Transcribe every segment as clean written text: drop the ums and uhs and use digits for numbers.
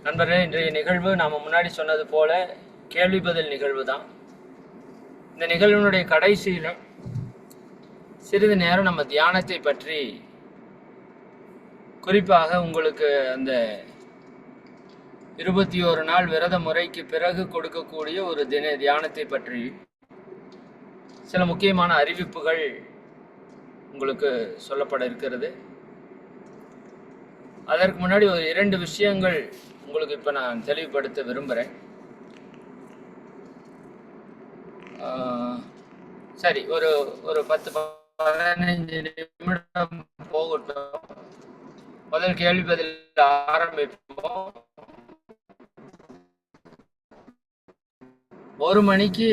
நண்பர்களே, இன்றைய நிகழ்வு நாம் முன்னாடி சொன்னது போல கேள்வி பதில் நிகழ்வு தான். இந்த நிகழ்வினுடைய கடைசியில் சிறிது நேரம் நம்ம தியானத்தை பற்றி, குறிப்பாக உங்களுக்கு அந்த 21 நாள் விரத முறைக்கு பிறகு கொடுக்கக்கூடிய ஒரு தியானத்தை பற்றி சில முக்கியமான அறிவிப்புகள் உங்களுக்கு சொல்லப்பட இருக்கிறது. அதற்கு முன்னாடி ஒரு 2 விஷயங்கள் உங்களுக்கு இப்போ நான் தெளிவுபடுத்த விரும்புகிறேன். சரி, ஒரு 10-15 நிமிடம் போகட்டும். முதல் கேள்வி பதில் ஆரம்பிப்போம். 1 மணிக்கு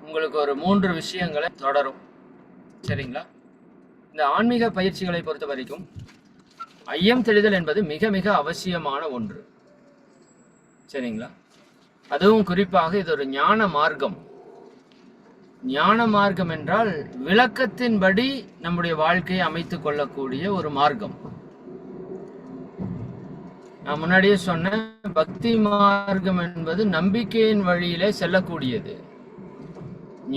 உங்களுக்கு ஒரு 3 விஷயங்களை தொடரும். சரிங்களா? இந்த ஆன்மீக பயிற்சிகளை பொறுத்த வரைக்கும் ஐயம் தெளிதல் என்பது மிக மிக அவசியமான ஒன்று. சரிங்களா? அதுவும் குறிப்பாக இது ஒரு ஞான மார்க்கம். ஞான மார்க்கம் என்றால் விளக்கத்தின்படி நம்முடைய வாழ்க்கையை அமைத்துக் கொள்ளக்கூடிய ஒரு மார்க்கம். நான் முன்னாடியே சொன்னேன், பக்தி மார்க்கம் என்பது நம்பிக்கையின் வழியிலே செல்லக்கூடியது.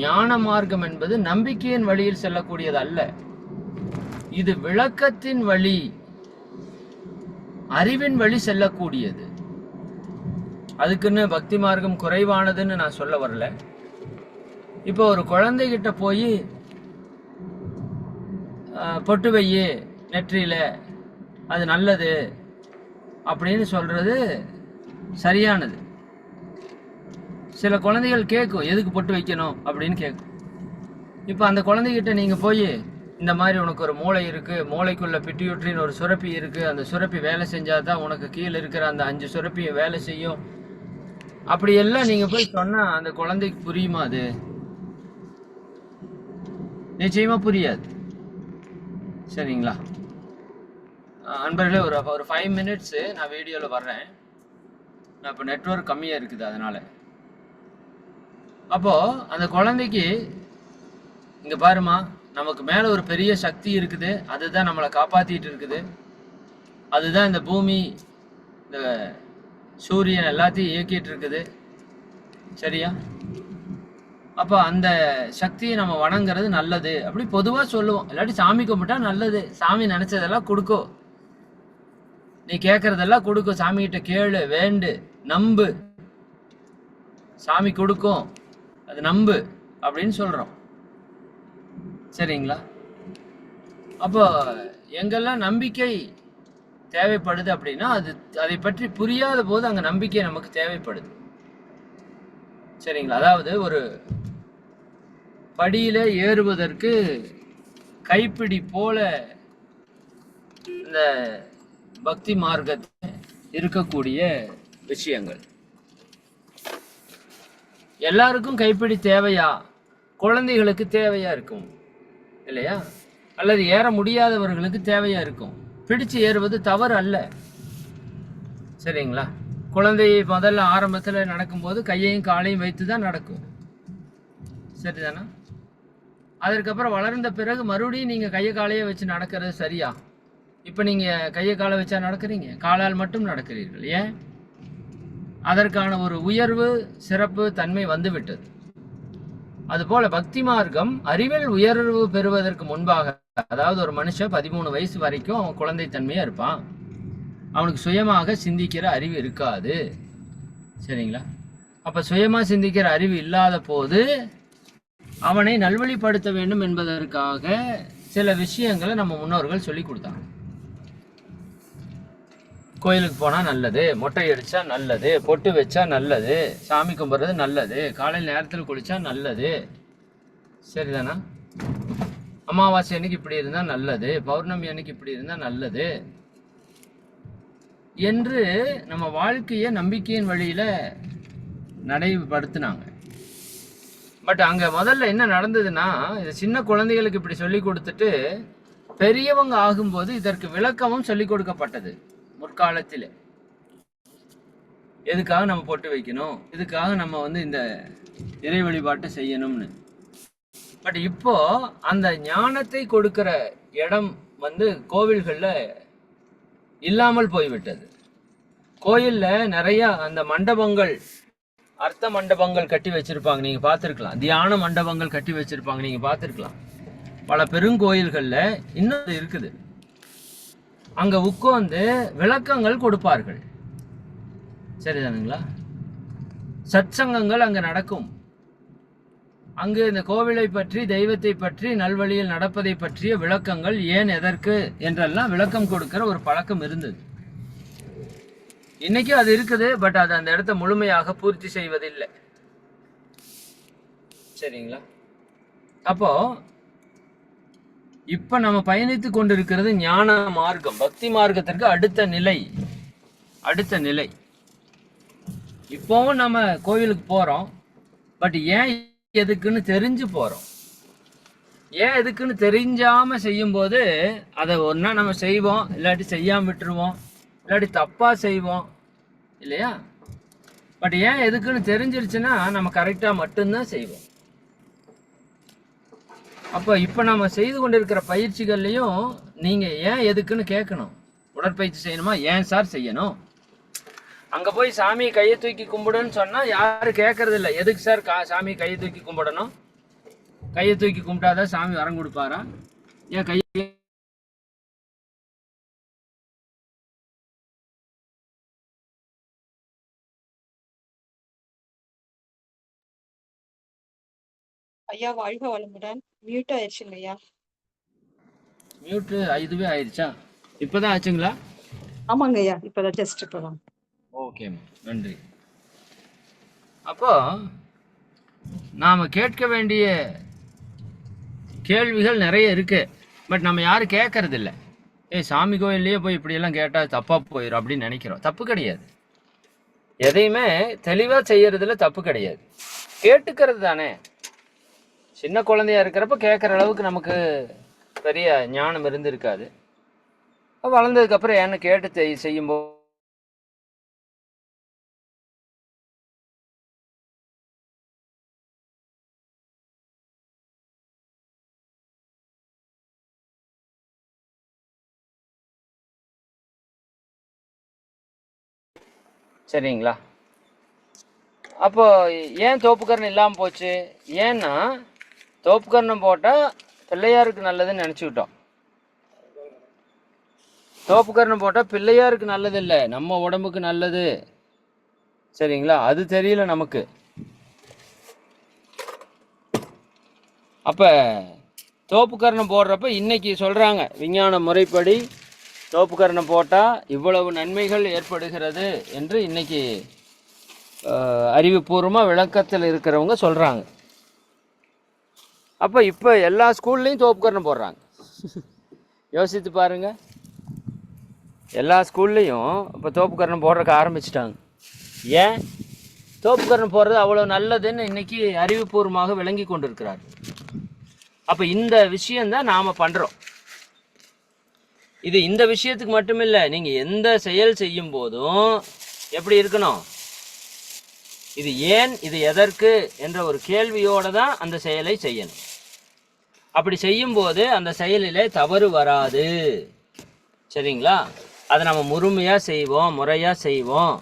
ஞான மார்க்கம் என்பது நம்பிக்கையின் வழியில் செல்லக்கூடியது அல்ல. இது விளக்கத்தின் வழி, அறிவின் வழி செல்லக்கூடியது. அதுக்குன்னு பக்தி மார்க்கம் குறைவானதுன்னு நான் சொல்ல வரல. இப்போ ஒரு குழந்தைகிட்ட போய் பொட்டு வையு நெற்றியில, அது நல்லது அப்படின்னு சொல்றது சரியானது. சில குழந்தைகள் கேட்கும், எதுக்கு பொட்டு வைக்கணும் அப்படின்னு கேட்கும். இப்போ அந்த குழந்தைகிட்ட நீங்க போய், இந்த மாதிரி உனக்கு ஒரு மூளை இருக்கு, மூளைக்குள்ள பிட்யூட்ரின்னு ஒரு சுரப்பி இருக்கு, அந்த சுரப்பி வேலை செஞ்சாதான் உனக்கு கீழே இருக்கிற அந்த 5 சுரப்பி வேலை செய்யும், அப்படி எல்லாம் நீங்க போய் சொன்னா அந்த குழந்தைக்கு புரியுமா? அது நிச்சயமா புரியாது. சரிங்களா? அன்பர்களே, ஒரு 5 மினிட்ஸ் நான் வீடியோல வர்றேன். நான் இப்போ நெட்வொர்க் கம்மியா இருக்குது, அதனால. அப்போ அந்த குழந்தைக்கு, இங்க பாருமா, நமக்கு மேல ஒரு பெரிய சக்தி இருக்குது, அதுதான் நம்மளை காப்பாத்திட்டு இருக்குது, அதுதான் இந்த பூமி, இந்த சூரியன் எல்லாத்தையும் இயக்கிட்டு இருக்குது. சரியா? அப்ப அந்த சக்தியை நம்ம வணங்குறது நல்லது அப்படி பொதுவா சொல்லுவோம். இல்லாட்டி சாமி கும்பிட்டா நல்லது, சாமி நினைச்சதெல்லாம் கொடுக்கும், நீ கேட்கறதெல்லாம் கொடுக்கும், சாமி கிட்ட கேளு, வேண்டு, நம்பு, சாமி கொடுக்கும், அது நம்பு அப்படின்னு சொல்றோம். சரிங்களா? அப்போ எங்கெல்லாம் நம்பிக்கை தேவைப்படுது அப்படின்னா, அதை பற்றி புரியாத போது அங்க நம்பிக்கை நமக்கு தேவைப்படுது. சரிங்களா? அதாவது ஒரு படியில ஏறுவதற்கு கைப்பிடி போல இந்த பக்தி மார்க்கத்தில் இருக்கக்கூடிய விஷயங்கள். எல்லாருக்கும் கைப்பிடி தேவையா? குழந்தைகளுக்கு தேவையா இருக்கும் இல்லையா? அல்லது ஏற முடியாதவர்களுக்கு தேவையா இருக்கும். பிடிச்சு ஏறுவது தவறு அல்ல. சரிங்களா? குழந்தை முதல்ல ஆரம்பத்தில் நடக்கும்போது கையையும் காலையும் வைத்து தான் நடக்கும். சரிதானா? அதற்கப்புறம் வளர்ந்த பிறகு மறுபடியும் நீங்க கையை காலையே வச்சு நடக்கிறது சரியா? இப்ப நீங்க கையை காலை வச்சா நடக்கிறீங்க, காலால் மட்டும் நடக்கிறீர்கள். ஏன்? அதற்கான ஒரு உயர்வு, சிறப்பு தன்மை வந்துவிட்டது. அதுபோல பக்தி மார்க்கம் அறிவில் உயர்வு பெறுவதற்கு முன்பாக, அதாவது ஒரு மனுஷன் 13 வயசு வரைக்கும் அவன் குழந்தை தன்மையா இருப்பான். அவனுக்கு சுயமாக சிந்திக்கிற அறிவு இருக்காது. சரிங்களா? அப்ப சுயமா சிந்திக்கிற அறிவு இல்லாத போது அவனை நல்வழிப்படுத்த வேண்டும் என்பதற்காக சில விஷயங்களை நம்ம முன்னோர்கள் சொல்லி கொடுத்தாங்க. கோயிலுக்கு போனா நல்லது, மொட்டை அடிச்சா நல்லது, பொட்டு வச்சா நல்லது, சாமி கும்பிட்றது நல்லது, காலையில் நேரத்தில் குளிச்சா நல்லது. சரிதானா? அமாவாசை அன்னைக்கு இப்படி இருந்தா நல்லது, பௌர்ணமி அன்னைக்கு இப்படி இருந்தா நல்லது என்று நம்ம வாழ்க்கையை நம்பிக்கையின் வழியில நடைபடுத்தினாங்க. பட் அங்க முதல்ல என்ன நடந்ததுன்னா, இது சின்ன குழந்தைகளுக்கு இப்படி சொல்லி கொடுத்துட்டு பெரியவங்க ஆகும்போது இதற்கு விளக்கமும் சொல்லி கொடுக்கப்பட்டது முற்காலத்தில். எதுக்காக நம்ம பொட்டு வைக்கணும், இதுக்காக நம்ம இந்த இறை வழிபாட்டை செய்யணும்னு. பட் இப்போ அந்த ஞானத்தை கொடுக்கிற இடம் கோவில்கள்ல இல்லாமல் போய்விட்டது. கோயிலில் நிறைய அந்த மண்டபங்கள், அர்த்த மண்டபங்கள் கட்டி வச்சிருப்பாங்க, நீங்கள் பார்த்துருக்கலாம். தியான மண்டபங்கள் கட்டி வச்சிருப்பாங்க, நீங்கள் பார்த்துருக்கலாம். பல பெருங்கோயில்களில் இன்னும் இருக்குது. அங்கே உட்கார்ந்து விளக்கங்கள் கொடுப்பார்கள். சரிதானுங்களா? சத்சங்கங்கள் அங்கே நடக்கும். அங்கு இந்த கோவிலை பற்றி, தெய்வத்தை பற்றி, நல்வழியில் நடப்பதை பற்றிய விளக்கங்கள், ஏன் எதற்கு என்றெல்லாம் விளக்கம் கொடுக்கிற ஒரு பழக்கம் இருந்தது. இன்னைக்கும் அது இருக்குது. பட் அது அந்த இடத்த முழுமையாக பூர்த்தி செய்வதில்லை. சரிங்களா? அப்போ இப்ப நம்ம பயணித்து கொண்டிருக்கிறது ஞான மார்க்கம், பக்தி மார்க்கத்திற்கு அடுத்த நிலை. இப்போவும் நம்ம கோவிலுக்கு போறோம். பட் ஏன் எதுக்குன்னு தெரிஞ்சு போறோம். ஏன் எதுக்குன்னு தெரிஞ்சாம செய்யும் போது அதை ஒன்னா நம்ம செய்வோம், இல்லாட்டி செய்யாம விட்டுருவோம், இல்லாட்டி தப்பா செய்வோம் இல்லையா? பட் ஏன் எதுக்குன்னு தெரிஞ்சிருச்சுன்னா நம்ம கரெக்டா மட்டும்தான் செய்வோம். அப்போ இப்போ நம்ம செய்து கொண்டிருக்கிற பயிற்சிகள்லையும் நீங்க ஏன் எதுக்குன்னு கேட்கணும். உடற்பயிற்சி செய்யணுமா? ஏன் சார் செய்யணும்? அங்க போய் சாமி கையை தூக்கி கும்பிடுன்னு சொன்னா யாரும் கேட்கறது இல்லை. எதுக்கு சார் சாமி கையை தூக்கி கும்பிடணும்? கையை தூக்கி கும்பிட்டாதான் சாமி வரம் கொடுப்பாரா? ஏன் கையை ஐயா வாழ்க வளமுடன். மியூட் ஆயிடுச்சுங்க ஐயா. மியூட்டு இதுவே ஆயிடுச்சா? இப்பதான் ஆச்சுங்களா? ஆமாங்க ஐயா, இப்பதான் ஜஸ்ட் இப்பதான். ஓகே, நன்றி. அப்போ நாம கேட்க வேண்டிய கேள்விகள் நிறைய இருக்கு. பட் நம்ம யாரும் கேட்கறது இல்லை. சாமி கோயில்லையே போய் இப்படியெல்லாம் கேட்டால் தப்பா போயிடும் அப்படின்னு நினைக்கிறோம். தப்பு கிடையாது. எதையுமே தெளிவா செய்யறதுல தப்பு கிடையாது. கேட்டுக்கிறது தானே. சின்ன குழந்தையா இருக்கிறப்ப கேட்குற அளவுக்கு நமக்கு பெரிய ஞானம் இருந்திருக்காது. வளர்ந்ததுக்கு அப்புறம் என்ன கேட்டு செய்யும்போது சரிங்களா? அப்போ ஏன் தோப்புக்கரணம் இல்லாமல் போச்சு? ஏன்னா தோப்புக்கரணம் போட்டால் பிள்ளையாருக்கு நல்லதுன்னு நினச்சிக்கிட்டோம். தோப்புக்கரணம் போட்டால் பிள்ளையாருக்கு நல்லது இல்லை, நம்ம உடம்புக்கு நல்லது. சரிங்களா? அது தெரியல நமக்கு. அப்போ தோப்புக்கரணம் போடுறப்ப இன்னைக்கு சொல்கிறாங்க, விஞ்ஞான முறைப்படி தோப்புக்கரணம் போட்டால் இவ்வளவு நன்மைகள் ஏற்படுகிறது என்று இன்னைக்கு அறிவுபூர்வமாக விளக்கத்தில் இருக்கிறவங்க சொல்கிறாங்க. அப்போ இப்போ எல்லா ஸ்கூல்லையும் தோப்புக்கரணம் போடுறாங்க. யோசித்து பாருங்க. எல்லா ஸ்கூல்லையும் இப்போ தோப்புக்கரணம் போடுறதுக்கு ஆரம்பிச்சிட்டாங்க. ஏன்? தோப்புக்கரணம் போடுறது அவ்வளோ நல்லதுன்னு இன்னைக்கு அறிவுபூர்வமாக விளங்கி கொண்டிருக்கிறார். அப்போ இந்த விஷயந்தான் நாம் பண்ணுறோம். இது இந்த விஷயத்துக்கு மட்டுமில்லை, நீங்கள் எந்த செயல் செய்யும் போதும் எப்படி இருக்கணும்? இது ஏன், இது எதற்கு என்ற ஒரு கேள்வியோடு தான் அந்த செயலை செய்யணும். அப்படி செய்யும்போது அந்த செயலிலே தவறு வராது. சரிங்களா? அதை நம்ம முழுமையாக செய்வோம், முறையாக செய்வோம்,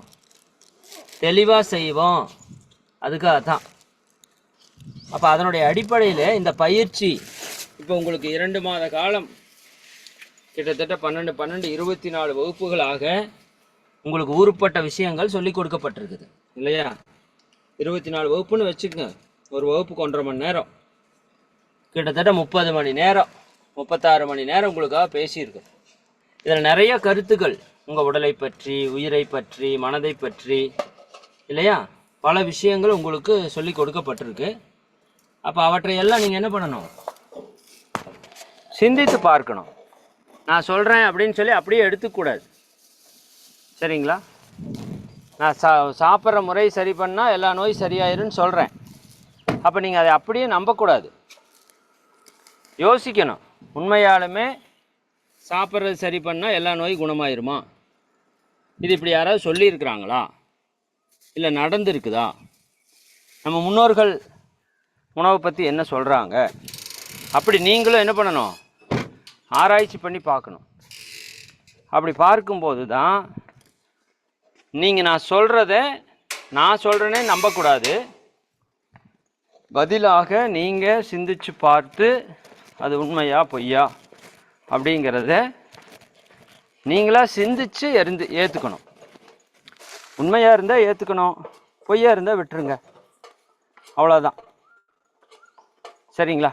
தெளிவாக செய்வோம். அதுக்காக தான். அப்போ அதனுடைய அடிப்படையில் இந்த பயிற்சி இப்போ உங்களுக்கு 2 மாத காலம், கிட்டத்தட்ட 12 24 வகுப்புகளாக உங்களுக்கு ஊறுப்பட்ட விஷயங்கள் சொல்லி கொடுக்கப்பட்டிருக்குது இல்லையா? 24 வகுப்புன்னு வச்சுக்கோங்க. ஒரு வகுப்புக்கு 1.5 மணி நேரம், கிட்டத்தட்ட 30 மணி நேரம், 36 மணி நேரம் உங்களுக்காக பேசியிருக்கு. இதில் நிறைய கருத்துக்கள் உங்கள் உடலை பற்றி, உயிரை பற்றி, மனதை பற்றி இல்லையா, பல விஷயங்கள் உங்களுக்கு சொல்லி கொடுக்கப்பட்டிருக்கு. அப்போ அவற்றையெல்லாம் நீங்கள் என்ன பண்ணணும்? சிந்தித்து பார்க்கணும். நான் சொல்கிறேன் அப்படின்னு சொல்லி அப்படியே எடுத்துக்கூடாது. சரிங்களா? நான் சாப்பிட்ற முறை சரி பண்ணால் எல்லா நோய் சரியாயிருன்னு சொல்கிறேன். அப்போ நீங்கள் அதை அப்படியே நம்பக்கூடாது. யோசிக்கணும். உண்மையாலுமே சாப்பிட்றது சரி பண்ணால் எல்லா நோயும் குணமாயிருமா? இது இப்படி யாராவது சொல்லியிருக்கிறாங்களா? இல்லை நடந்துருக்குதா? நம்ம முன்னோர்கள் உணவை பற்றி என்ன சொல்கிறாங்க? அப்படி நீங்களும் என்ன பண்ணணும்? ஆராய்ச்சி பண்ணி பார்க்கணும். அப்படி பார்க்கும்போது தான் நீங்கள் நான் சொல்கிறேனே நம்பக்கூடாது. பதிலாக நீங்கள் சிந்திச்சு பார்த்து அது உண்மையா பொய்யா அப்படிங்கிறத நீங்களாக சிந்திச்சு ஏற்றுக்கணும். உண்மையாக இருந்தால் ஏற்றுக்கணும், பொய்யா இருந்தால் விட்டுருங்க, அவ்வளோதான். சரிங்களா?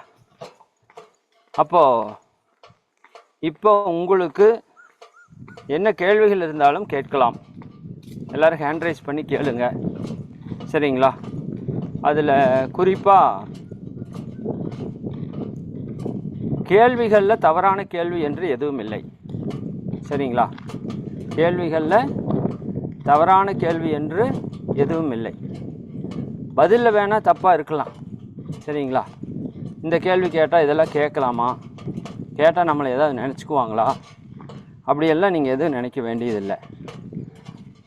இப்போ உங்களுக்கு என்ன கேள்விகள் இருந்தாலும் கேட்கலாம். எல்லோரும் ஹேண்ட் ரைஸ் பண்ணி கேளுங்க. சரிங்களா? அதில் குறிப்பாக கேள்விகளில் தவறான கேள்வி என்று எதுவும் இல்லை. சரிங்களா? கேள்விகளில் தவறான கேள்வி என்று எதுவும் இல்லை. பதிலில் வேணால் தப்பாக இருக்கலாம். சரிங்களா? இந்த கேள்வி கேட்டால் இதெல்லாம் கேட்கலாமா, கேட்டால் நம்மளை ஏதாவது நினச்சிக்குவாங்களா, அப்படியெல்லாம் நீங்கள் எதுவும் நினைக்க வேண்டியதில்லை.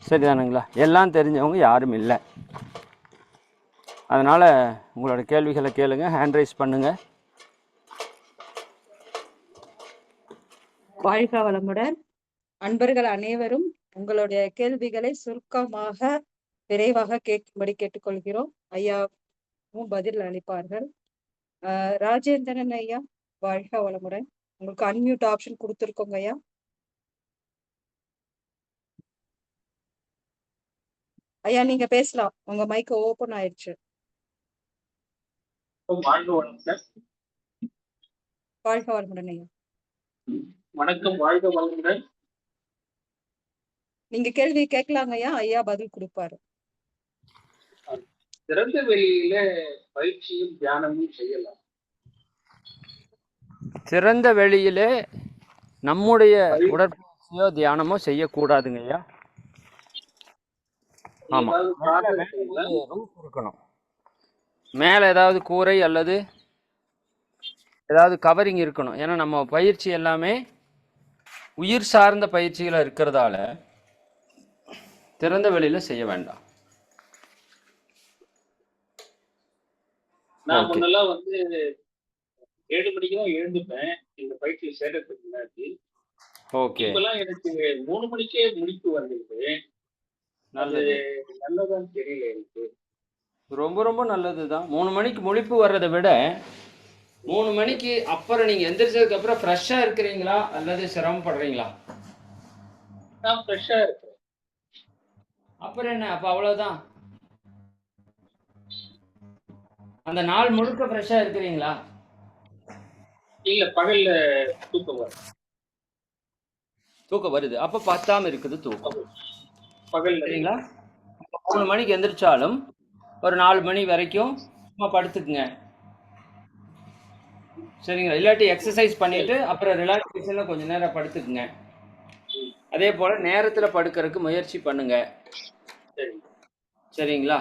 சரிதானுங்களா? எல்லாம் தெரிஞ்சவங்க யாரும் இல்லை. அதனால் உங்களோட கேள்விகளை கேளுங்க, ஹேண்ட் ரைஸ் பண்ணுங்கள். வாழ்க வளமுடன். அன்பர்கள் அனைவரும் உங்களுடைய கேள்விகளை சுருக்கமாக விரைவாக கேட்கும்படி கேட்டுக்கொள்கிறோம். ஐயாவும் பதில் அளிப்பார்கள். ராஜேந்திரன் ஐயா, வாழ்க வளமுடன். உங்களுக்கு அன்மியூட் ஆப்ஷன் கொடுத்துருக்கோங்க ஐயா. ஐயா நீங்க பேசலாம், உங்க மைக் ஓபன் ஆயிடுச்சு. வாழ்க வளமுடன் ஐயா. வணக்கம். வாழ்க வளமுடன். நீங்க கேள்வி கேட்கலாங்க ஐயா, ஐயா பதில் கொடுப்பாரு. திறந்த வெளியில பயிற்சியும் தியானமும் செய்யலாம். திறந்த வெளியிலே நம்முடைய உடற்பயிற்சியோ தியானமோ செய்யக்கூடாதுங்க ஐயா. ஆமா, ரூஃப் இருக்கணும். மேலே ஏதாவது கூரை அல்லது ஏதாவது கவரிங் இருக்கணும். ஏன்னா நம்ம பயிற்சி எல்லாமே உயிர் சார்ந்த பயிற்சிகள் இருக்கிறதால திறந்த வெளியில செய்ய வேண்டாம். நான் முன்னெல்லாம் 7 மணிக்கு தான் எழுந்துப்பேன் இந்த பயிற்சி சேர்றதுக்கு முன்னாடி. ஓகே. இப்பெல்லாம் எனக்கு 3 மணிக்கே முடிப்பு வந்துடுது. நல்லது, நல்லதான்னு தெரியல எனக்கு. ரொம்ப ரொம்ப நல்லதுதான். 3 மணிக்கு முழிப்பு வர்றதை விட 3 மணிக்கு அப்புறம் நீங்க எந்திரிச்சதுக்கு அப்புறம் ஃப்ரெஷ்ஷா இருக்கிறீங்களா அல்லது சிரமப்படுறீங்களா? நான் ஃப்ரெஷ்ஷா இருக்கேன். அப்புறம் என்ன, அப்ப அவ்வளவுதான். அந்த நாள் முழுக்க ஃப்ரெஷ்ஷா இருக்கிறீங்களா? இல்ல, பகல்ல தூக்கம் வருது. அப்ப பத்தாம இருக்குது தூக்கம். பகல் சரிங்களா? 3 மணிக்கு எந்திரிச்சாலும் ஒரு 4 மணி வரைக்கும் சும்மா படுத்துக்குங்க. சரிங்களா? இல்லாட்டி எக்ஸசைஸ் பண்ணிட்டு அப்புறம் ரிலாக்ஸேஷன்ல கொஞ்ச நேரம் படுத்துக்குங்க. அதே போல நேரத்துல படுக்கிறதுக்கு முயற்சி பண்ணுங்க. சரிங்களா?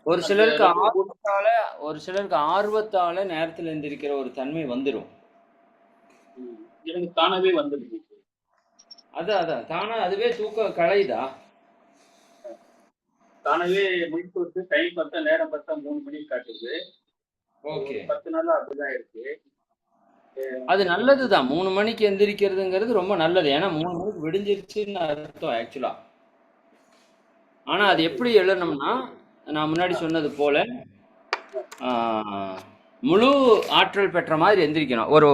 ஒரு சிலருக்கு ஆர்வத்தால நேரத்துல எந்திரிக்கிற ஒரு தன்மை வந்துடும். எனக்கு தானாவே வந்துடுது. அதான் தானா அதுவே தூக்கம் களையுதா? தானாவே முடிப்பு வந்து டைம் பார்த்தா நேரம் பார்த்தா 3 மணி காட்டுது. ஓகே. 10 நாளா அப்படிதான் இருக்கு. அது நல்லதுதான். 3 மணிக்கு எந்திரிக்கிறதுங்கிறது ரொம்ப நல்லது. ஏன்னா 3 மணிக்கு விடிஞ்சிருச்சுன்னு அர்த்தம் ஆக்சுவலா. ஆனா அது எப்படி எழணும்னா, நான் முன்னாடி சொன்னது போல முழு ஆற்றல் பெற்ற மாதிரி எந்திரிக்கணும். ஒரு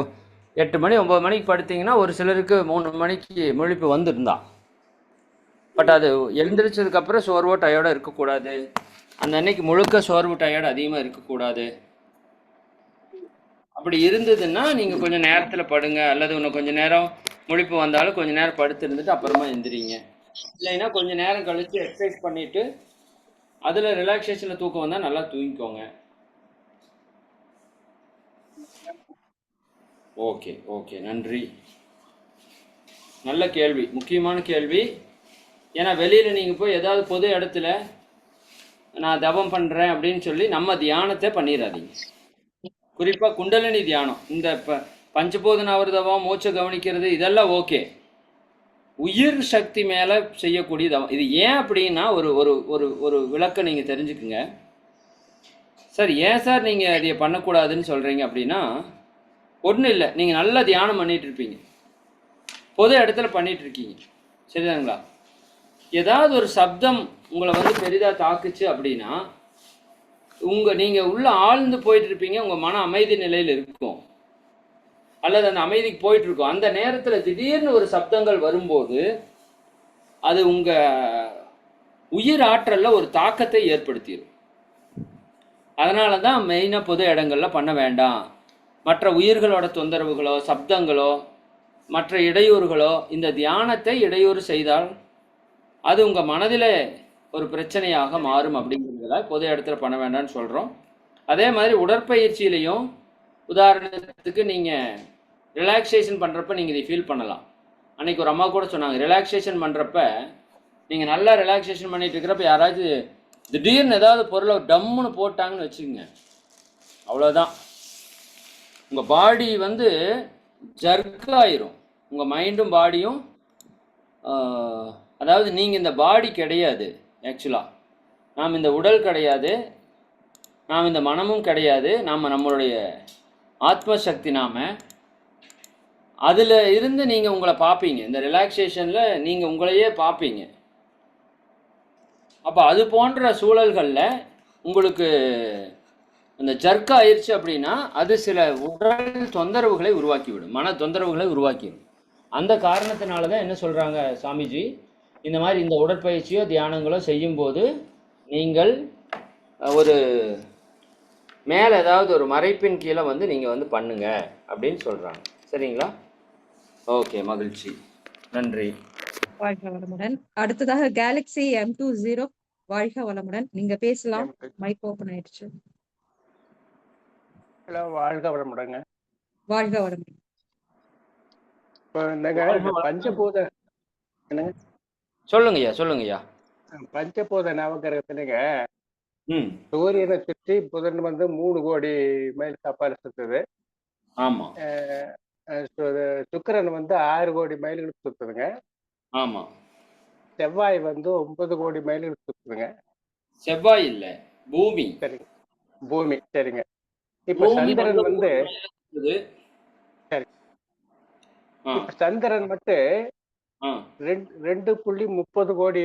8 மணி 9 மணிக்கு படுத்தீங்கன்னா ஒரு சிலருக்கு 3 மணிக்கு முழிப்பு வந்துருந்தா, பட் அது எழுந்திரிச்சதுக்கு அப்புறம் சோர்வோ டயர்டோ இருக்கக்கூடாது. அந்த அன்னைக்கு முழுக்க சோர்வு டயர்டு அதிகமாக இருக்கக்கூடாது. அப்படி இருந்ததுன்னா நீங்கள் கொஞ்சம் நேரத்தில் படுங்க, அல்லது இன்னும் கொஞ்சம் நேரம் முழிப்பு வந்தாலும் கொஞ்சம் நேரம் படுத்து இருந்துட்டு அப்புறமா எந்திரிங்க. இல்லைன்னா கொஞ்சம் நேரம் கழித்து எக்ஸசைஸ் பண்ணிவிட்டு அதில் ரிலாக்ஸேஷனில் தூக்கம் வந்தால் நல்லா தூங்கிக்கோங்க. ஓகே ஓகே, நன்றி. நல்ல கேள்வி, முக்கியமான கேள்வி. ஏன்னா வெளியில் நீங்கள் போய் ஏதாவது பொது இடத்துல நான் தவம் பண்ணுறேன் அப்படின்னு சொல்லி நம்ம தியானத்தை பண்ணிடாதீங்க. குறிப்பாக குண்டலினி தியானம், இந்த பஞ்சபோதனாவிரதம், மூச்சை கவனிக்கிறது, இதெல்லாம் ஓகே. உயிர் சக்தி மேலே செய்யக்கூடிய தவம் இது. ஏன் அப்படின்னா ஒரு ஒரு ஒரு ஒரு விளக்கம் நீங்கள் தெரிஞ்சுக்குங்க. சார் ஏன் சார் நீங்கள் அதை பண்ணக்கூடாதுன்னு சொல்கிறீங்க அப்படின்னா, ஒன்றும் இல்லை, நீங்கள் நல்லா தியானம் பண்ணிகிட்டு இருப்பீங்க, பொது இடத்துல பண்ணிகிட்டு இருக்கீங்க, சரிதானுங்களா? ஏதாவது ஒரு சப்தம் உங்களை வந்து பெரிதா தாக்குச்சு அப்படின்னா நீங்க உள்ள ஆழ்ந்து போயிட்டு இருப்பீங்க, உங்க மன அமைதி நிலையில் இருக்கும், அல்லது அந்த அமைதிக்கு போயிட்டு இருக்கும். அந்த நேரத்துல திடீர்னு ஒரு சப்தங்கள் வரும்போது அது உங்க உயிர் ஆற்றல்ல ஒரு தாக்கத்தை ஏற்படுத்திடும். அதனாலதான் மெயினா பொது இடங்கள்ல பண்ண வேண்டாம். மற்ற உயிர்களோட தொந்தரவுகளோ சப்தங்களோ மற்ற இடையூறுகளோ இந்த தியானத்தை இடையூறு செய்தால் அது உங்க மனதிலே ஒரு பிரச்சனையாக மாறும். அப்படிங்கிறதுல பொது இடத்துல பண்ண வேண்டாம்னு சொல்றோம். அதே மாதிரி உடற்பயிற்சியிலையும் உதாரணத்துக்கு நீங்க ரிலாக்ஸேஷன் பண்றப்ப நீங்க இதை ஃபீல் பண்ணலாம். அன்னைக்கு ஒரு அம்மா கூட சொன்னாங்க, ரிலாக்ஸேஷன் பண்றப்ப நீங்க நல்லா ரிலாக்ஸேஷன் பண்ணிட்டு இருக்கிறப்ப யாராச்சும் திடீர்னு ஏதாவது பொருளை டம்முன்னு போட்டாங்கன்னு வச்சுக்கோங்க, அவ்வளோதான், உங்க பாடி வந்து ஜர்க் ஆயிரும். உங்க மைண்டும் பாடியும், அதாவது நீங்க இந்த பாடி கிடையாது, ஆக்சுவலா நாம் இந்த உடல் கிடையாது, நாம் இந்த மனமும் கிடையாது, நாம் நம்மளுடைய ஆத்ம சக்தி. நாம அதுல இருந்து நீங்க உங்களை பார்ப்பீங்க, இந்த ரிலாக்ஸேஷன்ல நீங்க உங்களையே பார்ப்பீங்க. அப்ப அது போன்ற சூழல்கள்ல உங்களுக்கு அந்த ஜர்க் ஆயிடுச்சு அப்படின்னா அது சில உடல் தொந்தரவுகளை உருவாக்கிவிடும், மன தொந்தரவுகளை உருவாக்கிடும். அந்த காரணத்தினால தான் என்ன சொல்றாங்க சாமிஜி, இந்த மாதிரி இந்த உடற்பயிற்சியோ தியானங்களோ செய்யும் போது நீங்கள் ஒரு மேல ஏதாவது ஒரு மறைப்பின் கீழே வந்து நீங்க வந்து பண்ணுங்க அப்படின்னு சொல்றாங்க. சரிங்களா? ஓகே, மகிழ்ச்சி, நன்றி. வாழ்க வளமுடன். அடுத்ததாக கேலக்ஸி M20 வாழ்க வளமுடன். நீங்க பேசலாம், மைக் ஓபன் ஆயிடுச்சு. ஹலோ, வாழ்க வளமுடங்க. வாழ்க வளமுடன். இப்போ இந்த பஞ்சபூத என்னங்க சொல்லுங்கய்யா, சொல்லுங்கய்யா. பஞ்சபூத நவகிரகத்துலங்க சூரியனை சுற்றி புதன் வந்து 3 கோடி மைல் அப்பால் சுத்துது. ஆமா. சுக்கிரன் வந்து 6 கோடி மைல்களுக்கு சுத்துதுங்க. ஆமா. செவ்வாய் வந்து 9 கோடி மைல்களுக்கு சுத்துதுங்க. செவ்வாய் இல்ல, பூமி. சரிங்க, பூமி. சரிங்க. இப்ப சந்திரன் வந்து சரி, இப்ப சந்திரன் மட்டும் 2.30 கோடி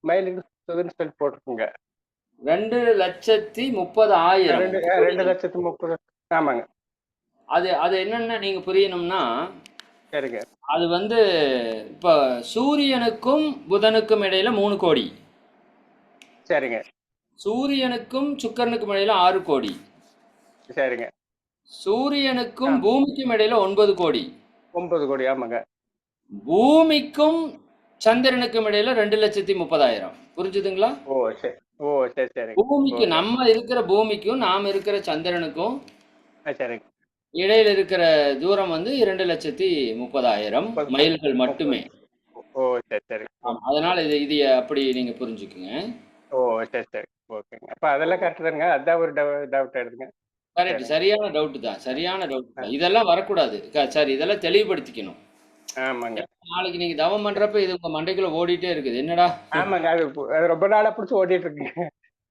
மைலுக்கு சுத்துதுன்னு சொல்லி போட்டிருக்குங்க. 2,30,000. 2,30,000. ஆமாங்க. அது என்னன்னா நீங்க புரியணும்னா, சரிங்க, அது வந்து இப்ப சூரியனுக்கும் புதனுக்கும் இடையில 3 கோடி. சரிங்க. சூரியனுக்கும் சுக்கிரனுக்கும் இடையில 6 கோடி. சரிங்க. சூரியனுக்கும் பூமிக்கும் இடையில 9 கோடி. 9 கோடி. ஆமாங்க. பூமிக்கும் சந்திரனுக்கும் இடையில 2,30,000. புரிஞ்சுதுங்களா? ஓ சரி, ஓ சரி சரி. பூமிக்கு, நம்ம இருக்கிற பூமிக்கும் நாம இருக்கிற சந்திரனுக்கும் சரிங்க, இடையில இருக்கிற தூரம் வந்து 2,30,000 மைல்கள் மட்டுமே. ஓ சரி சரி. அதனால இது அப்படி நீங்க புரிஞ்சுக்குங்க. ஓ சரி சரி, ஓகேங்க. அப்ப அதெல்லாம் கரெக்ட் தானுங்க. அதான் ஒரு டவுட் எடுத்துங்க. கரெக்ட், சரியான டவுட் தான், சரியான டவுட் தான். இதெல்லாம் வரக்கூடாது சார், இதெல்லாம் தெளிவுபடுத்திக்கணும். ஆமாங்க. நாளைக்கு நீங்க தவம் பண்றப்ப இது உங்க மண்டைக்குள்ள ஓடிட்டே இருக்குது, என்னடா. ஆமாங்க, அது ரொம்ப நாளா பிடிச்சி ஓடிட்டு இருக்குங்க.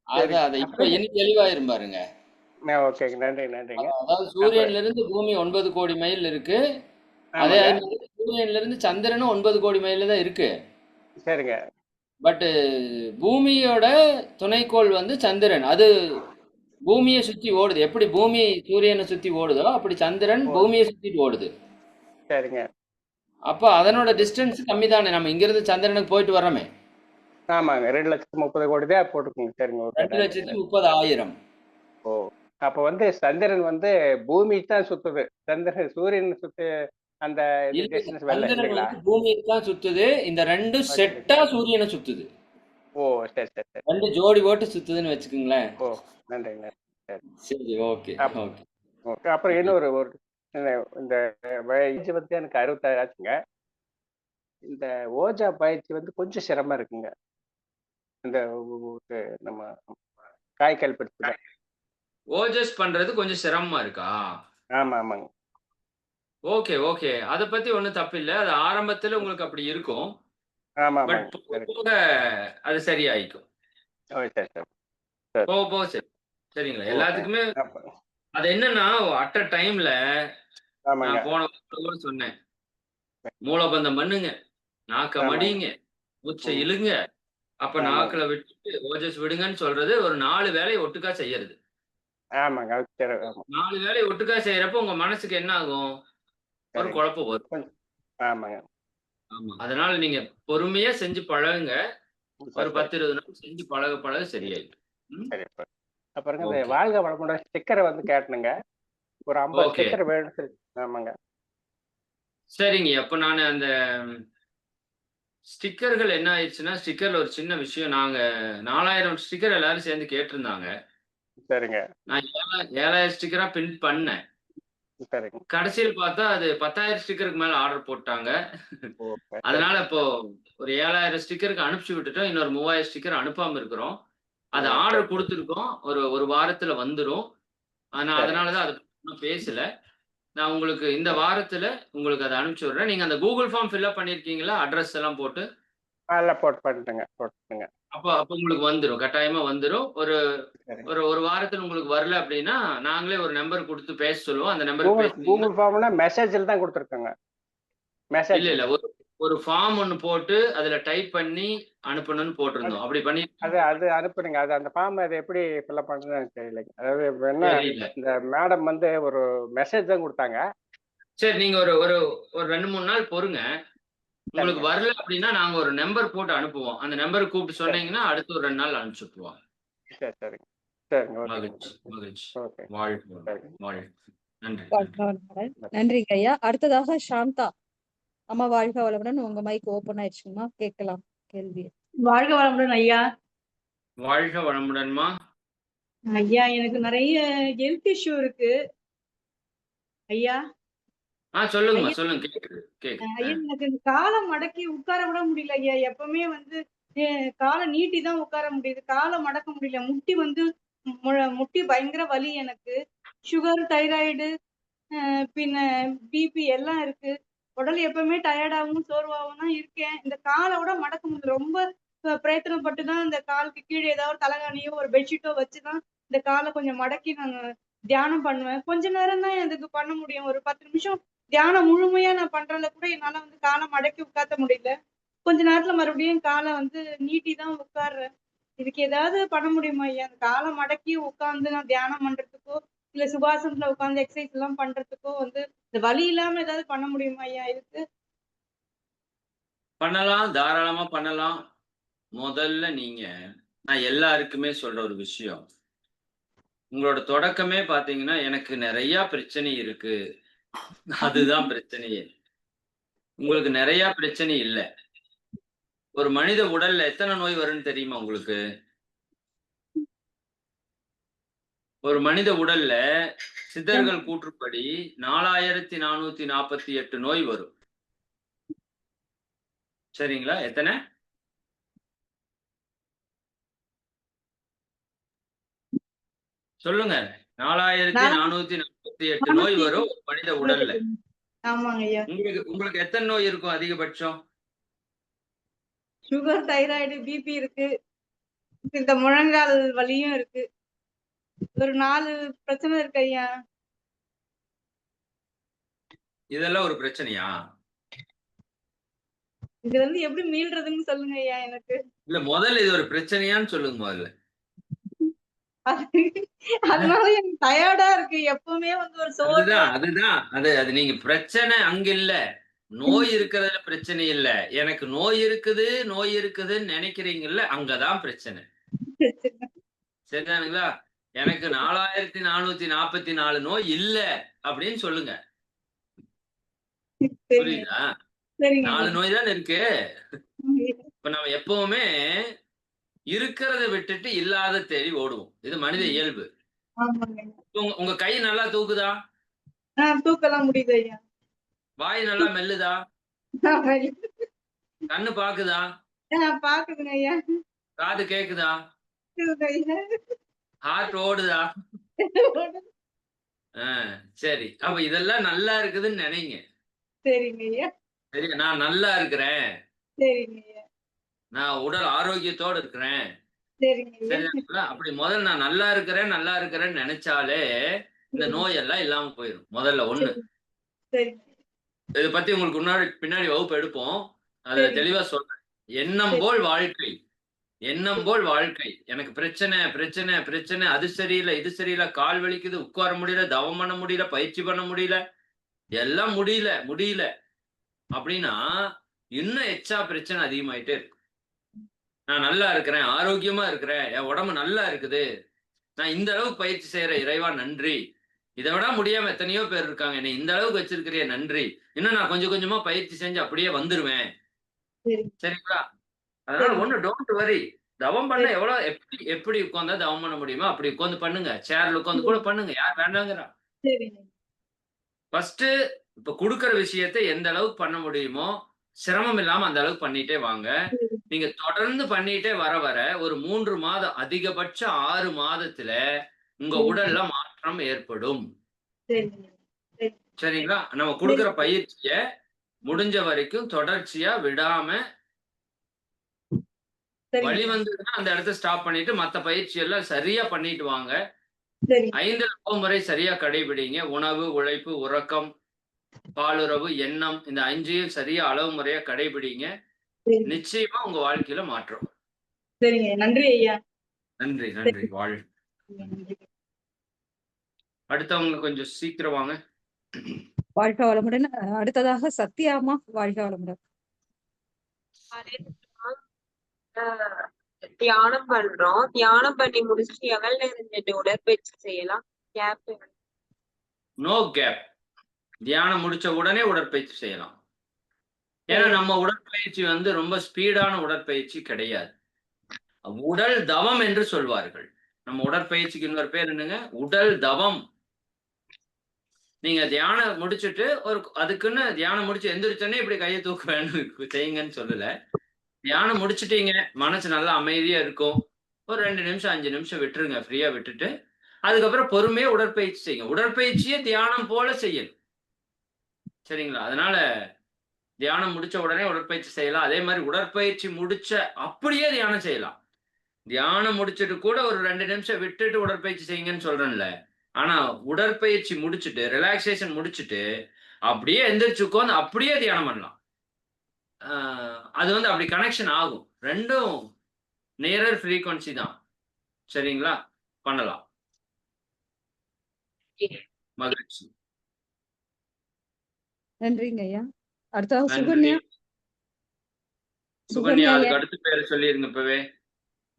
அது இப்ப இனி தெளிவாயிரும் பாருங்க. ஓகேங்க, நன்றி நன்றிங்க. அதாவது சூரியன்ல இருந்து பூமி 9 கோடி மைல் இருக்கு, அதே சூரியன்ல இருந்து சந்திரனும் 9 கோடி மைல் தான் இருக்கு. சரிங்க. பட் பூமியோட துணைக்கோள் வந்து சந்திரன், அது பூமியை சுத்தி ஓடுது. எப்படி பூமி சூரியனை சுத்தி ஓடுதோ அப்படி சந்திரன் பூமியை சுத்திட்டு ஓடுது. சரிங்க. அப்ப அதனோட டிஸ்டன்ஸ் கம்மி தானே, நம்ம இங்க இருந்து சந்திரனுக்கு போயிட்டு வர்றோமே. ஆமாங்க, 2,30,000 கோடி தான் போட்டுருக்குங்க. சரிங்க, 2,30,000. ஓ, அப்ப வந்து சந்திரன் வந்து பூமி தான் சுத்துது, சந்திரன் சூரியன் சுத்து அந்த டிஸ்டன்ஸ் வரல இல்லைங்களா? பூமியை தான் சுத்துது, இந்த ரெண்டும் செட்டா சூரியனை சுத்துது. ஓ சரி சரி சரி. 2 ஜோடி ஓட்டு சுத்துதுன்னு வச்சுக்கோங்களேன். ஓ நன்றிங்க. சரி, ஓகே ஓகே ஓகே. அப்புறம் இன்னொரு இந்த வயசு வந்து எனக்கு 66 ஆச்சுங்க. இந்த ஓஜா பயிற்சி வந்து கொஞ்சம் சிரமம் இருக்குங்க. இந்த நம்ம காய்கல் படுத்துங்க. ஓஜஸ் பண்றது கொஞ்சம் சிரமமா இருக்கா? ஆமா ஆமாங்க. ஓகே ஓகே, அத பத்தி ஒண்ணும் தப்பு இல்ல. அது ஆரம்பத்துல உங்களுக்கு அப்படி இருக்கும். ஆமா பட் ஆமாங்க. போக அது சரியாயிக்கும். ஓ சரி சரி. போக போக சரி. சரிங்களா? எல்லாத்துக்குமே அது என்னன்னா அட் அ டைம்ல நான் போன சொன்னேன், மூலபந்தம் பண்ணுங்க, நாக்க மடிங்க, மூச்சை இழுங்க. அப்ப நாக்குல விட்டு ஓஜஸ் விடுங்கன்னு சொல்றது ஒரு 4 வேலையை ஒட்டுக்கா செய்யறது. ஆமாங்க. அது சரி. ஆமா. 4 வேலையை ஒட்டுக்கா செய்யறப்போ உங்க மனசுக்கு என்ன ஆகும்? ஒரு சரிங்க. குழப்பம் வரும். கொஞ்சம் ஆமாங்க. ஆமா. அதனால நீங்க பொறுமையா செஞ்சு பழகுங்க. ஒரு சரி, 10, 20 நாள் செஞ்சு பழக பழக சரியாயிடும். ம். சரி. அப்புறங்க இந்த ஓகே. வாழ்க வளமுடன் ஸ்டிக்கரை வந்து கேட்டனுங்க. ஒரு 50 ஓகே. ஸ்டிக்கர் வேணும் சொல்லி. ஆமாங்க. சரிங்க. அப்ப நானு அந்த ஸ்டிக்கர்கள் என்ன ஆயிடுச்சுன்னா, ஸ்டிக்கர்ல ஒரு சின்ன விஷயம். நாங்க 4000 ஸ்டிக்கர் எல்லாரும் சேர்ந்து கேட்டிருந்தாங்க. சரிங்க, நான் 7000 ஸ்டிக்கரா பிரிண்ட் பண்ணேன். சரிங்க. கடைசியில பார்த்தா அது 10,000 ஸ்டிக்கருக்கு மேல ஆர்டர் போட்டாங்க. ஓகே. அதனால இப்போ ஒரு 7000 ஸ்டிக்கருக்கு அனுப்பிச்சு விட்டுட்டோம். இன்னொரு 3000 ஸ்டிக்கர் அனுப்பாம இருக்கிறோம். அது ஓ! சரி, ஆர்டர் குடுத்துருக்கோம். ஒரு வாரத்துல வந்துரும். நான் சரிங்க. அதனால தான் அத இன்னும் பேசல. நான் உங்களுக்கு இந்த வாரத்துல உங்களுக்கு அத அனுப்பிச்சு விடுறேன். நீங்க அந்த Google ஃபார்ம் ஃபில் அப் பண்ணியிருக்கீங்களா? அட்ரஸ் எல்லாம் போட்டு. எல்லாம் போட்டுட்டேங்க. அப்ப அப்ப உங்களுக்கு வந்துரும். கட்டாயமா வந்துரும். ஒரு சரிங்க. ஒரு 1 வாரத்துல உங்களுக்கு வரல அப்டின்னா, நாங்களே ஒரு நம்பர் குடுத்து பேச சொல்லுவோம். அந்த நம்பருக்கு பேசுனீங்கன்னா கூகுள் ஃபார்ம்னா மெசேஜ்ல தான் குடுத்துருக்கங்க. இல்ல, மெசேஜ். இல்ல. ஒரு ஒரு ஃபார்ம் ஒண்ணு போட்டு அதுல டைப் பண்ணி அனுப்பணும்னு அது போட்டிருந்தோம். அப்படி பண்ணி அது அது அனுப்புனீங்க. அது அந்த ஃபார்ம் அது எப்படி ஃபில் அப் பண்றதுன்னு எனக்கு தெரியலைங்க. அதாவது இப்ப என்ன தெரியல. இந்த மேடம் வந்து ஒரு மெசேஜ் தான் குடுத்தாங்க. சரி நீங்க ஒரு ஒரு ஒரு 2, 3 நாள் பொறுங்க. உங்களுக்கு சரிங்க. வரல அப்டின்னா, நாங்க ஒரு நம்பர் போட்டு அனுப்புவோம். அந்த நம்பருக்கு கூப்பிட்டு சரி. சொன்னீங்கன்னா, அடுத்து ஒரு 2 நாள்ல அனுப்பிச்சு விட்டுருவாங்க. சரிங்க. சரிங்க. ஓகேங்க. மகிழ்ச்சி, மகிழ்ச்சி. ஓகே. வாழ்க வளமுடன். சரிங்க. வாழ்க. நன்றி, வாழ்க நன்றி. வளமுடன். நன்றிங்க ஐயா. அடுத்ததாக சாந்தா. அம்மா வாழ்க வளமுடன். உங்க மைக் ஓப்பன் ஆயிடுச்சுங்கம்மா. கேட்கலாம் கேள்வி. வாழ்க வளமுடன் ஐயா. வாழ்க வளமுடன்மா. ஐயா எனக்கு நிறைய ஹெல்த் இஷ்யூ இருக்கு. ஐயா, சொல்லுங்கம்மா. ஐயா, சொல்லுங்க. கேக்குது, கேக்குது. ஐயா எனக்கு இந்த காலை மடக்கி உட்கார விட முடியல ஐயா. எப்பவுமே வந்து காலை நீட்டி தான் உட்கார முடியுது. காலை மடக்க முடியல. முட்டி வந்து முட்டி பயங்கர வலி எனக்கு. சுகர், தைராய்டு, பின்ன பிபி எல்லாம் இருக்கு. உடல் எப்பவுமே டயர்டாவும் சோர்வாவும் தான் இருக்கேன். இந்த காலை கூட மடக்க முடியல. ரொம்ப பிரயத்தனப்பட்டு தான் இந்த காலுக்கு கீழே ஏதாவது தலகாணியோ ஒரு பெட்ஷீட்டோ வச்சு தான் இந்த காலை கொஞ்சம் மடக்கி நான் தியானம் பண்ணுவேன். கொஞ்ச நேரம் தான் இதுக்கு பண்ண முடியும். ஒரு 10 நிமிஷம் தியானம் முழுமையா நான் பண்றதுல கூட என்னால வந்து காலை மடக்கி உட்காத்த முடியல. கொஞ்ச நேரத்துல மறுபடியும் காலை வந்து நீட்டி தான் உட்கார்றேன். இதுக்கு ஏதாவது பண்ண முடியுமா ஐயா? அந்த காலை மடக்கி உட்கார்ந்து நான் தியானம் பண்றதுக்கோ, இல்ல சுகாசனத்துல உட்கார்ந்து எக்சர்சைஸ் எல்லாம் பண்றதுக்கோ வந்து இந்த வலி இல்லாம ஏதாவது பண்ண முடியுமா ஐயா இதுக்கு? பண்ணலாம். தாராளமா பண்ணலாம். முதல்ல நீங்க நான் எல்லாருக்குமே சொல்ற ஒரு விஷயம். உங்களோட தொடக்கமே பார்த்தீங்கன்னா, எனக்கு நெறைய பிரச்சனை இருக்கு. அதுதான் பிரச்சனையே. உங்களுக்கு நெறைய பிரச்சனை இல்ல. ஒரு மனித உடல்ல எத்தன நோய் வரும்னு தெரியுமா உங்களுக்கு? ஒரு மனித உடல்ல சித்தர்கள் கூற்றுப்படி 4448 நோய் வரும். சரிங்களா? எத்தன? சொல்லுங்க. 4448 நோய் வரும் ஒரு மனித உடல்ல. ஆமாங்க ஐயா. உங்களுக்கு உங்களுக்கு எத்தன நோய் இருக்கும் அதிகபட்சம்? சுகர், தைராய்டு, பிபி இருக்கு. இந்த முழங்கால் வலியும் இருக்கு. ஒரு 4 பிரச்சனை இருக்கு ஐயா. இதெல்லாம் ஒரு பிரச்சனையா? இதுல இருந்து எப்படி மீள்றதுன்னு சொல்லுங்க ஐயா எனக்கு. இல்ல முதல்ல இது ஒரு பிரச்சனையான்னு சொல்லுங்க முதல்ல. அதனால எனக்கு டயர்டா இருக்கு. எப்பவுமே வந்து ஒரு சோர்வா அதுதான். அது நீங்க பிரச்சனை அங்க இல்ல. நோய் இருக்கிறதுல பிரச்சனை இல்ல. எனக்கு நோய் இருக்குதுன்னு நெனைக்கிறீங்கல்ல, அங்கதான் பிரச்சனை. இருக்கு. சரிதானுங்களா? எனக்கு 4444 நோய் இல்ல அப்படின்னு சொல்லுங்க. சரிங்க. புரியுதா? சரிங்க 4 ஐயா. நோய் தானே இருக்கு. இப்ப நம்ம எப்பவுமே இருக்கிறத விட்டுட்டு இல்லாத தேடி ஓடுவோம். இது மனித இயல்பு. ஆமாங்க ஐயா. உங்க கை நல்லா தூக்குதா? தூக்கலாம் முடியுது ஐயா. வாய் நல்லா மெல்லுதா? கண்ணு பாக்குதா? பாக்குதுங்க ஐயா. காது கேக்குதா? கேக்குதுங்க ஐயா. ஹார்ட் ஓடுதா? ஆ, சரி. அப்ப இதெல்லாம் நல்லா இருக்குதுன்னு நெனைங்க. சரிங்க ஐயா. சரியா? நான் நல்லா இருக்கிறேன். சரிங்க ஐயா. நான் உடல் ஆரோக்கியத்தோட இருக்கிறேன். சரிங்க ஐயா. சரிதானுங்களா? அப்படி முதல்ல நான் நல்லா இருக்கிறேன்னு நெனைச்சாலே, இந்த நோய் எல்லாம் இல்லாம போயிரும். முதல்ல 1. சரிங்க. இத பத்தி உங்களுக்கு பின்னாடி வகுப்பு எடுப்போம். அதுல சரிங்க. தெளிவா சொல்றேன். எண்ணம் போல் வாழ்க்கை, எண்ணம் போல் வாழ்க்கை. எனக்கு பிரச்சனை பிரச்சனை பிரச்சனை, அது சரியில்லை இது சரியில்லை, கால் வலிக்குது, உட்கார முடியல, தவம் பண்ண முடியல, பயிற்சி பண்ண முடியல, எல்லாம் முடியல முடியல அப்படின்னா இன்னும் எச்சா பிரச்சனை அதிகமாயிட்டே இருக்கு. நான் நல்லா இருக்கிறேன், ஆரோக்கியமா இருக்கிறேன், என் உடம்பு நல்லா இருக்குது, நான் இந்த அளவுக்கு பயிற்சி செய்யறேன், இறைவா நன்றி. இதை விட முடியாம எத்தனையோ பேர் இருக்காங்க, என்னை இந்த அளவுக்கு வச்சிருக்கிறிய நன்றி, இன்னும் நான் கொஞ்சம் கொஞ்சமா பயிற்சி செஞ்சு அப்படியே வந்துருவேன். சரிங்களா? அதனால ஒண்ணு டோன்ட் வரி. தவம் பண்ண எவ்வளவு எப்படி எப்படி உட்கார்ந்தா தவம் பண்ண முடியுமோ அப்படி உட்கார்ந்து பண்ணுங்க. சேர்ல உட்கார்ந்து கூட பண்ணுங்க. யார் வேண்டாங்கிறா? ஃபர்ஸ்ட் இப்ப குடுக்குற விஷயத்தை எந்த அளவுக்கு பண்ண முடியுமோ சிரமம் இல்லாம அந்த அளவுக்கு பண்ணிட்டே வாங்க. நீங்க தொடர்ந்து பண்ணிட்டே வர வர ஒரு 3 மாதம், அதிகபட்சம் 6 மாதத்துல உங்க உடல்ல மாற்றம் ஏற்படும். சரிங்களா? நம்ம குடுக்குற பயிற்சிய முடிஞ்ச வரைக்கும் தொடர்ச்சியா விடாம, வலி வந்ததுன்னா அந்த இடத்த ஸ்டாப் பண்ணிட்டு மத்த பயிற்சி எல்லாம் சரியா பண்ணிட்டு வாங்க. 5 முறை சரியா கடைபிடிங்க. உணவு, உழைப்பு, உறக்கம், பாலுறவு, எண்ணம், இந்த 5யும் சரியா அளவு முறையா கடைபிடிங்க. நிச்சயமா உங்க வாழ்க்கையில மாற்றம். சரிங்க, நன்றி ஐயா. நன்றி நன்றி. வாழ். அடுத்தவங்க கொஞ்சம் சீக்கிரம் வாங்க. வாழ்க வளமுடன். அடுத்ததாக சத்யாமா, வாழ்க வளமுடன். தியானம் பண்றோம். தியானம் பண்ணி முடிச்சுட்டு எவ்வளவு நேரம் உடற்பயிற்சி செய்யலாம்? Gap no gap. தியானம் முடிச்ச உடனே உடற்பயிற்சி செய்யலாம். ஏன்னா நம்ம உடற்பயிற்சி வந்து ரொம்ப ஸ்பீடான உடற்பயிற்சி கிடையாது. உடல் தவம் என்று சொல்வார்கள். நம்ம உடற்பயிற்சிக்கு இன்னொரு பேர் என்னங்க? உடல் தவம். நீங்க தியானம் முடிச்சுட்டு அதுக்குன்னு தியானம் முடிச்சு எந்திரிச்சோன்னே இப்படி கையை தூக்க வேணும் செய்யுங்கன்னு சொல்லல. தியானம் முடிச்சுட்டீங்க, மனசு நல்லா அமைதியா இருக்கும், ஒரு 2 நிமிஷம் 5 நிமிஷம் விட்டுருங்க, ஃப்ரீயா விட்டுட்டு அதுக்கப்புறம் பொறுமையா உடற்பயிற்சி செய்யுங்க. உடற்பயிற்சியே தியானம் போல செய்யணும். சரிங்களா? அதனால தியானம் முடிச்ச உடனே உடற்பயிற்சி செய்யலாம். அதே மாதிரி உடற்பயிற்சி முடிச்ச அப்படியே தியானம் செய்யலாம். தியானம் முடிச்சுட்டு கூட ஒரு 2 நிமிஷம் விட்டுட்டு உடற்பயிற்சி செய்யுங்கன்னு சொல்றேன்ல. ஆனா உடற்பயிற்சி முடிச்சுட்டு ரிலாக்ஸேஷன் முடிச்சுட்டு அப்படியே எந்திரிச்சு உட்கார்ந்து அப்படியே தியானம் பண்ணலாம். அது வந்து அப்படி கனெக்ஷன் ஆகும். ரெண்டும் நேரர் ஃப்ரீக்வன்சி தான். சரிங்களா? பண்ணலாம். மகிழ்ச்சி. நன்றிங்க ஐயா. அடுத்ததாக நன்றி. சுகன்யா. சுகன்யா அதுக்கு அடுத்த பேர் சொல்லிருங்க இப்பவே.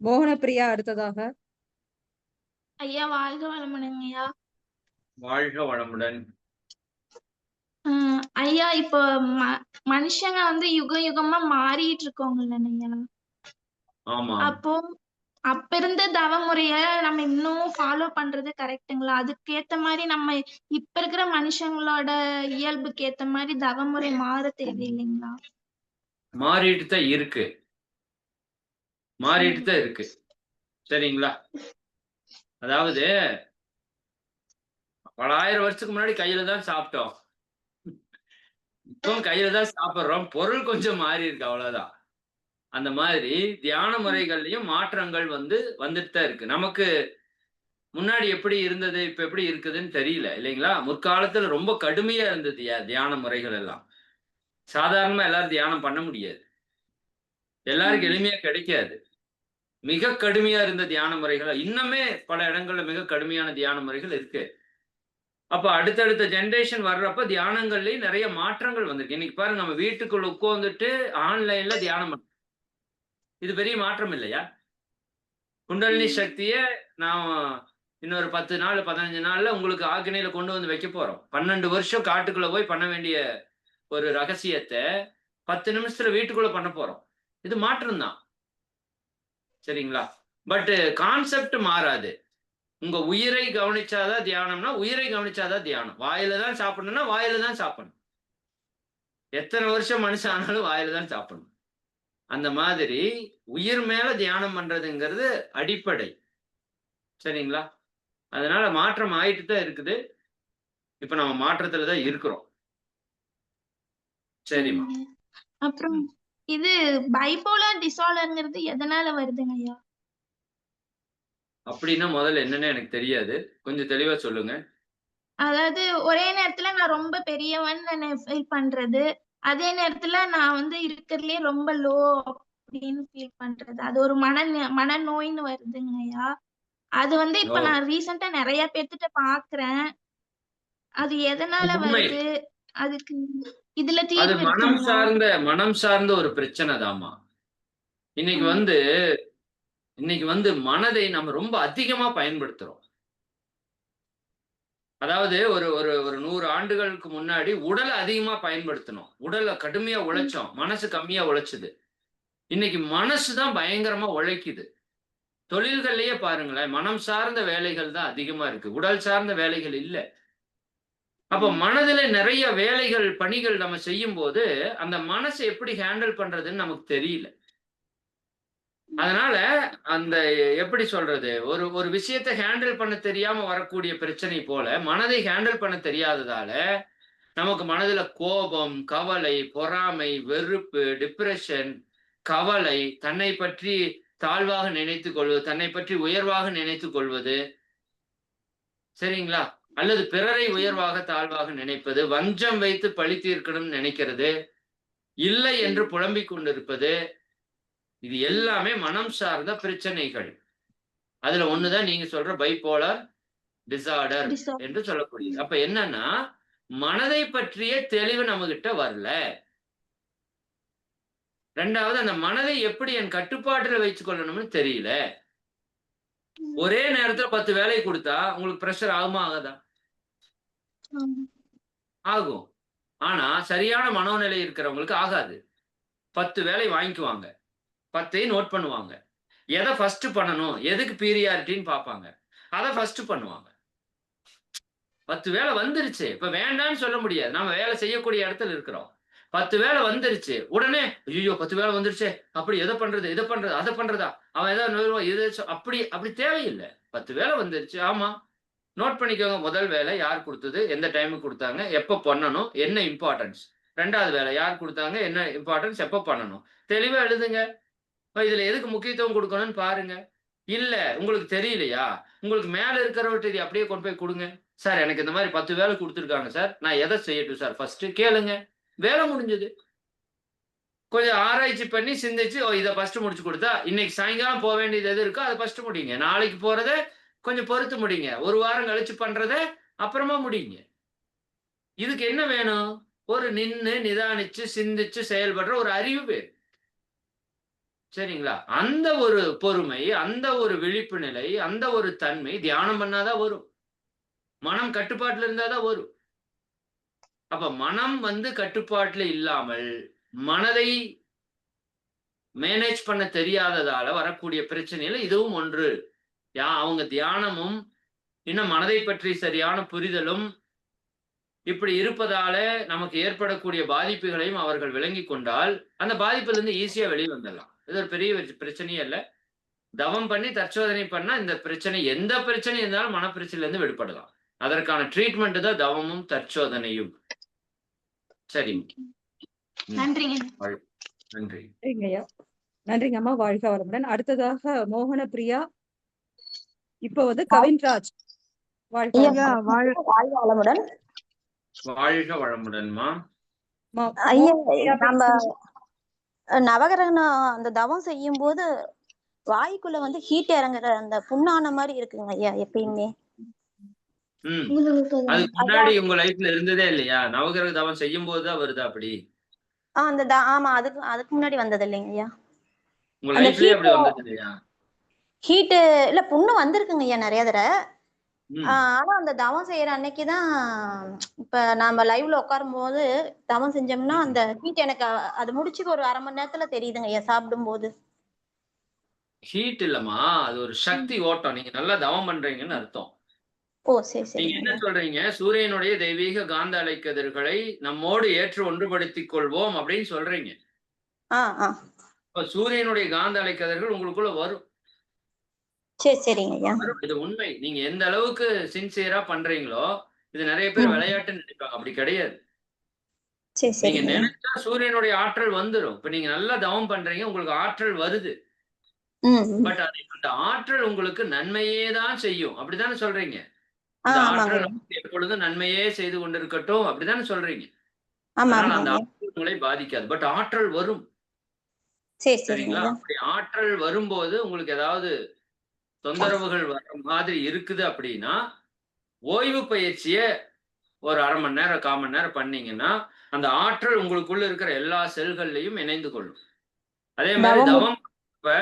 மோகனப்பிரியா அடுத்ததாக. ஐயா வாழ்க வளமுடன் ஐயா. வாழ்க வளமுடன். ஐயா இப்போ மனுஷங்க வந்து யுக யுகமா மாறிட்டு இருக்கோங்கல்ல ஐயா. ஆமா. அப்போ அப்ப இருந்த தவமுறைய நம்ம இன்னும் ஃபாலோ பண்றது கரெக்ட்டுங்களா? அதுக்கேத்த மாதிரி நம்ம இப்ப இருக்கிற மனுஷங்களோட இயல்புக்கு ஏத்த மாதிரி தவமுறை மாற தேவையில்லைங்களா? மாறிட்டு தான் இருக்கு. மாறிட்டு தான் இருக்கு. சரிங்களா? அதாவது பல ஆயிரம் வருஷத்துக்கு முன்னாடி கையில தான் சாப்பிட்டோம். இப்போ கையில தான் சாப்பிடுறோம். பொருள் கொஞ்சம் மாறி இருக்கு, அவ்வளவுதான். அந்த மாதிரி தியான முறைகள்லயும் மாற்றங்கள் வந்துட்டு தான் இருக்கு. நமக்கு முன்னாடி எப்படி இருந்தது, இப்ப எப்படி இருக்குதுன்னு தெரியல இல்லைங்களா? முற்காலத்துல ரொம்ப கடுமையா இருந்தது தியான முறைகள் எல்லாம். சாதாரணமா எல்லாரும் தியானம் பண்ண முடியாது. எல்லாருக்கும் எளிமையா கிடைக்காது. மிக கடுமையா இருந்த தியான முறைகள் இன்னுமே பல இடங்கள்ல மிக கடுமையான தியான முறைகள் இருக்கு. அப்ப அடுத்தடுத்த ஜெனரேஷன் வர்றப்ப தியானங்கள்லயும் நிறைய மாற்றங்கள் வந்திருக்கு. இன்னைக்கு பாருங்க, நம்ம வீட்டுக்குள்ள உட்கார்ந்துட்டு ஆன்லைன்ல தியானம் பண்றோம். இது பெரிய மாற்றம் இல்லையா? குண்டலினி சக்திய நான் இன்னொரு 10 நாள் 15 நாள்ல உங்களுக்கு ஆக்னியில கொண்டு வந்து வைக்க போறோம். 12 வருஷம் காட்டுக்குள்ள போய் பண்ண வேண்டிய ஒரு ரகசியத்தை 10 நிமிஷத்துல வீட்டுக்குள்ள பண்ண போறோம். இது மாற்றம் தான். சரிங்களா? பட் கான்செப்ட் மாறாது. உங்க உயிரை கவனிச்சாதான் தியானம்னா உயிரை கவனிச்சாதான் தியானம். வாயில தான் சாப்பிடணும்னா வாயில தான் சாப்பிடணும். எத்தனை வருஷம் மனுஷன் ஆனாலும் வாயில தான் சாப்பிடணும். அந்த மாதிரி உயிர் மேல தியானம் பண்றதுங்கிறது அடிப்படை. சரிங்களா? அதனால மாற்றம் ஆயிட்டு தான் இருக்குது. இப்ப நம்ம மாற்றத்துல தான் இருக்கிறோம். சரிம்மா. அப்புறம் இது பைபோலார் டிசார்டர்ங்கிறது எதனால வருதுங்க ஐயா? அப்படின்னா முதல்ல என்னன்னு எனக்கு தெரியாது. கொஞ்சம் தெளிவா சொல்லுங்க. அதாவது ஒரே நேரத்துல நான் ரொம்ப பெரியவன் ஃபீல் பண்றது, அதே நேரத்துல நான் வந்து இருக்கிறதுலயே ரொம்ப லோ அப்படின்னு ஃபீல் பண்றது. அது ஒரு மனநோய்ன்னு வருதுங்கய்யா. அது வந்து இப்ப ஓ, நான் ரீசெண்டா நிறைய பேர்த்திட்ட பாக்குறேன். அது எதனால உண்மை. வருது? அதுக்கு இதுல அது தீர்வு இருக்குங்களா? மனம் சார்ந்த ஒரு பிரச்சனை தாம்மா. இன்னைக்கு ம். வந்து இன்னைக்கு வந்து மனதை நம்ம ரொம்ப அதிகமா பயன்படுத்துறோம். அதாவது ஒரு ஒரு ஒரு 100 ஆண்டுகளுக்கு முன்னாடி உடலை அதிகமா பயன்படுத்தணும். உடலை கடுமையா ம். உழைச்சோம். மனசு கம்மியா உழைச்சது. இன்னைக்கு மனசு தான் பயங்கரமா உழைக்குது. தொழில்கள்லயே பாருங்களேன், மனம் சார்ந்த வேலைகள் தான் அதிகமா இருக்கு. உடல் சார்ந்த வேலைகள் இல்ல. அப்ப ம். மனதுல நெறைய வேலைகள், பணிகள் நம்ம செய்யும்போது, அந்த மனச எப்படி ஹேண்டில் பண்றதுன்னு நமக்கு தெரியல. அதனால அந்த எப்படி சொல்றது? ஒரு ஒரு விஷயத்த ஹேண்டில் பண்ண தெரியாம வரக்கூடிய பிரச்சனை போல, மனதை ஹேண்டில் பண்ண தெரியாததால, நமக்கு மனதுல கோபம், கவலை, பொறாமை, வெறுப்பு, டிப்ரஷன், கவலை, தன்னை பற்றி தாழ்வாக நினைத்துக் கொள்வது, தன்னை பற்றி உயர்வாக நினைத்துக் கொள்வது, சரிங்களா? அல்லது பிறரை உயர்வாக, தாழ்வாக நினைப்பது, வஞ்சம் வைத்து பழி தீர்க்கணும்னு நினைக்கிறது, இல்லை என்று ம். புலம்பிக் கொண்டிருப்பது, இது எல்லாமே மனம் சார்ந்த பிரச்சனைகள். அதுல ஒண்ணுதான் நீங்க சொல்ற பைபோலார் டிஸார்டர் டிஸார்டர். என்று சொல்லக்கூடியது. ம். அப்ப என்னன்னா, மனதை பற்றிய தெளிவு நம்மகிட்ட வரல. 2வது அந்த மனதை எப்படி என் கட்டுப்பாட்டுல வைத்துக் கொள்ளணும்னு தெரியல. ம். ஒரே நேரத்துல 10 வேலை குடுத்தா, உங்களுக்கு பிரஷர் ஆகுமா? ஆகாதா? ஆமா. ஆகும். ஆனா, சரியான மனோநிலை இருக்கிறவங்களுக்கு ஆகாது. 10 வேலை வாங்கிக்குவாங்க. 10யும் நோட் பண்ணுவாங்க. எத ஃபர்ஸ்ட் பண்ணணும்? எதுக்கு பீரியாரிட்டின்னு பார்ப்பாங்க. அத ஃபர்ஸ்ட் பண்ணுவாங்க. 10 வேலை வந்துருச்சு. இப்ப வேண்டான்னு சொல்ல முடியாது. நாம வேலை செய்யக்கூடிய இடத்துல இருக்கிறோம். 10 வேலை வந்துருச்சு. உடனே, "ஐய்யய்யோ! 10 வேலை வந்துருச்சே! அப்படி எத பண்றது? இத பண்றது, அத பண்றதா? அவன் ஏதாவது நோய்வான் இது அப்படி அப்படி தேவையில்ல. 10 வேலை வந்துருச்சு. ஆமா. நோட் பண்ணிக்கோங்க. முதல் வேலை யார் குடுத்தது? எந்த டைமுக்கு குடுத்தாங்க? எப்ப பண்ணணும்? என்ன இம்பார்ட்டன்ஸ்? 2வது வேலை யார் குடுத்தாங்க? என்ன இம்பார்ட்டன்ஸ்? எப்ப பண்ணணும்? தெளிவா எழுதுங்க. இதுல எதுக்கு முக்கியத்துவம் குடுக்கணும்னு பாருங்க. இல்ல, உங்களுக்கு தெரியலையா? உங்களுக்கு மேல இருக்கிறவர்ட்ட இத அப்படியே கொண்டு போய் குடுங்க. சார் எனக்கு இந்த மாரி 10 வேலை குடுத்துருக்காங்க சார். நான் எத செய்யட்டும் சார் ஃபர்ஸ்ட்டு கேளுங்க. வேலை முடிஞ்சது. கொஞ்சம் ஆராய்ச்சி பண்ணி சிந்திச்சு, ஓ இத ஃபர்ஸ்ட்டு முடிச்சு குடுத்தா, இன்னைக்கு சாயங்காலம் போ வேண்டியது எது இருக்கோ அத ஃபர்ஸ்ட்டு முடிங்க. நாளைக்கு போறத கொஞ்சம் பொறுத்து முடிங்க. 1 வாரம் கழிச்சு பண்றத அப்புறமா முடிங்க. இதுக்கு என்ன வேணும்? ஒரு நின்னு, நிதானிச்சு, சிந்திச்சு செயல்படுற ஒரு அறிவு வேணும். சரிங்களா? அந்த ஒரு பொறுமை, அந்த ஒரு விழிப்பு நிலை, அந்த ஒரு தன்மை தியானம் பண்ணா தான் வரும். மனம் கட்டுப்பாட்டுல இருந்தா தான் வரும். அப்ப மனம் வந்து கட்டுப்பாட்டுல இல்லாமல், மனதை மேனேஜ் பண்ண தெரியாததால வரக்கூடிய பிரச்சனையில இதுவும் ஒன்று. அவங்க தியானமும், இன்னும் மனதை பற்றி சரியான புரிதலும், இப்படி இருப்பதால நமக்கு ஏற்படக்கூடிய பாதிப்புகளையும் அவர்கள் விளங்கிக் கொண்டால், அந்த பாதிப்பிலிருந்து ஈஸியா வெளிய வந்துடலாம். இது ஒரு பெரிய பிரச்சனையே இல்ல. தவம் பண்ணி தற்சோதனை பண்ணா இந்த பிரச்சனை எந்த பிரச்சனை இருந்தாலும் மனப்பிரச்சனையிலிருந்து விடுபடலாம். அதற்கான ட்ரீட்மெண்ட் தான் தவமும், தற்சோதனையும். சரிங்க. ம். நன்றிங்க. நன்றி. சரிங்கய்யா. நன்றிங்கம்மா. வாழ்க வளமுடன். அடுத்ததாக மோகன பிரியா. இப்போ வந்து கவின்ராஜ். வாழ்க ஐயா வளமுடன். வாழ்க வளமுடன். வாழ்க வளமுடன்மா. ஐயா மோகன பிரியா நம்ம பேசுங்க. நவகிரகம் அந்த தவம் செய்யும் போது வாய்க்குள்ள வந்து ஹீட் இறங்குற அந்த புண்ணான மாதிரி இருக்குங்க ஐயா எப்பயுமே. ம். அதுக்கு ஐயா முன்னாடி உங்க லைஃப்ல இருந்ததே இல்லையா? நவகிரக தவம் செய்யும்போது தான் வருதா அப்படி? அந்த ஆமா அதுக்கு அதுக்கு முன்னாடி வந்தது இல்லைங்க ஐயா. உங்க அந்த லைஃப்லயே அப்படி வந்தது இல்லையா? ஹீட்டு இல்ல புண்ணு வந்திருக்குங்க ஐயா நிறைய தடவை. ம். ஆனா அந்த தவம் செய்யற அன்னைக்குதான் இப்ப நாம லைவ்ல உட்காரும் போது தவம் செஞ்சோம்னா ம். அந்த ஹீட் எனக்கு அது முடிச்சு ஒரு 1/2 மணி நேரத்துல தெரியுதுங்க ஐயா சாப்பிடும் போது. ஹீட் இல்லம்மா. அது ஒரு சக்தி ஓட்டம். நீங்க நல்லா தவம் பண்றீங்கன்னு அர்த்தம். ஓ சரி நீங்க சரிங்க என்ன ஐயா. சொல்றீங்க? சூரியனுடைய தெய்வீக காந்த அலைக்கதிர்களை நம்மோடு ஏற்று ஒன்றுபடுத்திக் கொள்வோம் அப்படின்னு சொல்றீங்க. ஆ ஆ இப்ப சூரியனுடைய காந்த அலைக்கதிர்கள் உங்களுக்குள்ள வரும். சரி சரிங்க ஐயா. வரும். இது உண்மை. நீங்க எந்த அளவுக்கு சின்சியரா பண்றீங்களோ, இது நெறைய பேர் ம் விளையாட்டுன்னு நினைப்பாங்க. அப்படி கிடையாது. சரி நீங்க சரிங்க ஐயா. நினைச்சா சூரியனுடைய ஆற்றல் வந்துரும். இப்ப நீங்க நல்லா தவம் பண்றீங்க. உங்களுக்கு ஆற்றல் வருது. ம் பட் அந்த ஆற்றல் உங்களுக்கு நன்மையே தான் செய்யும். அப்படித்தானே சொல்றீங்க? இந்த ஆமாங்க ஆற்றல் ஐயா. நமக்கு எப்பொழுதும் நன்மையே செய்து கொண்டிருக்கட்டும். அப்படித்தானே சொல்றீங்க? ஆமா அதனால ஆமாங்க அந்த ஐயா. ஆற்றல் உங்களை பாதிக்காது. பட் ஆற்றல் வரும். சரி சரிங்களா? சரிங்க. அப்படி ஆற்றல் வரும்போது உங்களுக்கு ஏதாவது தொந்தரவுகள் வர மாதிரி இருக்குது அப்படின்னா, ஓய்வு பயிற்சிய ஒரு 1/2 மணி நேரம், 1/4 மணி நேரம் பண்ணீங்கன்னா, அந்த ஆற்றல் உங்களுக்குள்ள இருக்கிற எல்லா செல்கள்லயும் இணைந்து கொள்ளும். அதே மாரி தவம் தவம் இப்ப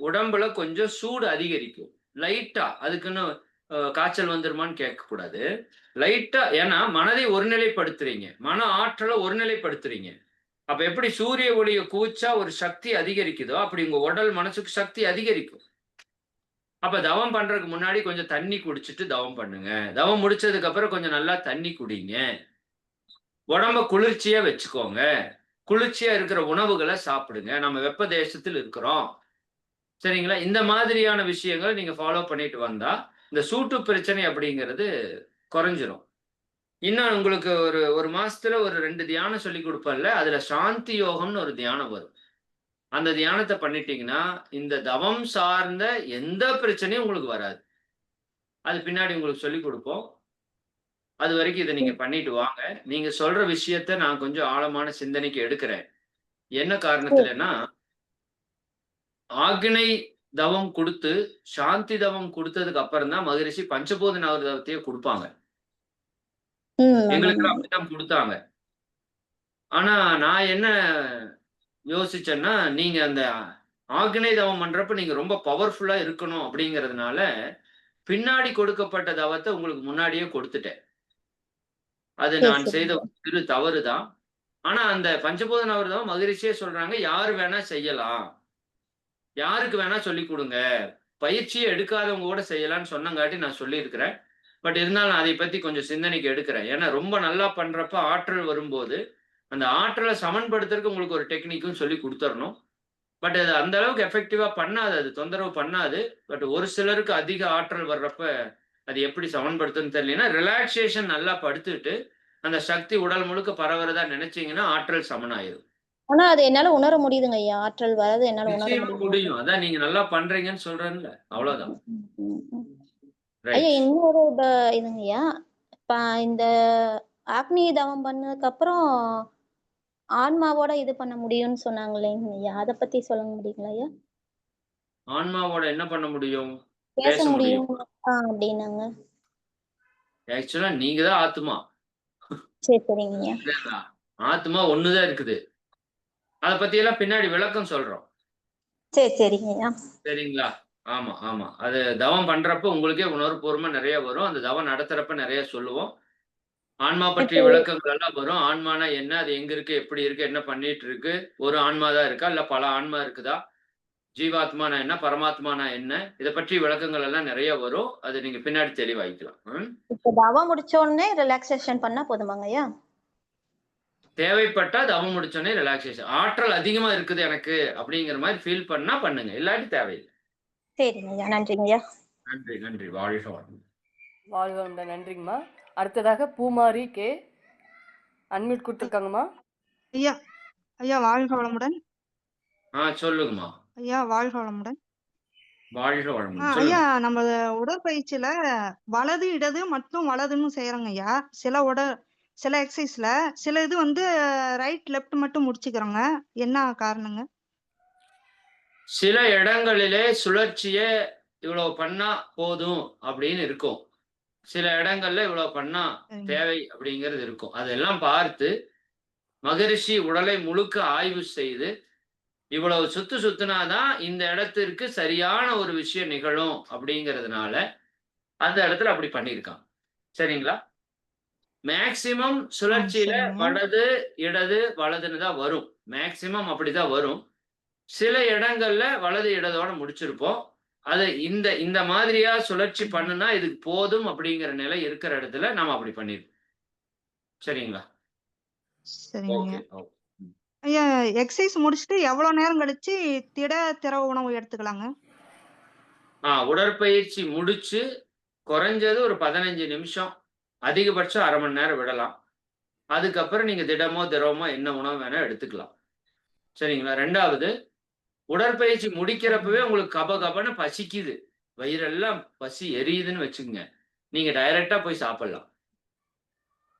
உடம்புல கொஞ்சம் சூடு அதிகரிக்கும். லைட்டா அதுக்குன்னு காய்ச்சல் வந்துருமான்னு கேட்கக்கூடாது. லைட்டா ஏன்னா மனதை ஒருநிலைப்படுத்துறீங்க. மன ஆற்றல ஒருநிலைப்படுத்துறீங்க. அப்ப எப்படி சூரிய ஒளிய குவிச்சா ஒரு சக்தி அதிகரிக்குதோ, அப்படி உங்க உடல், மனசுக்கு சக்தி அதிகரிக்கும். அப்ப தவம் பண்றதுக்கு முன்னாடி கொஞ்சம் தண்ணி குடிச்சிட்டு தவம் பண்ணுங்க. தவம் முடிச்சதுக்கு அப்புறம் கொஞ்சம் நல்லா தண்ணி குடிங்க. உடம்ப குளிர்ச்சியா வச்சுக்கோங்க. குளிர்ச்சியா இருக்கிற உணவுகள சாப்பிடுங்க. நம்ம வெப்ப தேசத்தில் இருக்கிறோம். சரிங்களா? இந்த மாதிரியான விஷயங்கள நீங்க ஃபாலோ பண்ணிட்டு வந்தா, இந்த சூட்டு பிரச்சனை அப்படிங்கிறது குறைஞ்சிரும். இன்னும் உங்களுக்கு ஒரு 1 மாசத்துல ஒரு 2 தியானம் சொல்லிக் குடுப்பேன்ல, அதுல சாந்தி யோகம்னு ஒரு தியானம் வரும். அந்த தியானத்த பண்ணிட்டீங்கன்னா, இந்த தவம் சார்ந்த எந்த பிரச்சனையும் உங்களுக்கு வராது. அது பின்னாடி உங்களுக்கு சொல்லிக் குடுப்போம். அதுவரைக்கும் இத நீங்க பண்ணிட்டு வாங்க. நீங்க சொல்ற விஷயத்த நான் கொஞ்சம் ஆழமான சிந்தனைக்கு எடுக்கிறேன். என்ன காரணத்துலன்னா, ஆக்னை தவம் குடுத்து, சாந்தி தவம் குடுத்ததுக்கு அப்புறம் தான் மகரிஷி பஞ்சபூத தவத்தையே குடுப்பாங்க. எங்களுக்கெல்லாம் ஆமாங்க. அப்படித்தான் குடுத்தாங்க. ஆனா நான் என்ன யோசிச்சேன்னா, நீங்க அந்த ஆக்னை தவம் பண்றப்ப நீங்க ரொம்ப பவர்ஃபுல்லா இருக்கணும் அப்படிங்கிறதுனால, பின்னாடி கொடுக்கப்பட்ட தவத்த உங்களுக்கு முன்னாடியே கொடுத்துட்டேன். அது சரி நான் செய்த சரிங்க. ஒரு சிறு தவறு தான். ஆனா அந்த பஞ்சபூத தவம் மகரிஷியே சொல்றாங்க, யாரு வேணா செய்யலாம். யாருக்கு வேணா சொல்லிக் குடுங்க. பயிற்சியே எடுக்காதவங்க கூட செய்யலான்னு சொன்னங்காட்டி நான் சொல்லியிருக்கிறேன். பட் இருந்தாலும் அதை பத்தி கொஞ்சம் சிந்தனைக்கு எடுக்கிறேன். ஏன்னா ரொம்ப நல்லா பண்றப்ப ஆற்றல் வரும்போது, அந்த ஆற்றல சமன்படுத்துறதுக்கு உங்களுக்கு ஒரு டெக்னிக்கும் சொல்லிக் குடுத்தரணும். பட் அது அந்த அளவுக்கு எஃபெக்டிவா பண்ணாது. அது தொந்தரவு பண்ணாது. பட் ஒரு சிலருக்கு அதிக ஆற்றல் வர்றப்ப, அது எப்படி சமன்படுத்தும்ன்னு தெரியலன்னா, ரிலாக்சேஷன் நல்லா படுத்துட்டு, அந்த சக்தி உடல் முழுக்க பரவுறதா நினைச்சீங்கன்னா, ஆற்றல் சமனாயிரும். ஆனா அது என்னால உணர முடியுதுங்க ஐயா. ஆற்றல் வர்றது என்னால உணர நிச்சயமா முடியுது. முடியும். அதான் நீங்க நல்லா பண்றீங்கன்னு சொல்றேன்ல. அவ்வளோதான். ம், ம். ஐயா ரைட். இன்னொரு இதுங்கய்யா. இப்ப இந்த அக்னி தவம் பண்ணதுக்கு அப்புறம் ஆன்மாவோட இது பண்ண முடியும்னு சொன்னாங்க இல்லைங்க ஐயா. அத பத்தி சொல்ல முடியுங்களா ஐயா? ஆன்மாவோட என்ன பண்ண முடியும்? பேச பேச முடியும். முடியும் அப்படின்னாங்க. ஆக்சுவலா நீங்க தான் ஆத்துமா. சரி சரிங்கய்யா. புரியுதா? ஆத்துமா ஒண்ணு தான் இருக்குது. அத பத்தியெல்லாம் பின்னாடி விளக்கம் சொல்றோம். சரி சரிங்கய்யா. சரிங்களா? ஆமா, ஆமா. அது தவம் பண்றப்ப உங்களுக்கே உணர்வுபூர்வமா நெறைய வரும். அந்த தவம் நடத்துறப்ப நெறைய சொல்லுவோம். ஆன்மா பற்றிய இப்போ விளக்கங்கள் எல்லாம் வரும். ஆன்மானா என்ன? அது எங்க இருக்கு? எப்படி இருக்கு? என்ன பண்ணிட்டு இருக்கு? ஒரு ஆன்மா தான் இருக்கா? இல்ல பல ஆன்மா இருக்குதா? ஜீவாத்மானா என்ன? பரமாத்மானா என்ன? இத பற்றி விளக்கங்கள் எல்லாம் நெறைய வரும். அது நீங்க பின்னாடி தெளிவாயிக்கலாம். ம். இப்ப தவம் முடிச்ச உடனே ரிலாக்சேஷன் பண்ணா போதுமாங்கய்யா? தேவைப்பட்டா தவம் முடிச்சோனே ரிலாக்சேஷன். ஆற்றல் அதிகமா இருக்குது எனக்கு அப்படிங்கிற மாரி ஃபீல் பண்ணா பண்ணுங்க. இல்லாட்டி தேவையில்ல. சரிங்கய்யா. நன்றிங்கய்யா. நன்றி, நன்றி. வாழ்க வளமுடன். வாழ்க வளமுடன். நன்றிங்கம்மா. அடுத்ததாக பூமாரி கே. அன்மியூட் கொடுத்துருக்காங்கம்மா. ஐயா ஐயா வாழ்க வளமுடன். சொல்லுங்கம்மா. ஐயா வாழ்க வளமுடன். வாழ்க வளமுடன். ஐயா சொல்லுங்க. நம்ம உடற்பயிற்சியில வலது இடது மட்டும் வலதுன்னு செய்யறோங்க ஐயா. சில எக்ஸசைஸ்ல சில இது வந்து ரைட் லெஃப்ட் மட்டும் முடிச்சுக்கிறோங்க. என்ன காரணங்க? சில இடங்களிலே சுழற்சிய இவ்வளவு பண்ணா போதும் அப்படின்னு இருக்கும். சில இடங்கள்ல இவ்வளவு பண்ணா சரிங்க. தேவை அப்படிங்கிறது இருக்கும். அதெல்லாம் பார்த்து மகரிஷி உடலை முழுக்க ஆய்வு செய்து, இவ்வளவு சுத்துனாதான் இந்த இடத்திற்கு சரியான ஒரு விஷயம் நிகழும் அப்படிங்கிறதுனால, அந்த இடத்துல அப்படி பண்ணியிருக்காங்க. சரிங்களா? மேக்ஸிமம் சுழற்சியில சரிங்க. வலது, இடது, வலதுன்னு தான் வரும். மேக்ஸிமம் அப்படிதான் வரும். சில இடங்கள்ல வலது, இடதோட முடிச்சிருப்போம். அது இந்த இந்த மாதிரியா சுழற்சி பண்ணுனா இதுக்கு போதும் அப்படிங்கிற நிலை இருக்கிற இடத்துல நாம அப்படி பண்ணிருக்கோம். சரிங்களா? சரிங்க. ஓகே. ஓகே. ஐயா எக்ஸசைஸ் முடிச்சுட்டு எவ்வளவு நேரம் கழிச்சு திரவ உணவு எடுத்துக்கலாங்க? உடற்பயிற்சி முடிச்சு குறைஞ்சது ஒரு 15 நிமிஷம், அதிகபட்சம் 1/2 மணி நேரம் விடலாம். அதுக்கப்புறம் நீங்க திடமோ, திரவமோ என்ன உணவு வேணா எடுத்துக்கலாம். சரிங்களா? 2வது உடற்பயிற்சி முடிக்கிறப்பவே உங்களுக்கு கபகபன்னு பசிக்குது. வயிறெல்லாம் பசி எரியுதுன்னு வச்சுக்கங்க. நீங்க டைரக்ட்டா போய் சாப்பிடலாம்.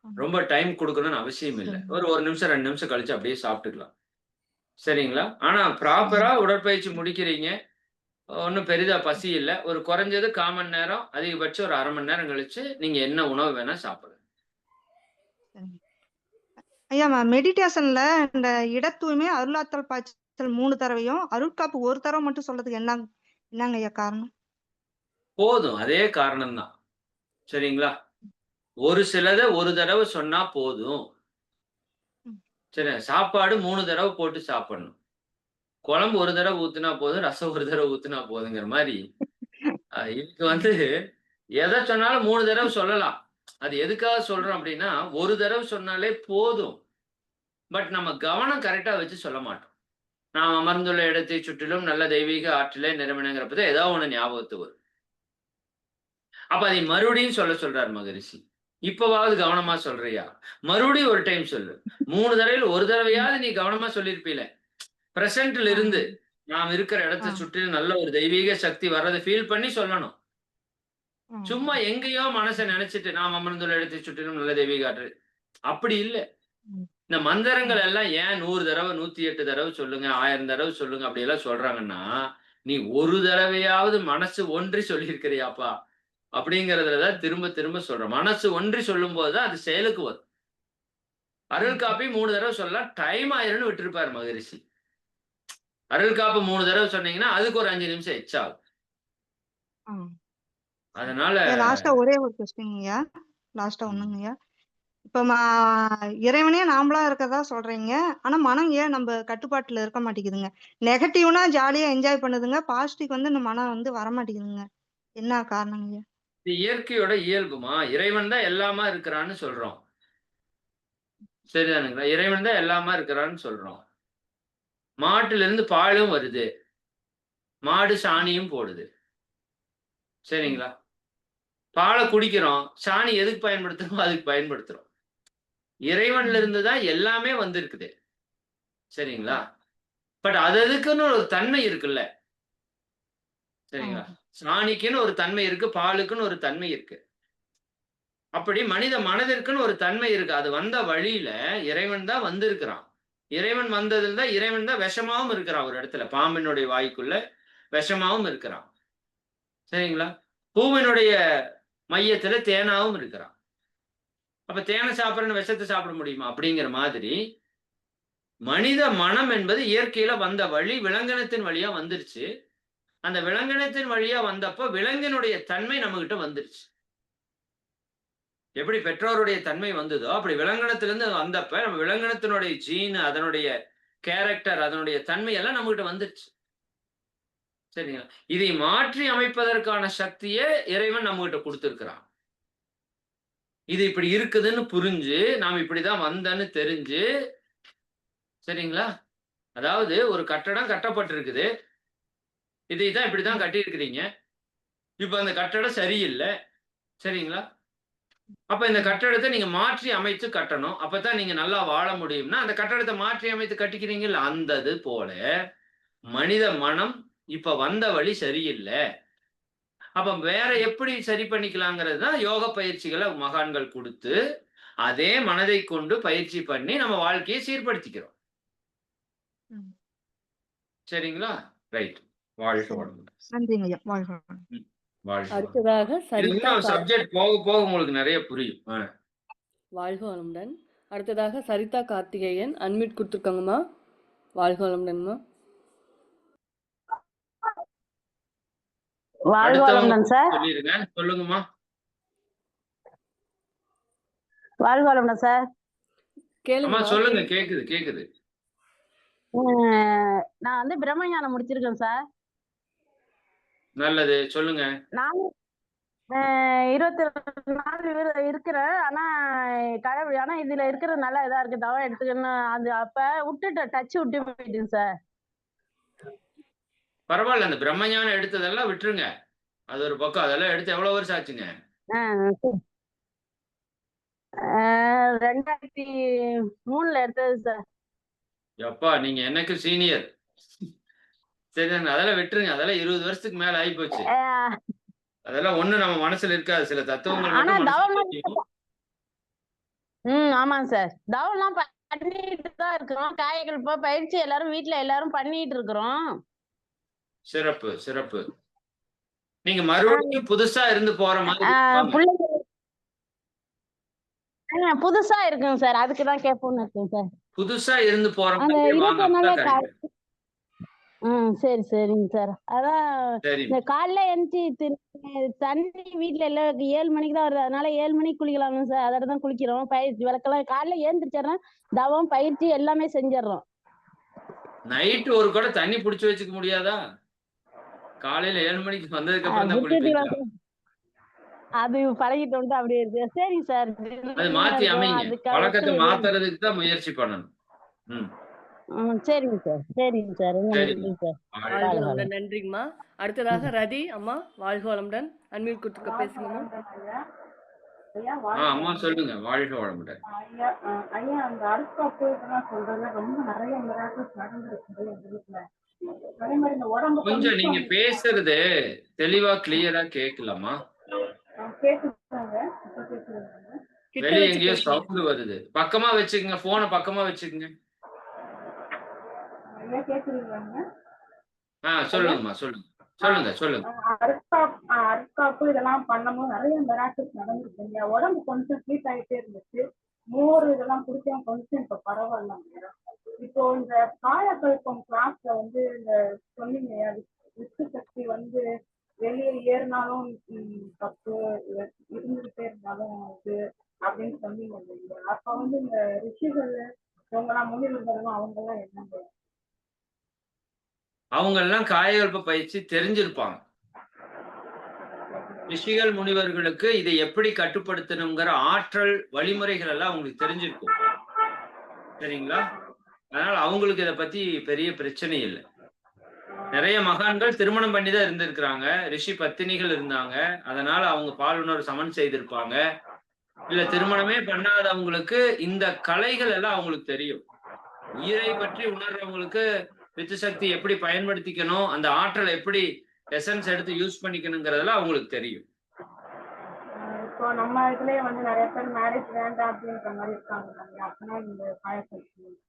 ரொம்ப டைம் குடுக்கணும்னு அவசியம் இல்ல. ஒரு 1 நிமிஷம், 2 நிமிஷம் கழிச்சு அப்படியே சாப்பிட்டுக்கலாம். சரிங்களா? ஆனா ப்ராப்பரா உடற்பயிற்சி முடிக்கிறீங்க. ஒண்ணும் பெரிதா பசி இல்ல. ஒரு குறைஞ்சது 1/4 மணி நேரம், அதிகபட்சம் ஒரு 1/2 மணி நேரம் கழிச்சு நீங்க என்ன உணவு வேணா சாப்பிடுங்க. சரிங்க. ஐயா மெடிடேஷன்ல இந்த இட தூய்மை, அருளாற்றல் பாய்ச்சல் 3 தடவையும், அருட்காப்பு 1 தடவை மட்டும் சொல்றதுக்கு என்னங்க ஐயா காரணம்? போதும். அதே காரணம் தான். சரிங்களா? ஒரு சிலத ஒரு தடவ சொன்னா போதும். ம். சரி, சாப்பாடு 3 தடவ போட்டு சாப்பிடணும். குழம்பு ஒரு தடவ ஊத்துனா போதும், ரசம் ஒரு தடவ ஊத்துனா போதுங்கிற மாரி, இதுக்கு வந்து எத சொன்னாலும் 3 தடவ சொல்லலாம். அது எதுக்காக சொல்றோம் அப்டின்னா, ஒரு தடவ சொன்னாலே போதும். பட் நம்ம கவனம் கரெக்ட்டா வச்சு சொல்ல மாட்டோம். நாம் அமர்ந்துள்ள இடத்தைச் சுற்றிலும் நல்ல தெய்வீக ஆற்றலே நிரம்பினங்கிறப்ப தான் ஏதோ ஒண்ணு ஞாபகத்துக்கு வரும். அப்ப அதை மறுபடியும் சொல்றார் மகரிஷி. இப்பவாவது கவனமா சொல்றியா? மறுபடியும் ஒரு டைம் சொல்லு. 3 தடவையில ஒரு தடவையாவது நீ கவனமா சொல்லியிருப்பீல. பிரசன்ட்ல இருந்து நாம் இருக்கிற இடத்தை சுற்றிலும் நல்ல ஒரு தெய்வீக சக்தி வர்றத ஃபீல் பண்ணி சொல்லணும். சும்மா எங்கேயோ மனச நெனச்சுட்டு நாம் அமர்ந்துள்ள இடத்தை சுற்றிலும் நல்ல தெய்வீக ஆற்றல். அப்படி இல்ல. இந்த மந்திரங்கள் எல்லாம் ஏன் 100 தடவ, 108 தடவ சொல்லுங்க, 1000 தடவ சொல்லுங்க அப்படியெல்லாம் சொல்றாங்கன்னா, நீ ஒரு தடவையாவது மனசு ஒன்றி சொல்லியிருக்கிறியாப்பா? அப்படிங்கிறதுல தான் திரும்ப திரும்ப சொல்றேன். மனசு ஒன்றி சொல்லும்போது தான் அது செயலுக்கு வரும். அருள் காப்பி 3 தடவ சொல்லலாம். டைம் ஆயிரும்னு விட்டிருப்பாரு மகரிஷி. அருள் காப்பு 3 தடவ சொன்னீங்கன்னா, அதுக்கு ஒரு 5 நிமிஷம் எக்ஸ்ட்ரா ஆகும். அதனால லாஸ்டா ஒரே ஒரு கொஸ்டின்ங்கய்யா. லாஸ்டா ஒண்ணுங்கய்யா. இப்ப இறைவனே நாமளா இருக்கறதா சொல்றீங்க. ஆனா மனம் ஏன் நம்ம கட்டுப்பாட்டுல இருக்க மாட்டேங்குதுங்க? நெகட்டிவ்னா ஜாலியா என்ஜாய் பண்ணுதுங்க. பாசிட்டிவ் வந்து இந்த மனம் வந்து வரமாட்டேங்குதுங்க. என்ன காரணங்கய்யா? இது இயற்கையோட இயல்புமா. இறைவன் தான் எல்லாமா இருக்கிறான்னு சொல்றோம். சரிதானுங்களா? இறைவன் தான் எல்லாமா இருக்கிறான்னு சொல்றோம். மாட்டிலிருந்து பாலும் வருது. மாடு சாணியும் போடுது. சரிங்களா? பால குடிக்கிறோம். சாணி எதுக்கு பயன்படுத்தணுமோ அதுக்கு பயன்படுத்துறோம். இறைவன்ல இருந்து தான் எல்லாமே வந்திருக்குது. சரிங்களா? பட் அதுக்குன்னு ஒரு தன்மை இருக்குல்ல. சரிங்களா? சாணிக்குன்னு ஒரு தன்மை இருக்கு. பாலுக்குன்னு ஒரு தன்மை இருக்கு. அப்படி மனித மனதிற்குன்னு ஒரு தன்மை இருக்கு. அது வந்த வழியில இறைவன் தான் வந்திருக்கிறான். இறைவன் வந்ததில் தான் இறைவன் தான் விஷமாவும் இருக்கிறான் ஒரு இடத்துல. பாம்பினுடைய வாய்க்குள்ள விஷமாவும் இருக்கிறான். சரிங்களா? பூவினுடைய மையத்துல தேனாவும் இருக்கிறான். அப்ப தேனை சாப்பிடுறன்னு விஷத்தை சாப்பிட முடியுமா? அப்படிங்கிற மாதிரி மனித மனம் என்பது இயற்கையில வந்த வழி விலங்கினத்தின் வழியா வந்துருச்சு. அந்த விலங்கினத்தின் வழியா வந்தப்போ விலங்கினுடைய தன்மை நம்மகிட்ட வந்துருச்சு. எப்படி பெற்றோருடைய தன்மை வந்ததோ, அப்படி விலங்கினத்திலிருந்து வந்தப்ப நம்ம விலங்கினத்தினுடைய ஜீன், அதனுடைய கேரக்டர், அதனுடைய தன்மை எல்லாம் நம்மகிட்ட வந்துருச்சு. சரிங்களா? இதை மாற்றி அமைப்பதற்கான சக்தியே இறைவன் நம்மகிட்ட குடுத்திருக்கிறான். இது இப்படி இருக்குதுன்னு புரிஞ்சு, நாம் இப்படிதான் வந்தேன்னு தெரிஞ்சு, சரிங்களா? அதாவது ஒரு கட்டடம் கட்டப்பட்டிருக்குது. இதை தான் இப்படித்தான் கட்டியிருக்கிறீங்க. இப்ப அந்த கட்டடம் சரியில்ல. சரிங்களா? அப்ப இந்த கட்டடத்தை நீங்க மாற்றி அமைத்து கட்டணும். அப்பதான் நீங்க நல்லா வாழ முடியும்னா, அந்த கட்டடத்தை மாற்றி அமைத்து கட்டிக்கிறீங்கல்ல, அந்த இது போல மனித மனம் இப்ப வந்த வழி சரியில்ல. அப்ப வேற எப்படி சரி பண்ணிக்கலாங்கிறது தான் யோக பயிற்சிகள மகான்கள் குடுத்து, அதே மனதை கொண்டு பயிற்சி பண்ணி நம்ம வாழ்க்கையை சீர்படுத்திக்கிறோம். சரிங்களா? ரைட். வாழ்க வளமுடன். நன்றிங்க ஐயா. வாழ்க வளமுடன். வாழ்க வளமுடன். அடுத்ததாக இது சரிதா இன்னும் சப்ஜெக்ட் போக போக உங்களுக்கு நிறைய புரியும். வாழ்க வளமுடன். அடுத்ததாக சரிதா கார்த்திகேயன் அன்மியூட் கொடுத்துருக்காங்கம்மா. வாழ்க வளமுடன்மா. வாழ்க வளமுடன் சார். சொல்லிருங்க. சொல்லுங்கம்மா. வாழ்க வளமுடன் சார். அம்மா சொல்லுங்க. கேக்குது கேக்குது. நான் வந்து பிரம்மஞானம் முடிச்சிருக்கேன் சார். நல்லது. சொல்லுங்க. நானும் 22 நாள் இருக்கிறேன். ஆனா ஆனா இதுல இருக்கிறது நல்லா இதா இருக்கு. தவம் எடுத்துக்கணும். அது அப்ப விட்டுட்டேன். டச் விட்டு போயிட்டேன் சார். பரவாயில்ல. அந்த பிரம்மஞானம் எடுத்ததெல்லாம் விட்டுருங்க. அது ஒரு பக்கம். அதெல்லாம் எடுத்து எவ்வளவு வருஷம் ஆச்சுங்க? 2003ல எடுத்தது சார். எப்பா நீங்க எனக்கு சீனியர். சரிதாங்க. அதெல்லாம் விட்டுருங்க. அதெல்லாம் 20 வருஷத்துக்கு மேல ஆகி போச்சு. அதெல்லாம் ஒண்ணு நம்ம மனசுல இருக்காது. சில தத்துவங்கள் ஆனா மட்டும் தவம் மனசுல இருக்கும். ஆமாங்க சார். தவம்லாம் பண்ணிட்டு தான் இருக்கிறோம். காயகல்ப பயிற்சி எல்லாரும் வீட்ல எல்லாரும் பண்ணிட்டு இருக்கிறோம். சிறப்பு சிறப்பு. நீங்க மறுபடியும் புதுசா இருந்து போற மாதிரி வாங்க. பிள்ளைங்க புதுசா இருக்குங்க சார். அதுக்கு தான் கேட்போம்னு இருக்கேன் சார். புதுசா இருந்து போற அந்த மாதிரி வாங்க. 21 நாளே அப்பதான் correct. சரி சரிங்க சார். அதான் சரி இந்த காலைல எழுந்துச்சு தண்ணி வீட்ல எல்லாம் 7 மணிக்கு தான் வருது. அதனால 7 மணிக்கு குளிக்கலாமா சார்? அதோட தான் குளிக்கிறோம். பயிற்சி விளக்கெல்லாம் காலைல எழுந்திரிச்சிடறோம். தவம் பயிற்சி எல்லாமே செஞ்சிடறோம். நைட்டு ஒரு கூட தண்ணி புடிச்சு வச்சுக்க முடியாதா? காலையில 7 மணிக்கு வந்ததுக்கு அப்புறம் தான் விட்டுட்டு குளிப்பீங்களா? அது பழகிட்டு வந்து அப்படியே இருக்கு. சரிங்க சார். அது மாத்தி அமைங்க. அதுக்காக பழக்கத்தை மாத்துறதுக்கு தான் முயற்சி பண்ணணும். சரிங்க சார். சரிங்க சார். ரொம்ப சரி. நன்றி சார். வாழ்க வளமுடன். நன்றிங்கம்மா. அடுத்ததாக ரதி அம்மா, வாழ்க வளமுடன். அன்மியூட் கொடுத்துக்க பேசுங்கம்மா. அம்மா சொல்லுங்க. வாழ்க வளமுடன். ஐயா அந்த அருட்காப்பு இதெல்லாம் சொல்றது ரொம்ப நிறைய மிராக்கிள்ஸ் நடந்திருக்கு எங்க வீட்டுல. அதே மாதிரி இந்த உடம்பு கொஞ்சம் நீங்க பேசுறது தெளிவா கிளியரா கேட்கலாமா? கேக்குறாங்க. இப்ப கேக்குறாங்க. வெளியே எங்கேயோ சவுண்ட் வருது. பக்கமா வச்சுக்கங்க. போனை பக்கமா வச்சுக்கங்க. ஐயா கேக்குறீங்களாங்க? சொல்லுங்கம்மா. சொல்லுங்க சொல்லுங்க சொல்லுங்க. அருட்காப்பு இதெல்லாம் பண்ணும்போது நிறைய மிராக்கிள்ஸ் நடந்திருக்கு இல்லையா? உடம்பு கொஞ்சம் ஹீட் ஆயிட்டே இருந்துச்சு. மோர் இதெல்லாம் குடிக்காம கொஞ்சம் இப்ப பரவாயில்லைங்க. இப்போ இந்த காயக்கல்பம் கிளாஸ்ல வந்து இந்த சொன்னீங்க வித்து சக்தி வந்து வெளியே ஏறினாலும் தப்பு, இருந்துகிட்டே இருந்தாலும் இது அப்படின்னு சொன்னீங்க இல்லையா? அப்ப வந்து இந்த ரிஷிகள் இவங்கெல்லாம் முனிவர்களும் அவங்க எல்லாம் என்னங்க? அவங்க எல்லாம் காயகல்ப பயிற்சி தெரிஞ்சிருப்பாங்க. ரிஷிகள் முனிவர்களுக்கு இதை எப்படி கட்டுப்படுத்தணுங்கிற ஆற்றல் வழிமுறைகள் எல்லாம் அவங்களுக்கு தெரிஞ்சிருக்கும். சரிங்களா? அதனால அவங்களுக்கு இதை பத்தி பெரிய பிரச்சனை இல்லை. நிறைய மகான்கள் திருமணம் பண்ணி தான் இருந்திருக்கிறாங்க. ரிஷி பத்தினிகள் இருந்தாங்க. அதனால அவங்க பாலுணர்வு சமன் செய்திருப்பாங்க. இல்ல திருமணமே பண்ணாதவங்களுக்கு இந்த கலைகள் எல்லாம் அவங்களுக்கு தெரியும். உயிரை பற்றி உணர்றவங்களுக்கு வித்து சக்தி எப்படி பயன்படுத்திக்கணும், அந்த ஆற்றலை எப்படி எசன்ஸ் எடுத்து யூஸ் பண்ணிக்கணுங்கிறதெல்லாம் அவங்களுக்கு தெரியும். இப்போ நம்ம இதுலயே வந்து நிறைய பேர் மேரேஜ் வேண்டாம் அப்படின்ற மாதிரி இருக்காங்க. அப்படின்னா இந்த காயக்கல்பம்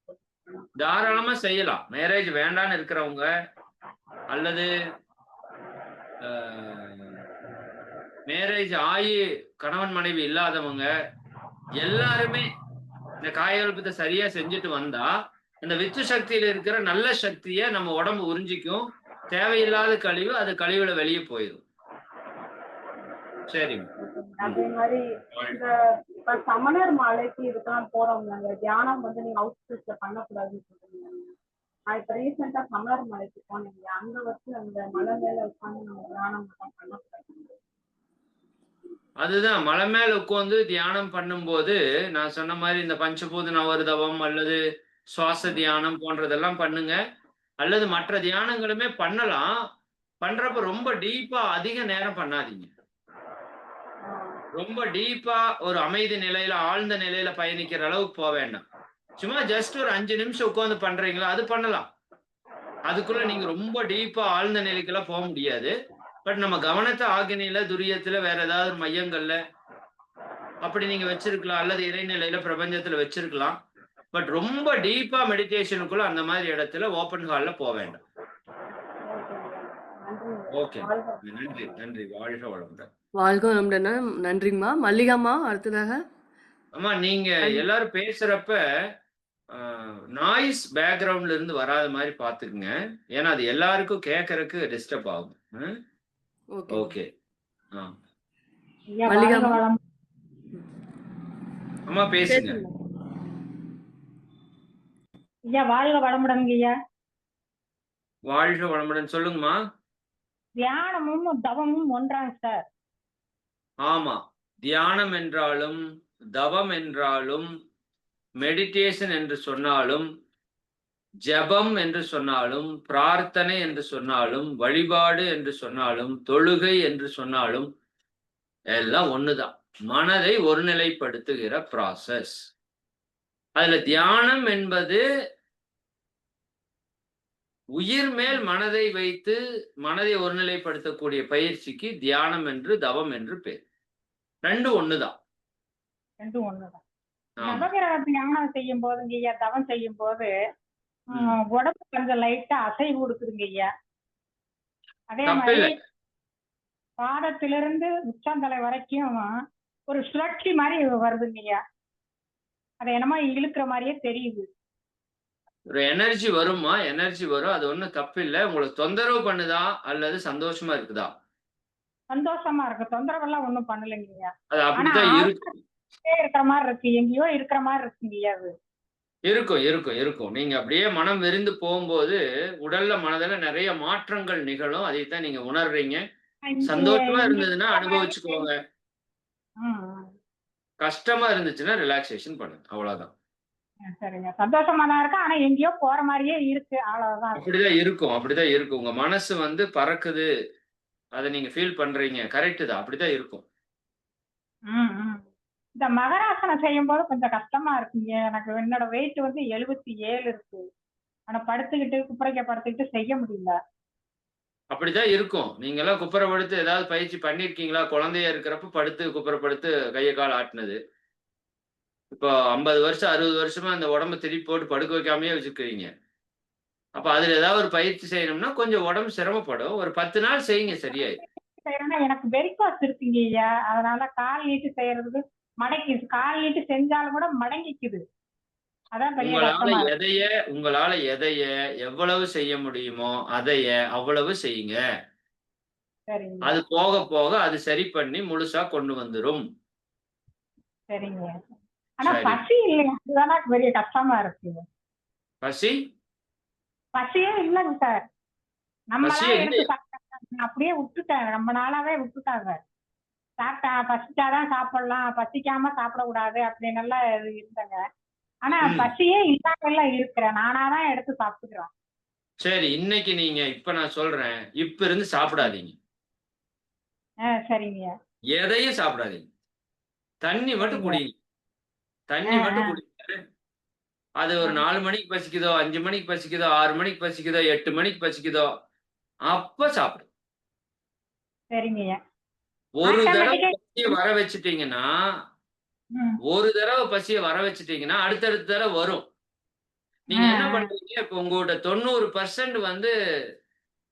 தாராளமா செய்யலாம். மேரேஜ் வேண்டான்னு இருக்கிறவங்க அல்லது மேரேஜ் ஆகி கணவன் மனைவி இல்லாதவங்க எல்லாருமே இந்த காயகல்பத்தை சரியா செஞ்சுட்டு வந்தா இந்த வித்து சக்தியில இருக்கிற நல்ல சக்தியை நம்ம உடம்பு உறிஞ்சிக்கும். தேவையில்லாத கழிவு அது கழிவுல வெளியே போயிடும். சரி. அதே மாதிரி இந்த இப்ப சமணர் மலைக்கு இதுக்கெல்லாம் போறவங்க தியானம் வந்து நீங்க அவுட் ஸ்பேஸ்ல பண்ணக்கூடாதுன்னு சொல்றீங்க. நான் இப்ப ரீசெண்டா சமணர் மலைக்கு போனீங்க. அங்க வச்சு அந்த மலை மேல உட்காந்து நம்ம தியானம் பண்ணக்கூடாது. அதுதான் மலை மேல உட்காந்து தியானம் பண்ணும்போது நான் சொன்ன மாதிரி இந்த பஞ்சபூத நவர்தவம் அல்லது சுவாச தியானம் போன்றதெல்லாம் பண்ணுங்க. அல்லது மற்ற தியானங்களுமே பண்ணலாம். பண்றப்ப ரொம்ப டீப்பா அதிக நேரம் பண்ணாதீங்க. ரொம்ப டீப்பா ஒரு அமைதி நிலையில ஆழ்ந்த நிலையில பயணிக்கிற அளவுக்கு போக வேண்டாம். சும்மா ஜஸ்ட் ஒரு 5 நிமிஷம் உட்காந்து பண்றீங்களா அது பண்ணலாம். அதுக்குள்ள நீங்க ரொம்ப டீப்பா ஆழ்ந்த நிலைக்கெல்லாம் போக முடியாது. பட் நம்ம கவனத்தை ஆகினில துரியத்துல வேற ஏதாவது மையங்கள்ல அப்படி நீங்க வச்சிருக்கலாம். அல்லது இறைநிலையில பிரபஞ்சத்துல வச்சிருக்கலாம். பட் ரொம்ப டீப்பா மெடிடேஷனுக்குள்ள அந்த மாதிரி இடத்துல ஓப்பன் ஹால்ல போக வேண்டாம். ஓகே. நன்றி நன்றி. வாழ்க வளமுடன். வாழ்க வளமுடன். நன்றிங்கம்மா. மல்லிகாம்மா அடுத்ததாக. அம்மா நீங்க எல்லாரும் பேசுறப்ப நாய்ஸ் பேக்ரவுண்ட்ல இருந்து வராத மாதிரி பாத்துக்குங்க. ஏன்னா அது எல்லாருக்கும் கேட்கறதுக்கு டிஸ்டர்ப் ஆகும். ஓகே. மல்லிகாம்மா அம்மா பேசுங்க. ஐயா வாழ்க வளமுடன் ஐயா. வாழ்க வளமுடன். சொல்லுங்கம்மா. தியானமும் தவமும் ஒன்றாங்க சார்? ஆமா. தியானம் என்றாலும் தவம் என்றாலும் மெடிடேஷன் என்று சொன்னாலும் ஜபம் என்று சொன்னாலும் பிரார்த்தனை என்று சொன்னாலும் வழிபாடு என்று சொன்னாலும் தொழுகை என்று சொன்னாலும் எல்லாம் ஒண்ணுதான். மனதை ஒருநிலைப்படுத்துகிற ப்ராசஸ். அதுல தியானம் என்பது உயிர் மேல் மனதை வைத்து மனதை ஒருநிலைப்படுத்தக்கூடிய பயிற்சிக்கு தியானம் என்று தவம் என்று பேர். ரெண்டும் ஒண்ணுதான். ஆமா நவகிரக தியானம் செய்யும் போதுங்க ஐயா, தவம் செய்யும் போது உடம்பு கொஞ்சம் லைட்டா அசைவு கொடுக்குதுங்க ஐயா. அதே மாதிரி தப்பில்லை. பாதத்திலிருந்து உச்சந்தலை வரைக்கும் ஒரு சுழற்சி மாதிரி வருதுங்க ஐயா. அது என்னமோ இழுக்கிற மாதிரியே தெரியுது. ஒரு எனர்ஜி வருமா? எனர்ஜி வரும். அது ஒண்ணும் தப்பு இல்ல. உங்களுக்கு தொந்தரவு பண்ணுதா அல்லது சந்தோஷமா இருக்குதா? சந்தோஷமா இருக்கு, தொந்தரவெல்லாம் ஒண்ணும் பண்ணலைங்க ஐயா. அது ஆனா அப்படித்தான் இருக்கும். இருக்கிற மாதிரி இருக்கு, எங்கேயோ இருக்கிற மாதிரி இருக்குங்க ஐயா. அது இருக்கும் இருக்கும் இருக்கும். நீங்க அப்படியே மனம் விரிந்து போகும்போது உடல்ல மனதுல நிறைய மாற்றங்கள் நிகழும். அதைத்தான் நீங்க உணர்றீங்க. சந்தோஷமா இருந்ததுன்னா அனுபவிச்சுக்கோங்க. கஷ்டமா இருந்துச்சுன்னா ரிலாக்ஸேஷன் பண்ணுங்க. அவ்வளவுதான். சரிங்க, சந்தோஷமா தான் இருக்கு, ஆனா எங்கேயோ போற மாதிரியே இருக்கு, அவ்வளவுதான். அப்படிதான் இருக்கும். அப்படிதான் இருக்கும். உங்க மனசு வந்து பறக்குது. அதை நீங்க ஃபீல் பண்றீங்க. கரெக்ட் தான். அப்படிதான் இருக்கும். இந்த மகராசனம் செய்யும் போது கொஞ்சம் கஷ்டமா இருக்குங்க. எனக்கு என்னோட வெயிட் வந்து 77 இருக்கு. ஆனா படுத்துக்கிட்டு குப்புறைக்க படுத்துக்கிட்டு செய்ய முடியல. அப்படிதான் இருக்கும். நீங்க எல்லாம் குப்புற படுத்து ஏதாவது பயிற்சி பண்ணிருக்கீங்களா? குழந்தையா இருக்கிறப்ப படுத்து குப்புற படுத்து கையை கால் ஆட்டினது. இப்போ 50 வருஷம் 60 வருஷமா அந்த உடம்ப திருப்பி போட்டு படுக்க வைக்காமயே வச்சுக்கிறீங்க. அப்ப அதுல ஏதாவது ஒரு பயிற்சி செய்யணும்னா கொஞ்சம் உடம்பு சிரமப்படும். ஒரு 10 நாள் செய்யுங்க, சரியாயிடும். செய்யறேன்னா எனக்கு வெரிகோஸ் இருக்குங்க ஐயா, அதனால கால் நீட்டு செய்யறதுக்கு மடக்கிது. கால் நீட்டு செஞ்சாலும் கூட மடங்கிக்குது. அதான் பெரிய கஷ்டமா இருக்கு. உங்களால எதைய எவ்வளவு செய்ய முடியுமோ அதைய அவ்வளவு செய்யுங்க. சரிங்க அது போக போக அது சரி பண்ணி முழுசா கொண்டு வந்துரும். சரிங்க. ஆனா சரி. பசி இல்லைங்க, அதுதானே பெரிய கஷ்டமா இருக்கு. பசி பசியே இல்லைங்க சார். நம்மளா பசியே எடுத்து இல்லையா? சாப்பிட்டா அப்படியே விட்டுட்டேன், ரொம்ப நாளாவே விட்டுட்டாங்க. சாப்பிட்டா பசிச்சாதான் சாப்பிடலாம், பசிக்காம சாப்பிடக்கூடாது அப்படின்னு எல்லாம் இருந்தேங்க. ஆனா பசியே இல்லாம எல்லாம் இருக்கிறேன், நானாதான் எடுத்து சாப்பிட்டுக்கிறேன். சரி, இன்னைக்கு நீங்க இப்ப நான் சொல்றேன், இப்ப இருந்து சாப்பிடாதீங்க. சரிங்க எதையும் சாப்பிடாதீங்க. தண்ணி மட்டும் சரிங்க. குடிங்க. தண்ணி மட்டும் குடிங்க. அது ஒரு 4 மணிக்கு பசிக்குதோ, 5 மணிக்கு பசிக்குதோ, 6 மணிக்கு பசிக்குதோ, 8 மணிக்கு பசிக்குதோ, அப்ப சாப்பிடு. சரிங்க ஒரு தடவை ஆட்டோமேட்டிக்கா பசியை வர வச்சுட்டீங்கன்னா அடுத்தடுத்த தடவை வரும். நீங்க என்ன பண்றீங்க? இப்ப உங்களோட 90% வந்து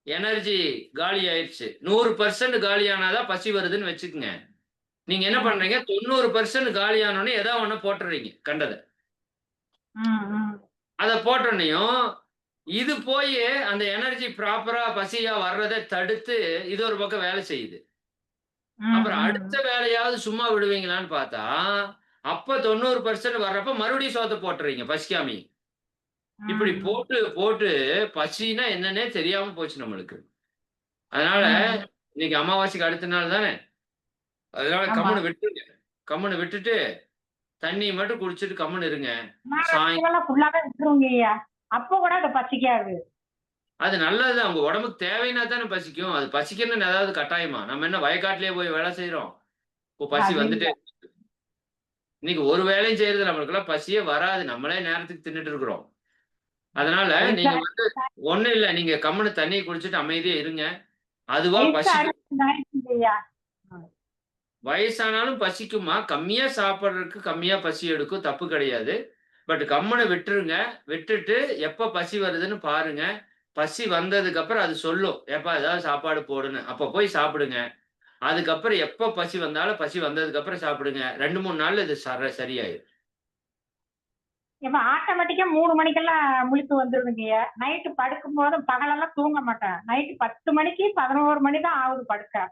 எனர்ஜி காலி ஆயிடுச்சு. 100% காலியானாதான் பசி வருதுன்னு வச்சுக்கோங்க. நீங்க என்ன பண்றீங்க? 90% காலியானோடனே ஏதாவது ஒண்ணு போட்டுறீங்க கண்டதை. அத போட்டோன்னையும் இது போய் அந்த எனர்ஜி ப்ராப்பரா பசியா வர்றதை தடுத்து இது ஒரு பக்கம் வேலை செய்யுது. அப்புறம் அடுத்த வேலையாவது சும்மா விடுவீங்களான்னு பார்த்தா அப்ப 90% வர்றப்ப மறுபடியும் சோத்தை போட்டுறீங்க பசிக்காமி. இப்படி போட்டு போட்டு பசினா என்னன்னே தெரியாம போச்சு நம்மளுக்கு. அதனால இன்னைக்கு அமாவாசைக்கு அடுத்த நாள் தானே, அதனால கம்முன்னு விட்டுருங்க. கம்முன்னு விட்டுட்டு தண்ணி மட்டும் குடிச்சிட்டு கம்முன்னு இருங்க. அப்ப கூட அது பசிக்காது. அது நல்லதுதான். உங்க உடம்புக்கு தேவைன்னா தானே பசிக்கும். அது பசிக்கணும்னு ஏதாவது கட்டாயமா? நம்ம என்ன வயக்காட்டிலேயே போய் வேலை செய்யறோம்? இப்போ பசி வந்துட்டே இன்னைக்கு ஒரு வேலையும் செய்யறது நம்மளுக்கு எல்லாம் பசியே வராது. நம்மளே நேரத்துக்கு தின்னுட்டு இருக்கிறோம். அதனால நீங்க வந்து ஒண்ணும் இல்ல, நீங்க கம்முன்னு தண்ணியை குடிச்சிட்டு அமைதியா இருங்க. அதுவா பசிக்கும். வயசானாலும் பசிக்குமா? கம்மியா சாப்பிட்றதுக்கு கம்மியா பசி எடுக்கும், தப்பு கிடையாது. பட் கம்முன்னு விட்டுருங்க. விட்டுட்டு எப்ப பசி வருதுன்னு பாருங்க. பசி வந்ததுக்கு அப்புறம் அது சொல்லும், ஏப்பா ஏதாவது சாப்பாடு போடுன்னு. அப்ப போய் சாப்பிடுங்க. அதுக்கப்புறம் எப்ப பசி வந்தாலும் பசி வந்ததுக்கு அப்புறம் சாப்பிடுங்க. 2-3 நாள்ல இது சரியாயிரும். ஆட்டோமேட்டிக்கா 3 மணிக்கெல்லாம் முழிப்பு வந்துருவீங்க. நைட்டு படுக்கும் போதும் பகலெல்லாம் தூங்க மாட்டேன். நைட்டு 10 மணிக்கு 11 மணி தான் ஆகுது படுக்க.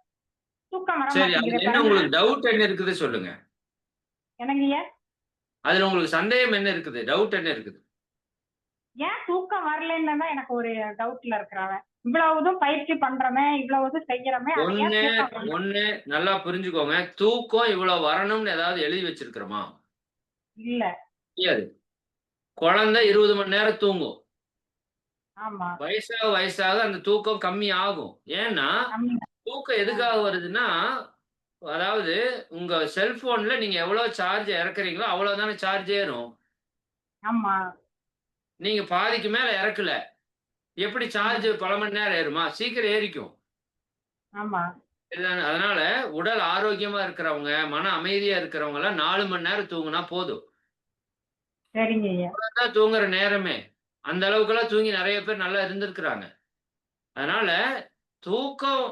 தூக்கம் வர சரி, அது என்ன உங்களுக்கு டவுட் என்ன இருக்குது சொல்லுங்க. என்னங்கய்யா? அதுல உங்களுக்கு சந்தேகம் என்ன இருக்குது? டவுட் என்ன இருக்குது? ஏன் தூக்கம் வரலன்னு தான் எனக்கு ஒரு டவுட்ல இருக்கிறவன். இவ்வளவுதும் பயிற்சி பண்றமே, இவ்வளவுதும் செய்யறமே, ஒண்ணு நல்லா புரிஞ்சுக்கோங்க. தூக்கம் இவ்வளவு வரணும்னு ஏதாவது எழுதி வச்சிருக்கிறோமா? இல்ல. தெரியாது. குழந்தை 20 மணி நேரம் தூங்கும். ஆமா. வயசாக வயசாக அந்த தூக்கம் கம்மி ஆகும். ஏன்னா தூக்கம் எதுக்காக வருதுன்னா, அதாவது உங்க செல்போன்ல நீங்க எவ்வளவு சார்ஜ் இறக்குறீங்களோ அவ்வளவுதானே சார்ஜ் ஏறும். ஆமா. நீங்க பாதிக்கு மேல இறக்கல, எப்படி சார்ஜ் பல மணி நேரம் ஏறுமா? சீக்கிரம் ஏறிக்கும். ஆமா. அதனால உடல் ஆரோக்கியமா இருக்கிறவங்க, மன அமைதியா இருக்கிறவங்க எல்லாம் 4 மணி நேரம் தூங்குனா போதும். சரிங்க ஐயா. தான் தூங்குற நேரமே. அந்த அளவுக்கெல்லாம் தூங்கி நிறைய பேர் நல்லா இருந்திருக்கிறாங்க. அதனால தூக்கம்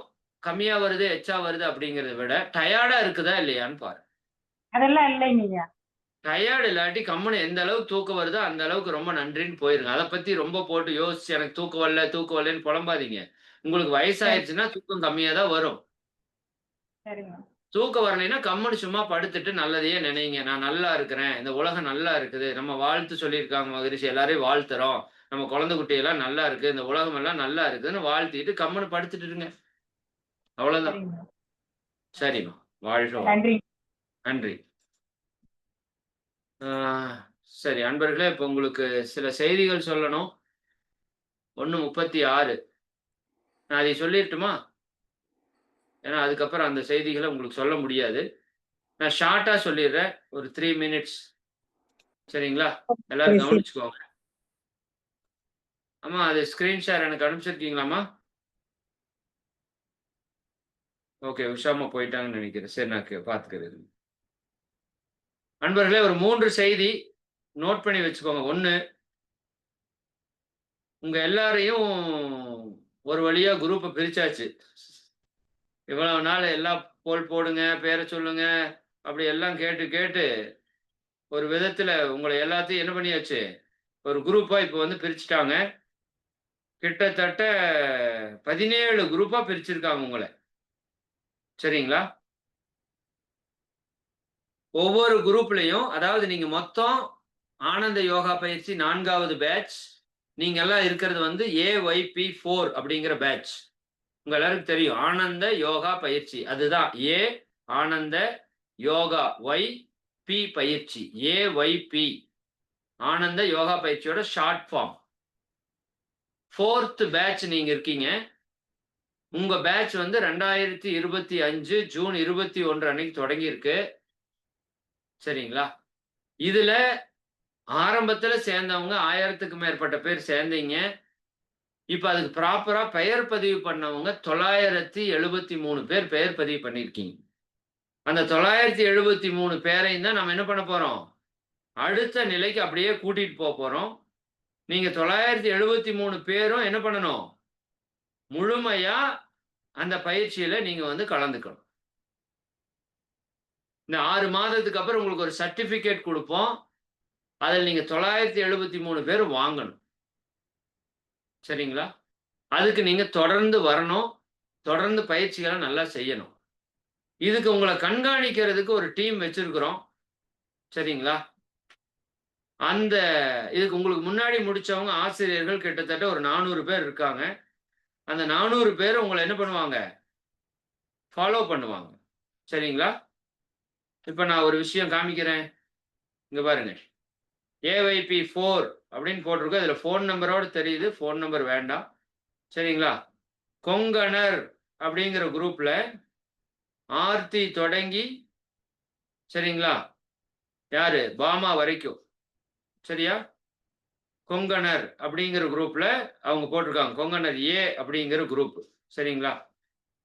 கம்மியா வருது, எச்சா வருது அப்படிங்கிறத விட டயர்டா இருக்குதா இல்லையான்னு பாரு. அதெல்லாம் இல்லைங்க ஐயா. டயர்டு இல்லாட்டி கம்முனு எந்த அளவுக்கு தூக்கம் வருதோ அந்த அளவுக்கு ரொம்ப நன்றின்னு போயிருங்க. அதை பத்தி ரொம்ப போட்டு யோசிச்சு எனக்கு தூக்கம் வரலன்னு புலம்பாதீங்க. உங்களுக்கு சரி வயசாயிருச்சுன்னா தூக்கம் கம்மியா தான் வரும். சரிங்க. தூக்கம் வரலைன்னா கம்முனு சும்மா படுத்துட்டு நல்லதையே நினைங்க. நான் நல்லா இருக்கிறேன். இந்த உலகம் நல்லா இருக்குது. நம்ம வாழ்த்து சொல்லியிருக்காங்க மகரிஷி. எல்லாரையும் வாழ்த்துறோம். நம்ம குழந்தை குட்டியெல்லாம் நல்லா இருக்கு. இந்த உலகம் எல்லாம் நல்லா இருக்குதுன்னு வாழ்த்திட்டு கம்முனு படுத்துட்டு இருங்க. அவ்வளவுதான். சரிங்க. சரிம்மா. வாழ்க வளமுடன். நன்றி. நன்றி. சரி அன்பர்களே, இப்ப உங்களுக்கு சில செய்திகள் சொல்லணும். 1:36 நான் அதை சொல்லிரட்டுமா? ஏன்னா அதுக்கப்புறம் அந்த செய்திகளை உங்களுக்கு சொல்ல முடியாது. நான் ஷார்ட்டா சொல்லிடுறேன். ஒரு 3 மினிட்ஸ். சரிங்களா? எல்லாரும் கவனிச்சுக்கோங்க. அம்மா அது ஸ்கிரீன் ஷேர் எனக்கு அனுப்பிச்சிருக்கீங்களாம்மா? ஓகே, உஷாமா போயிட்டாங்கன்னு நினைக்கிறேன். சரி, நான் பார்த்துக்கிறேன். அன்பர்களே, ஒரு 3 செய்தி நோட் பண்ணி வச்சுக்கோங்க. 1, உங்க எல்லாரையும் ஒரு வழியா குரூப்பை பிரிச்சாச்சு. இவ்வளவு நாள் எல்லாம் போல் போடுங்க, பேரை சொல்லுங்க, அப்படி எல்லாம் கேட்டு கேட்டு ஒரு விதத்துல உங்களை எல்லாத்தையும் என்ன பண்ணியாச்சு, ஒரு குரூப்பா இப்ப வந்து பிரிச்சுட்டாங்க. கிட்டத்தட்ட 17 குரூப்பா பிரிச்சிருக்காங்க உங்களை. சரிங்களா? ஒவ்வொரு குரூப்லயும், அதாவது நீங்க மொத்தம் ஆனந்த யோகா பயிற்சி 4வது பேட்ச், நீங்க எல்லாம் இருக்கிறது வந்து AYP4 அப்படிங்கிற பேட்ச். உங்க எல்லாருக்கும் தெரியும் ஆனந்த யோகா பயிற்சி. அதுதான் A ஆனந்த யோகா, YP பயிற்சி, AYP ஆனந்த யோகா பயிற்சியோட ஷார்ட் ஃபார்ம். 4th பேட்ச் நீங்க இருக்கீங்க. உங்க பேட்ச் வந்து 2025 ஜூன் 21 அன்னைக்கு தொடங்கி இருக்கு. சரிங்களா? இதுல ஆரம்பத்துல சேர்ந்தவங்க 1000க்கு மேற்பட்ட பேர் சேர்ந்தீங்க. இப்ப அதுக்கு ப்ராப்பரா பெயர் பதிவு பண்ணவங்க 973 பேர் பெயர் பதிவு பண்ணியிருக்கீங்க. அந்த 973 பேரையும் தான் நம்ம என்ன பண்ண போறோம், அடுத்த நிலைக்கு அப்படியே கூட்டிட்டு போறோம். நீங்க 973 பேரும் என்ன பண்ணணும், முழுமையா அந்த பயிற்சியில நீங்க வந்து கலந்துக்கணும். இந்த 6 மாதத்துக்கு அப்புறம் உங்களுக்கு ஒரு சர்டிபிகேட் கொடுப்போம். அதில் நீங்க 973 பேர் வாங்கணும். சரிங்களா? அதுக்கு நீங்க தொடர்ந்து வரணும். தொடர்ந்து பயிற்சிகளை நல்லா செய்யணும். இதுக்கு உங்களை கண்காணிக்கிறதுக்கு ஒரு டீம் வச்சிருக்கிறோம். சரிங்களா? அந்த இதுக்கு உங்களுக்கு முன்னாடி முடிச்சவங்க ஆசிரியர்கள் கிட்டத்தட்ட ஒரு 400 பேர் இருக்காங்க. அந்த 400 பேர் உங்களை என்ன பண்ணுவாங்க, ஃபாலோ பண்ணுவாங்க. சரிங்களா? இப்ப நான் ஒரு விஷயம் காமிக்கிறேன். இங்க பாருங்க, AYP4 அப்படின்னு போட்டிருக்கு. அதுல ஃபோன் நம்பரோட தெரியுது. ஃபோன் நம்பர் வேண்டாம். சரிங்களா? கொங்கணர் அப்படிங்கிற குரூப்ல ஆர்த்தி தொடங்கி, சரிங்களா, யாரு பாமா வரைக்கும், சரியா, கொங்கணர் அப்படிங்கிற குரூப்ல அவங்க போட்டிருக்காங்க. கொங்கணர் A அப்படிங்கிற குரூப். சரிங்களா?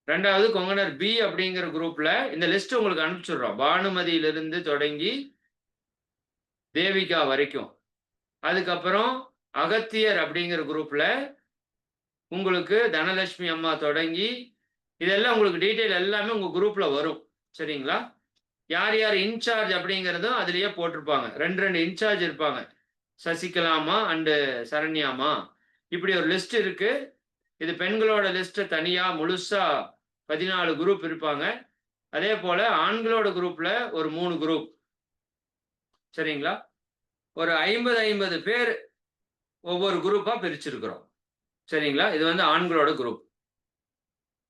2வது கொங்கணர் B அப்படிங்கிற குரூப்ல இந்த லிஸ்ட் உங்களுக்கு அனுப்பிச்சுடுறோம். பானுமதியிலிருந்து தொடங்கி தேவிகா வரைக்கும். அதுக்கப்புறம் அகத்தியர் அப்படிங்கிற குரூப்ல உங்களுக்கு தனலட்சுமி அம்மா தொடங்கி, இதெல்லாம் உங்களுக்கு டீட்டெயில் எல்லாமே உங்க குரூப்ல வரும். சரிங்களா? யார் யார் இன்சார்ஜ் அப்படிங்கிறதும் அதுலயே போட்டிருப்பாங்க. 2 இன்சார்ஜ் இருப்பாங்க, சசிகலாமா அண்டு சரண்யாமா. இப்படி ஒரு லிஸ்ட் இருக்கு. இது பெண்களோட லிஸ்ட் தனியா முழுசா 14 குரூப் இருப்பாங்க. அதே போல ஆண்களோட குரூப்ல ஒரு 3 குரூப். சரிங்களா? ஒரு 50 பேர் ஒவ்வொரு குரூப்பா பிரிச்சிருக்கிறோம். சரிங்களா? இது வந்து ஆண்களோட குரூப்.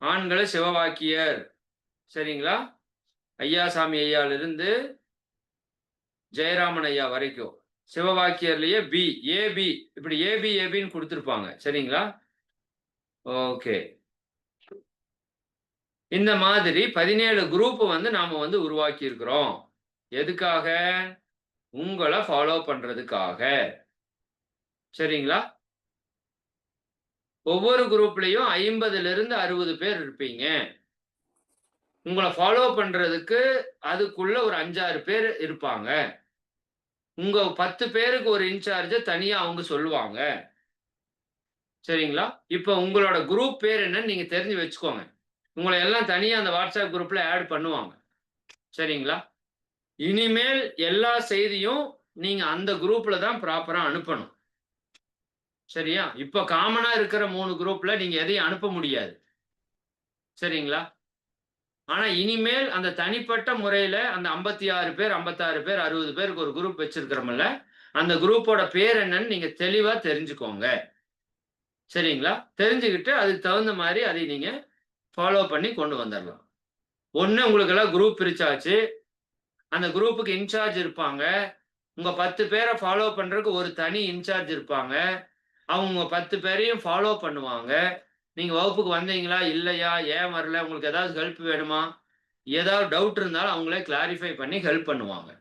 ஆண்களை சிவவாக்கியர். சரிங்களா? ஐயாசாமி ஐயாலிருந்து ஜெயராமன் ஐயா வரைக்கும். சிவவாக்கியர்லயே ஏபி இப்படி ஏபின்னு கொடுத்துருப்பாங்க. சரிங்களா? ஓகே. இந்த மாதிரி 17 குரூப் வந்து நாம வந்து உருவாக்கி இருக்கிறோம். எதுக்காக? உங்களை ஃபாலோ பண்றதுக்காக. சரிங்களா? ஒவ்வொரு குரூப்லயும் 50லிருந்து 60 பேர் இருப்பீங்க. உங்களை ஃபாலோ பண்றதுக்கு அதுக்குள்ள ஒரு 5-6 பேர் இருப்பாங்க. உங்க 10 பேருக்கு ஒரு இன்சார்ஜ தனியா அவங்க சொல்லுவாங்க. சரிங்களா? இப்ப உங்களோட குரூப் பேர் என்னன்னு நீங்க தெரிஞ்சு வச்சுக்கோங்க. உங்கள எல்லாம் தனியா அந்த வாட்ஸ்அப் குரூப்ல ஆட் பண்ணுவாங்க. சரிங்களா? இனிமேல் எல்லா செய்தியும் நீங்க அந்த குரூப்ல தான் ப்ராப்பரா அனுப்பணும். சரியா? இப்ப காமனா இருக்கிற 3 குரூப்ல நீங்க எதையும் அனுப்ப முடியாது. சரிங்களா? ஆனா இனிமேல் அந்த தனிப்பட்ட முறையில அந்த 56 பேர், 56 பேர், 60 பேருக்கு ஒரு குரூப் வச்சிருக்கிறோம்ல, அந்த குரூப்போட பேர் என்னன்னு நீங்க தெளிவா தெரிஞ்சுக்கோங்க. சரிங்களா? தெரிஞ்சுக்கிட்டு அதுக்கு தகுந்த மாரி அதை நீங்க ஃபாலோ பண்ணி கொண்டு வந்துரலாம். ஒண்ணு உங்களுக்கெல்லாம் குரூப் பிரிச்சாச்சு. அந்த குரூப்புக்கு இன்சார்ஜ் இருப்பாங்க. உங்க 10 பேர ஃபாலோ பண்றதுக்கு ஒரு தனி இன்சார்ஜ் இருப்பாங்க. அவங்க 10 பேரையும் ஃபாலோ பண்ணுவாங்க. நீங்க வகுப்புக்கு வந்தீங்களா? இல்லையா? ஏன் வரல? உங்களுக்கு ஏதாவது ஹெல்ப் வேணுமா? ஏதாவது டவுட் இருந்தாலும் அவங்களே கிளாரிஃபை பண்ணி ஹெல்ப் பண்ணுவாங்க.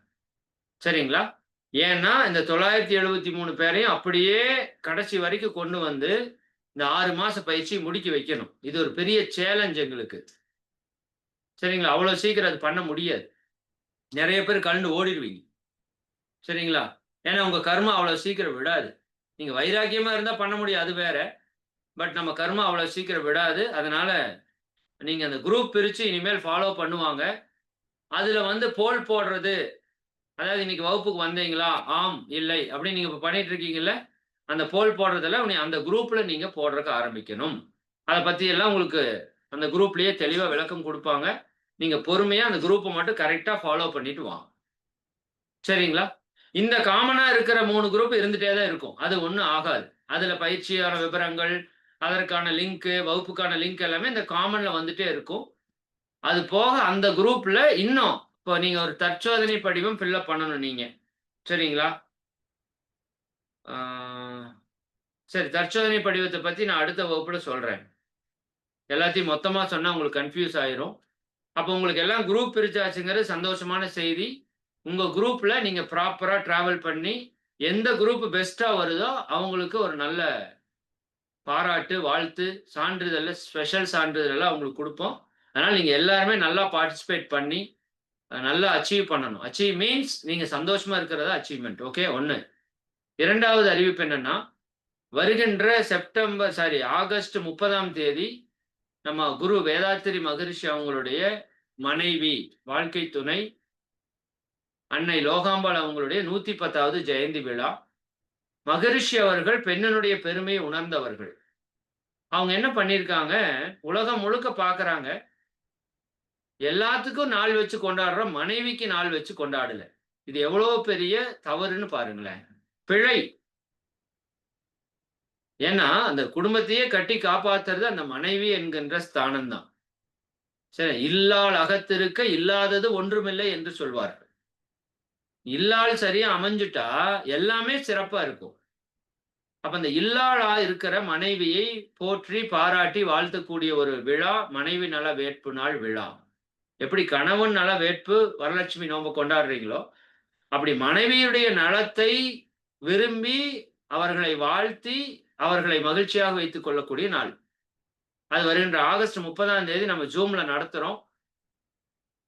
சரிங்களா? ஏன்னா, இந்த 973 பேரையும் அப்படியே கடைசி வரைக்கும் கொண்டு வந்து, இந்த 6 மாச பயிற்சிய முடிக்க வைக்கணும். இது ஒரு பெரிய சேலஞ்ச் எங்களுக்கு. சரிங்களா? அவ்வளோ சீக்கிரம் அது பண்ண முடியாது. நெறைய பேர் கழண்டு ஓடிருவீங்க. சரிங்களா? ஏன்னா, உங்க கர்மா அவ்வளோ சீக்கிரம் விடாது. நீங்க வைராக்கியமா இருந்தா பண்ண முடியும். அது வேற. பட் நம்ம கர்மா அவ்வளோ சீக்கிரம் விடாது. அதனால நீங்க அந்த குரூப் பிரிச்சு இனிமேல் ஃபாலோ பண்ணுவாங்க. அதுல வந்து போல் போடுறது, அதாவது இன்னைக்கு வகுப்புக்கு வந்தீங்களா? ஆம், இல்லை அப்படின்னு நீங்க இப்ப பண்ணிட்டு இருக்கீங்கல்ல, அந்த போல் போடுறதுல அந்த குரூப்ல நீங்க போடுறதுக்கு ஆரம்பிக்கணும். அத பத்தி எல்லாம் உங்களுக்கு அந்த குரூப்லயே தெளிவா விளக்கம் குடுப்பாங்க. நீங்க பொறுமையா அந்த குரூப்ப மட்டும் கரெக்ட்டா ஃபாலோ பண்ணிட்டு வாங்க. சரிங்களா? இந்த காமனா இருக்கிற 3 குரூப் இருந்துட்டே தான் இருக்கும். அது ஒண்ணும் ஆகாது. அதுல பயிற்சியான விவரங்கள், அதற்கான லிங்க், வகுப்புக்கான லிங்க் எல்லாமே இந்த காமன்ல வந்துட்டே இருக்கும். அது போக அந்த குரூப்ல இன்னும் இப்போ நீங்க ஒரு தற்சோதனை படிவம் ஃபில் அப் பண்ணணும் நீங்க. சரிங்களா? ஆ சரி, தற்சோதனை படிவத்த பத்தி நான் அடுத்த வகுப்புல சொல்றேன். எல்லாத்தையும் மொத்தமா சொன்னா உங்களுக்கு கன்ஃப்யூஸ் ஆயிரும். அப்போ உங்களுக்கு எல்லாம் குரூப் பிரிச்சாச்சுங்கிறது சந்தோஷமான செய்தி. உங்க குரூப்ல நீங்க ப்ராப்பரா டிராவல் பண்ணி, எந்த குரூப் பெஸ்ட்டா வருதோ அவங்களுக்கு ஒரு நல்ல பாராட்டு, வாழ்த்து, சான்றிதழ்ல ஸ்பெஷல் சான்றிதழ் எல்லாம் உங்களுக்கு குடுப்போம். அதனால நீங்க எல்லாருமே நல்லா பார்ட்டிசிபேட் பண்ணி, நல்லா அச்சீவ் பண்ணணும். அச்சீவ் மீன்ஸ் நீங்க சந்தோஷமா இருக்கிறது தான் அச்சீவ்மென்ட். ஓகே 1. 2வது அறிவிப்பு என்னன்னா, வருகின்ற ஆகஸ்ட் 30ஆம் தேதி நம்ம குரு வேதாத்திரி மகரிஷி அவங்களுடைய மனைவி, வாழ்க்கை துணை அன்னை லோகாம்பாள் அவங்களுடைய 110வது ஜெயந்தி விழா. மகரிஷி அவர்கள் பெண்ணினுடைய பெருமையை உணர்ந்தவர்கள். அவங்க என்ன பண்ணியிருக்காங்க, உலகம் முழுக்க பார்க்குறாங்க. எல்லாத்துக்கும் நாள் வச்சு கொண்டாடுறோம். மனைவிக்கு நாள் வச்சு கொண்டாடல. இது எவ்வளோ பெரிய தவறுன்னு பாருங்களேன். பிழை. ஏன்னா, அந்த குடும்பத்தையே கட்டி காப்பாத்துறது அந்த மனைவி என்கின்ற ஸ்தானம் தான். சரி, இல்லாள் அகத்திருக்க இல்லாதது ஒன்றுமில்லை என்று சொல்வார்கள். இல்லாள் சரியா அமைஞ்சுட்டா எல்லாமே சிறப்பா இருக்கும். அப்ப அந்த இல்லாளா இருக்கிற மனைவியை போற்றி பாராட்டி வாழ்த்தக்கூடிய ஒரு விழா மனைவி நல வேட்பு நாள் விழா. எப்படி கணவன் நல வேட்பு வரலட்சுமி நோன்பு கொண்டாடுறீங்களோ, அப்படி மனைவியுடைய நலத்தை விரும்பி அவர்களை வாழ்த்தி அவர்களை மகிழ்ச்சியாக வைத்துக் கொள்ளக்கூடிய நாள். அது வருகின்ற ஆகஸ்ட் 30ஆம் தேதி நம்ம ஜூம்ல நடத்துறோம்.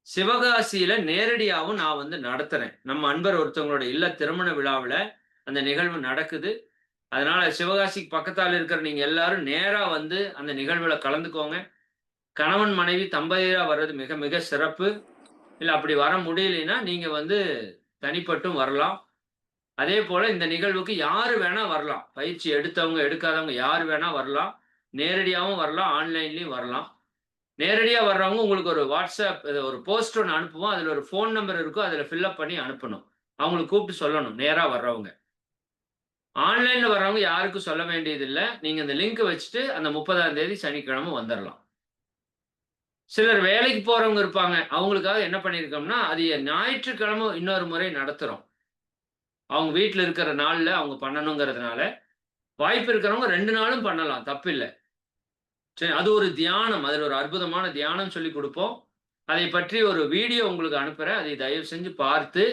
சிவகாசியில நேரடியாவும் நான் வந்து நடத்துறேன். நம்ம அன்பர் ஒருத்தவங்களோட இல்ல திருமண விழாவுல அந்த நிகழ்வு நடக்குது. அதனால சிவகாசிக்கு பக்கத்தால இருக்கிற நீங்க எல்லாரும் நேரா வந்து அந்த நிகழ்வுல கலந்துக்கோங்க. கணவன் மனைவி தம்பதியரா வர்றது மிக மிக சிறப்பு. இல்ல அப்படி வர முடியலைன்னா நீங்க வந்து தனிப்பட்டும் வரலாம். அதே போல இந்த நிகழ்வுக்கு யாரு வேணா வரலாம். பயிற்சி எடுத்தவங்க, எடுக்காதவங்க யாரு வேணா வரலாம். நேரடியாவும் வரலாம், ஆன்லைன்லயும் வரலாம். நேரடியா வர்றவங்க உங்களுக்கு ஒரு வாட்ஸ்அப் ஒரு போஸ்ட் ஒண்ணு அனுப்புவோம். அதுல ஒரு ஃபோன் நம்பர் இருக்கும். அதுல ஃபில் அப் பண்ணி அனுப்பணும். அவங்கள கூப்பிட்டு சொல்லணும், நேரா வர்றவங்க. ஆன்லைன்ல வர்றவங்க யாருக்கும் சொல்ல வேண்டியதில்ல. நீங்க இந்த லிங்க் வச்சுட்டு அந்த 30ஆம் தேதி சனிக்கிழமை வந்துரலாம். சிலர் வேலைக்கு போறவங்க இருப்பாங்க. அவங்களுக்காக என்ன பண்ணியிருக்கோம்னா, அது ஞாயிற்றுக்கிழமை இன்னொரு முறை நடத்துறோம். அவங்க வீட்ல இருக்கிற நாள்ல அவங்க பண்ணணுங்கிறதுனால, வாய்ப்பு இருக்கிறவங்க 2 நாளும் பண்ணலாம். தப்பில்ல. சரி, அது ஒரு தியானம். அதுல ஒரு அற்புதமான தியானம் சொல்லிக் குடுப்போம். அதை பற்றி ஒரு வீடியோ உங்களுக்கு அனுப்புறேன். அதை தயவு செஞ்சு பார்த்து,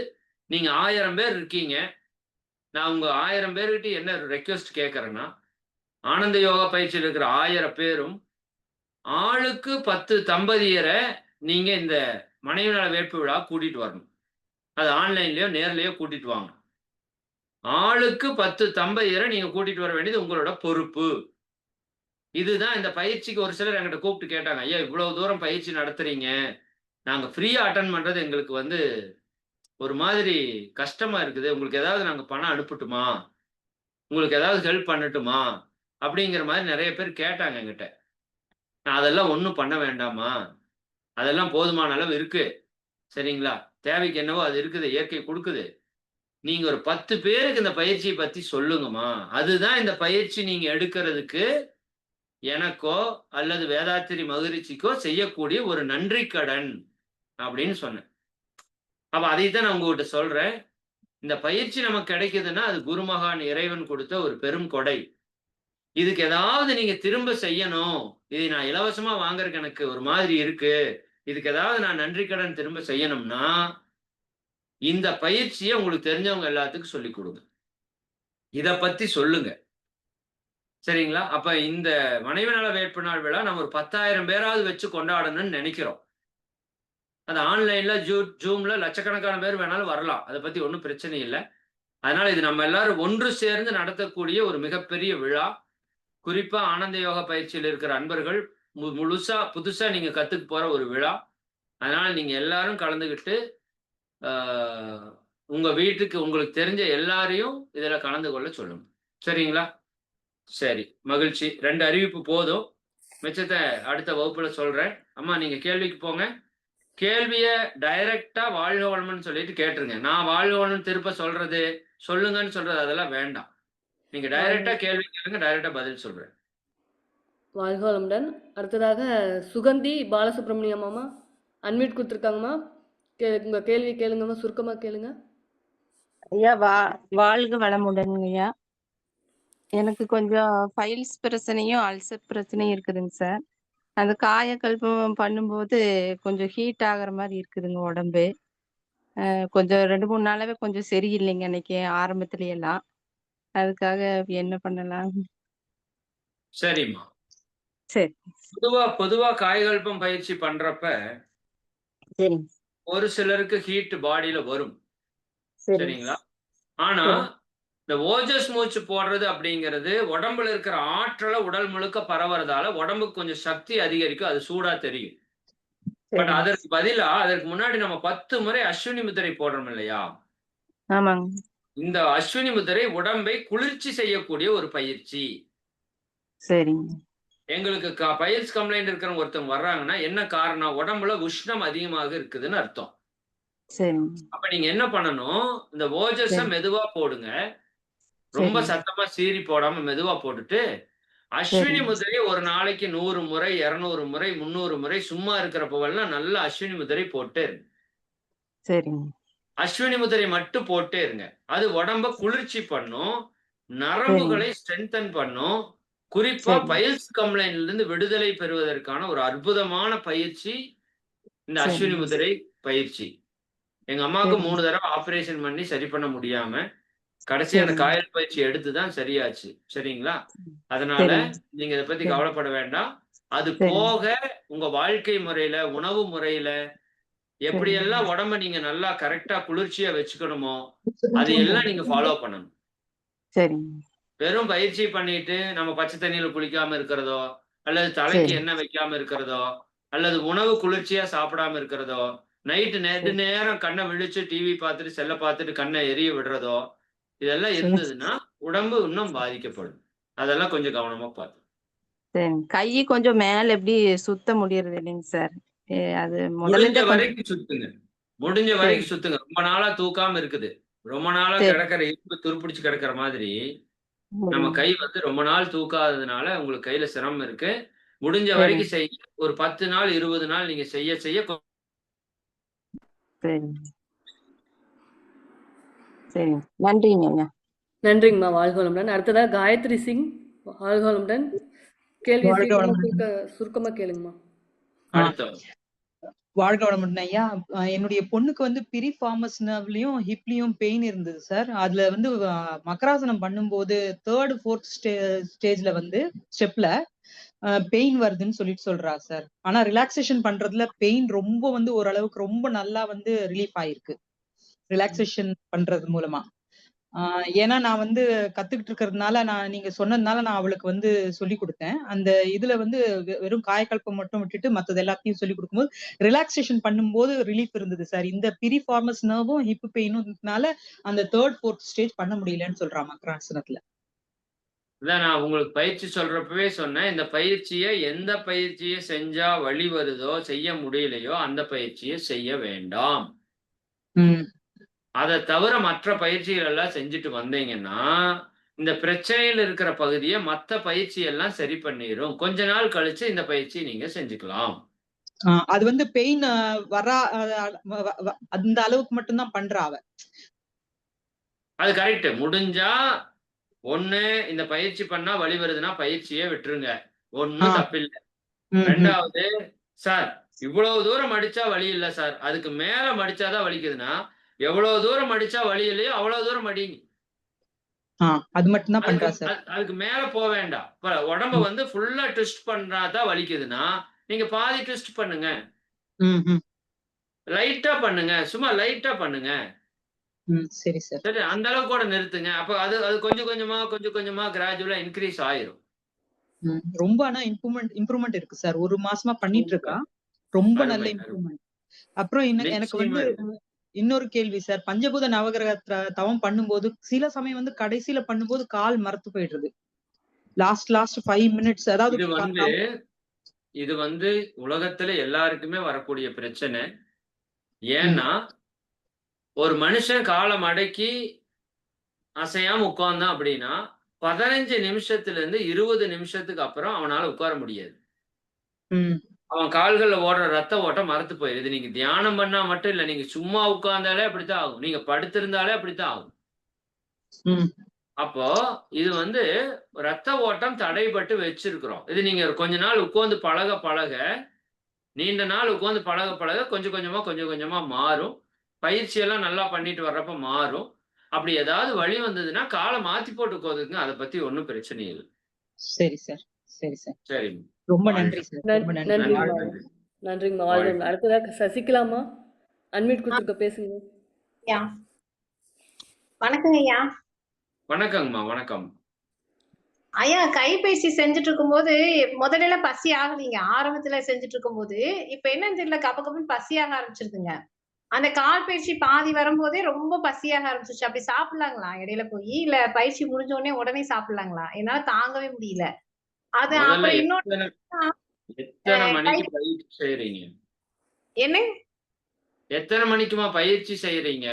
நீங்க 1000 பேர் இருக்கீங்க. நான் உங்க 1000 பேர்கிட்ட என்ன ரெக்வெஸ்ட் கேட்கிறேன்னா, ஆனந்த யோகா பயிற்சியில் இருக்கிற 1000 பேரும் ஆளுக்கு 10 தம்பதியர நீங்க இந்த மனைவி நல வேட்பு விழா கூட்டிட்டு வரணும். அது ஆன்லைன்லயோ நேர்லயோ கூட்டிட்டு வாங்க. ஆளுக்கு 10 தம்பதியரை நீங்க கூட்டிட்டு வர வேண்டியது உங்களோட பொறுப்பு. இதுதான் இந்த பயிற்சிக்கு ஒரு சிலர் என்கிட்ட கூப்பிட்டு கேட்டாங்க, ஐயா இவ்வளவு தூரம் பயிற்சி நடத்துறீங்க, நாங்க ஃப்ரீயா அட்டன் பண்றது எங்களுக்கு வந்து ஒரு மாதிரி கஷ்டமா இருக்குது. உங்களுக்கு ஏதாவது நாங்க பணம் அனுப்பட்டுமா? உங்களுக்கு ஏதாவது ஹெல்ப் பண்ணட்டுமா? அப்படிங்கிற மாதிரி நெறைய பேர் கேட்டாங்க என்கிட்ட. நான் அதெல்லாம் ஒண்ணும் பண்ண வேண்டாம்மா. அதெல்லாம் போதுமான அளவு இருக்கு. சரிங்களா? தேவைக்கு என்னவோ அது இருக்குது. இயற்கை குடுக்குது. நீங்க ஒரு 10 பேருக்கு இந்த பயிற்சிய பத்தி சொல்லுங்கம்மா. அதுதான் இந்த பயிற்சி நீங்க எடுக்கிறதுக்கு எனக்கோ, அல்லது வேதாத்திரி மகிரிச்சிக்கோ செய்யக்கூடிய ஒரு நன்றி கடன் அப்படின்னு சொன்னேன். அப்ப அதைத்தான் நான் உங்ககிட்ட சொல்றேன். இந்த பயிற்சி நமக்கு கிடைக்குதுன்னா, அது குருமகான் இறைவன் கொடுத்த ஒரு பெரும் கொடை. இதுக்கு ஏதாவது நீங்க திரும்ப செய்யணும். இதை நான் இலவசமா வாங்குறதுக்கு எனக்கு ஒரு மாதிரி இருக்கு. இதுக்கு ஏதாவது நான் நன்றி கடன் திரும்ப செய்யணும்னா, இந்த பயிற்சிய உங்களுக்கு தெரிஞ்சவங்க எல்லாத்துக்கும் சொல்லிக் குடுங்க. இத பத்தி சொல்லுங்க. சரிங்களா? அப்ப இந்த மனைவி நல வேட்பு நாள் விழா நம்ம ஒரு 10,000 பேராவது வச்சு கொண்டாடணும்னு நெனைக்கிறோம். அது ஆன்லைன்ல, ஜூம்ல லட்சக்கணக்கான பேர் வேணாலும் வரலாம். அத பத்தி ஒண்ணும் பிரச்சனை இல்ல. அதனால இது நம்ம எல்லாரும் ஒன்று சேர்ந்து நடத்தக்கூடிய ஒரு மிகப்பெரிய விழா. குறிப்பா ஆனந்த யோகா பயிற்சியில் இருக்கிற அன்பர்கள் முழுசா, புதுசா நீங்க கத்துக்க போற ஒரு விழா. அதனால நீங்க எல்லாரும் கலந்துகிட்டு, ஆ உங்க வீட்டுக்கு உங்களுக்கு தெரிஞ்ச எல்லாரையும் இதுல கலந்து கொள்ள சொல்லுங்க. சரிங்களா? சரி. மகிழ்ச்சி. 2 அறிவிப்பு போதும். மிச்சத்த அடுத்த வகுப்புல சொல்றேன். அம்மா நீங்க கேள்விக்கு போங்க. கேள்விய டைரக்ட்டா வாழ்க வளமுடன் சொல்லிட்டு கேட்டுருங்க. நான் வாழ்க வளமுடன் திருப்ப சொல்றது, சொல்லுங்கன்னு சொல்றது அதெல்லாம் வேண்டாம். நீங்க டைரக்ட்டா கேள்வி கேளுங்க. டைரக்ட்டா பதில் சொல்றேன். வாழ்க வளமுடன். அடுத்ததாக சுகந்தி பாலசுப்ரமணியம் அம்மா அன்மியூட் கொடுத்துருக்காங்கம்மா. உங்க கேள்வி கேளுங்கம்மா, சுருக்கமா கேளுங்க. ஐயா வாழ்க வளமுடன் ஐயா. எனக்கு கொஞ்சம் ஃபைல்ஸ் பிரச்சனையும் அல்சர் பிரச்சனையும் இருக்குதுங்க சார். அந்த காயக்கல்பம் பண்ணும்போது கொஞ்சம் ஹீட் ஆகுற மாதிரி இருக்குதுங்க உடம்பு. கொஞ்சம் 2-3 நாளாவே கொஞ்சம் சரியில்லைங்க அன்னைக்கு ஆரம்பத்துல எல்லாம். அதுக்காக என்ன பண்ணலாம்? சரிம்மா. சரி. பொதுவா காயகல்பம் பயிற்சி பண்றப்ப சரிங்க. ஒரு சிலருக்கு ஹீட் பாடியில வரும். சரிங்களா? ஆனா இந்த ஓஜஸ் மூச்சு போடுறது அப்படிங்கிறது உடம்புல இருக்கிற ஆற்றலை உடல் முழுக்க பரவறதால உடம்புக்கு கொஞ்சம் சக்தி அதிகரிக்கும். அது சூடா தெரியும். பட் அதற்கு பதிலா அதற்கு முன்னாடி நம்ம 10 முறை அஸ்வினி முத்திரை போடுறோம் இல்லையா? ஆமாங்க. இந்த அஸ்வினி முத்திரை உடம்பை குளிர்ச்சி செய்யக்கூடிய ஒரு பயிற்சி. சரிங்க. எங்களுக்கு பைல்ஸ் கம்ப்ளைண்ட் இருக்கிறவங்க ஒருத்தவங்க வர்றாங்கன்னா என்ன காரணம்? உடம்புல உஷ்ணம் அதிகமாக இருக்குதுன்னு அர்த்தம். சரிங்க. அப்ப நீங்க என்ன பண்ணணும்? இந்த ஓஜஸ மெதுவா போடுங்க. ரொம்ப சத்தமா சீறி போடாம மெதுவா போட்டுட்டு, அஸ்வினி முத்திரை ஒரு நாளைக்கு 100 முறை, 200 முறை, 300 முறை சும்மா இருக்கிறப்பவெல்லாம் நல்ல அஸ்வினி முத்திரை போட்டே இருங்க. சரிங்க. அஸ்வினி முத்திரை மட்டும் போட்டே இருங்க. அது உடம்ப குளிர்ச்சி பண்ணும். நரம்புகளை ஸ்ட்ரென்தன் பண்ணும். குறிப்பா பைல்ஸ் கம்ப்ளைண்ட்ல இருந்து விடுதலை பெறுவதற்கான ஒரு அற்புதமான பயிற்சி இந்த அஸ்வினி முத்திரை பயிற்சி. எங்க அம்மாவுக்கு 3 தடவை ஆபரேஷன் பண்ணி சரி பண்ண முடியாம கடைசியா அந்த காயல் பயிற்சி எடுத்துதான் சரியாச்சு. சரிங்களா? அதனால நீங்க இதை பத்தி கவலைப்பட வேண்டாம். அது போக உங்க வாழ்க்கை முறையில, உணவு முறையில எப்படியெல்லாம் உடம்ப நீங்க நல்லா கரெக்டா குளிர்ச்சியா வச்சுக்கணுமோ அதையெல்லாம் நீங்க ஃபாலோ பண்ணணும். வெறும் பயிற்சி பண்ணிட்டு நம்ம பச்சை தண்ணியில குளிக்காம இருக்கிறதோ, அல்லது தலைக்கு எண்ணெய் வைக்காம இருக்கிறதோ, அல்லது உணவு குளிர்ச்சியா சாப்பிடாம இருக்கிறதோ, நைட்டு நேரம் கண்ணை விழிச்சு டிவி பார்த்துட்டு செல்ல பார்த்துட்டு கண்ணை எரிய விடுறதோ, இதெல்லாம் இருந்ததுன்னா உடம்பு இன்னும் பாதிக்கப்படும். அதெல்லாம் கொஞ்சம் கவனமா பார்த்து. கை கொஞ்சம் மேல எப்படி சுத்த முடியறது இல்லைங்க சார். அது முடிஞ்ச வரைக்கும் சுத்துங்க. முடிஞ்ச வரைக்கும் சுத்துங்க. ரொம்ப நாளா தூக்காம இருக்குது. ரொம்ப நாளா கிடக்கிற இரும்பு துருப்பிடிச்சு கிடக்கிற மாதிரி நம்ம கை வந்து ரொம்ப நாள் தூக்காததுனால உங்களுக்கு கையில சிரமம் இருக்கு. முடிஞ்ச வரைக்கும் செய்ய. ஒரு 10 நாள் 20 நாள் நீங்க செய்ய செய்ய நன்றிங்க. நன்றிங்கம்மா. வாழ்க வளமுடன். அடுத்ததா காயத்ரி சிங் வாழ்க வளமுடன். கேள்வி சுருக்கமா கேளுங்கம்மா. வாழ்க வளமுடன் ஐயா. என்னுடைய பொண்ணுக்கு வந்து பிரிஃபார்மஸ் ஹிப்லயும் பெயின் இருந்தது சார். அதுல வந்து மகராசனம் பண்ணும்போது 3rd 4th ஸ்டேஜ்ல வந்து ஸ்டெப்ல பெயின் வருதுன்னு சொல்லிட்டு சொல்றா சார். ஆனா ரிலாக்ஸேஷன் பண்றதுல பெயின் ரொம்ப வந்து ஓரளவுக்கு ரொம்ப நல்லா வந்து ரிலீஃப் ஆயிருக்கு ரிலாக்ஸேஷன் பண்றது மூலமா. ஏன்னா நான் வந்து கத்துக்கிட்டு இருக்கிறதுனால நீங்க சொன்னதுனால நான் அவளுக்கு வந்து சொல்லி கொடுத்தேன். அந்த இதுல வந்து வெறும் காயக்கல்பம் மட்டும் விட்டுட்டு மத்தது எல்லாத்தையும் சொல்லி கொடுக்கும்போது ரிலாக்ஸேஷன் பண்ணும்போது ரிலீஃப் இருந்தது சார். இந்த பிரிஃபார்மஸ் நர்வும் ஹிப் பெயினும்னால அந்த 3rd 4th ஸ்டேஜ் பண்ண முடியலன்னு சொல்றா மக்ராசனத்துல. இதான் நான் உங்களுக்கு பயிற்சி சொல்றப்பவே சொன்னேன், இந்த பயிற்சியை எந்த பயிற்சியை செஞ்சா வலி வருதோ, செய்ய முடியலையோ அந்த பயிற்சியை செய்ய வேண்டாம். அதை தவிர மற்ற பயிற்சிகள் எல்லாம் செஞ்சுட்டு வந்தீங்கன்னா இந்த பிரச்சனையில் இருக்கிற பகுதியை மற்ற பயிற்சி எல்லாம் சரி பண்ணிரும். கொஞ்ச நாள் கழிச்சு இந்த பயிற்சி நீங்க செஞ்சுக்கலாம். அது வந்து பெயின் வரா அந்த அளவுக்கு மட்டும்தான் பண்றா அவ. அது கரெக்ட். முடிஞ்சா ஒண்ணு இந்த பயிற்சி பண்ணா வலி வருதுன்னா பயிற்சியே விட்டுருங்க, ஒன்னும் தப்பில்லை. ரெண்டாவது, சார் இவ்வளவு தூரம் மடிச்சா வலி இல்லை சார், அதுக்கு மேல மடிச்சாதான் வலிக்குதுன்னா எவ்வளவு தூரம் மடிச்சா வலி இல்லையோ அவ்வளவு தூரம் மடிங்க. அது மட்டும் தான் பண்றா சார். அதுக்கு மேல போக வேண்டாம். உடம்ப வந்து ஃபுல்லா ட்விஸ்ட் பண்றாதான் வலிக்குதுன்னா நீங்க பாதி ட்விஸ்ட் பண்ணுங்க, லைட்டா பண்ணுங்க, சும்மா லைட்டா பண்ணுங்க. சரி சார். சரி, அந்த அளவுக்கு கூட நிறுத்துங்க. அப்ப அது கொஞ்சம் கொஞ்சமா கிராஜுவலா இன்க்ரீஸ் ஆயிரும். ரொம்ப ஆனா இம்ப்ரூவ்மெண்ட் இருக்கு சார். ஒரு மாசமா பண்ணிட்டு இருக்கா, ரொம்ப நல்ல இம்ப்ரூவ்மெண்ட். அப்புறம் எனக்கு வந்து இன்னொரு கேள்வி சார். பஞ்சபூத நவகிரக தவம் பண்ணும்போது சில சமயம் வந்து கடைசியில பண்ணும்போது கால் மரத்து போயிடுறது. Last 5 minutes. அதாவது இது வந்து உலகத்துல எல்லாருக்குமே வரக்கூடிய பிரச்சனை. ஏன்னா ஒரு மனுஷன் காலை மடக்கி அசையாம உட்கார்ந்தான் அப்படின்னா 15 நிமிஷத்துல இருந்து 20 நிமிஷத்துக்கு அப்புறம் அவனால உட்கார முடியாது. அவன் கால்கள்ல ஓடுற ரத்த ஓட்டம் மரத்து போயிருது. நீங்க தியானம் பண்ணா மட்டும் இல்ல, நீங்க சும்மா உட்கார்ந்தாலே அப்படித்தான் ஆகும், நீங்க படுத்திருந்தாலே அப்படித்தான் ஆகும். அப்போ இது வந்து ரத்த ஓட்டம் தடைபட்டு வச்சிருக்கிறோம். இது நீங்க கொஞ்ச நாள் உட்கார்ந்து பழக நீண்ட நாள் உட்கார்ந்து பழக கொஞ்சம் கொஞ்சமா மாறும். பயிற்சி எல்லாம் நல்லா பண்ணிட்டு வர்றப்ப மாறும். அப்படி ஏதாவது வழி வந்ததுன்னா காலை மாத்தி போட்டு உட்காந்துங்க, அதை பத்தி ஒன்றும் பிரச்சனை இல்லை. சரி சார், சரி சார். சரிங்க, ரொம்ப நன்றி சார். ரொம்ப நன்றி. நன்றிங்கம்மா. வாழ்க. அடுத்ததாக சசிகலாமா, அன்மியூட் கொடுத்துருக்க, பேசுங்க. வணக்கங்க ஐயா. வணக்கங்கம்மா. வணக்கம் ஐயா. கைபேசி செஞ்சுட்டு இருக்கும்போது முதல்ல பசி ஆகலீங்க. ஆரம்பத்துல செஞ்சுட்டு இருக்கும்போது இப்ப என்னன்னு தெரியல, கப்பன்னு பசியாக ஆரம்பிச்சிருதுங்க. அந்த கால் பயிற்சி பாதி வரும்போதே ரொம்ப பசியாக ஆரம்பிச்சிருச்சு. அப்படி சாப்பிடலாங்களா இடையில போய், இல்ல பயிற்சி முடிஞ்ச உடனே சாப்பிடலாங்களா? என்னால தாங்கவே முடியல. அது அப்புறம் இன்னொன்னு, எத்தனை மணிக்கு பயிற்சி செய்யறீங்க? என்ன எத்தனை மணிக்குமா பயிற்சி செய்யறீங்க?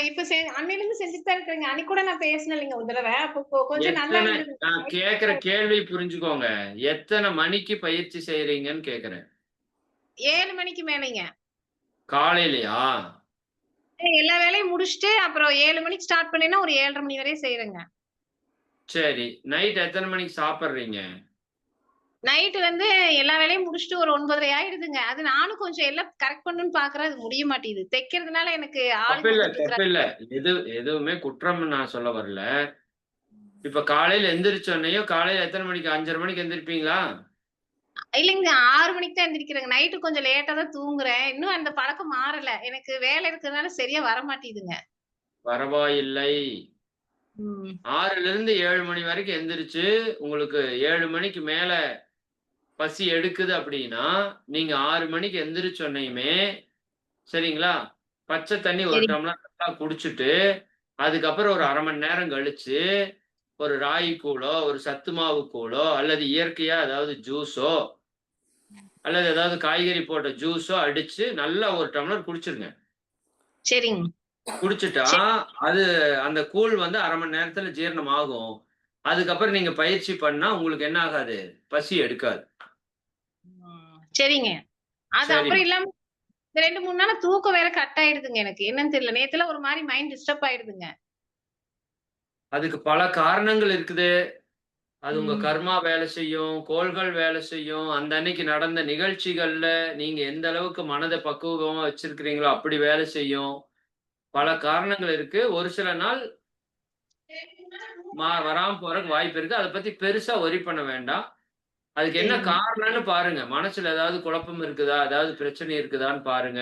இப்ப அன்னையில இருந்து செஞ்சுட்டு தான் இருக்கிறேங்க. அன்னைக்கு கூட நான் பேசினேன் இல்லைங்க ஒரு தடவை. அப்போ கொஞ்சம் நல்லா இருந்தது. நான் கேக்குற கேள்வி புரிஞ்சுக்கோங்க, எத்தனை மணிக்கு பயிற்சி செய்யறீங்கன்னு கேக்குறேன். 7 மணிக்கு மேலைங்க. காலையிலயா? எல்லா வேலையும் முடிச்சுட்டு அப்புறம் 7 மணிக்கு ஸ்டார்ட் பண்ணேன்னா ஒரு 7:30 மணி வரையும் செய்யறேங்க. சரி, நைட் எத்தனை மணிக்கு சாப்பிடுறீங்க? நைட் வந்து எல்லா வேலையும் முடிச்சுட்டு ஒரு 9:30 ஆயிடுதுங்க. அது நானும் கொஞ்சம் எல்லாம் கரெக்ட் பண்ணணும்னு பாக்குறேன், அது முடிய மாட்டேங்குது. தைக்கிறதுனால எனக்கு தப்பில்ல. எதுவுமே குற்றம் நான் சொல்ல வரல. இப்ப காலையில எந்திரிச்சோன்னையும் காலையில எத்தனை மணிக்கு? 5:30 மணிக்கு எந்திரிப்பீங்களா? இல்லைங்க, 6 மணிக்கு தான் எந்திரிக்கிறேங்க. நைட்டு கொஞ்சம் லேட்டா தான் தூங்குறேன். இன்னும் அந்த பழக்கம் மாறல. எனக்கு வேலை இருக்கிறதுனால சரியா வர மாட்டேங்குதுங்க. பரவாயில்லை. 6ல இருந்து 7 மணி வரைக்கும் எந்திரிச்சு உங்களுக்கு 7 மணிக்கு மேல பசி எடுக்குது அப்படின்னா நீங்க 6 மணிக்கு எந்திரிச்சோன்னையுமே, சரிங்களா, பச்சை தண்ணி ஒரு டம்ளர் நல்லா குடிச்சிட்டு அதுக்கப்புறம் ஒரு 1/2 மணி நேரம் கழிச்சு ஒரு ராகி கூழோ ஒரு சத்து மாவு கூழோ அல்லது இயற்கையா ஏதாவது ஜூஸோ அல்லது ஏதாவது காய்கறி போட்ட ஜூஸோ அடிச்சு நல்லா ஒரு டம்ளர் குடிச்சிருங்க. சரிங்க. குடிச்சிட்டா அது அந்த கூழ் வந்து 1/2 மணி நேரத்துல ஜீரணம் ஆகும். அதுக்கப்புறம் நீங்க பயிற்சி பண்ணா உங்களுக்கு என்ன ஆகாது, பசி எடுக்காது. சரிங்க. அது அப்புறம் இல்லாம 2-3 நாளா தூக்கம் வேற கட் ஆயிடுதுங்க. எனக்கு என்னன்னு தெரியல, நேத்துல ஒரு மாதிரி மைண்ட் டிஸ்டர்ப் ஆயிடுதுங்க. அதுக்கு பல காரணங்கள் இருக்குது. அது உங்க கர்மா வேலை செய்யும், கோள்கள் வேலை செய்யும், அந்த அன்னைக்கு நடந்த நிகழ்ச்சிகள்ல நீங்க எந்த அளவுக்கு மனதை பக்குவமா வச்சிருக்கிறீங்களோ அப்படி வேலை செய்யும். பல காரணங்கள் இருக்கு. ஒரு சில நாள் வராம போறதுக்கு வாய்ப்பு இருக்கு. அதை பத்தி பெருசா ஒரி பண்ண வேண்டாம். அதுக்கு என்ன காரணம்னு பாருங்க. மனசுல ஏதாவது குழப்பம் இருக்குதா, ஏதாவது பிரச்சனை இருக்குதான்னு பாருங்க.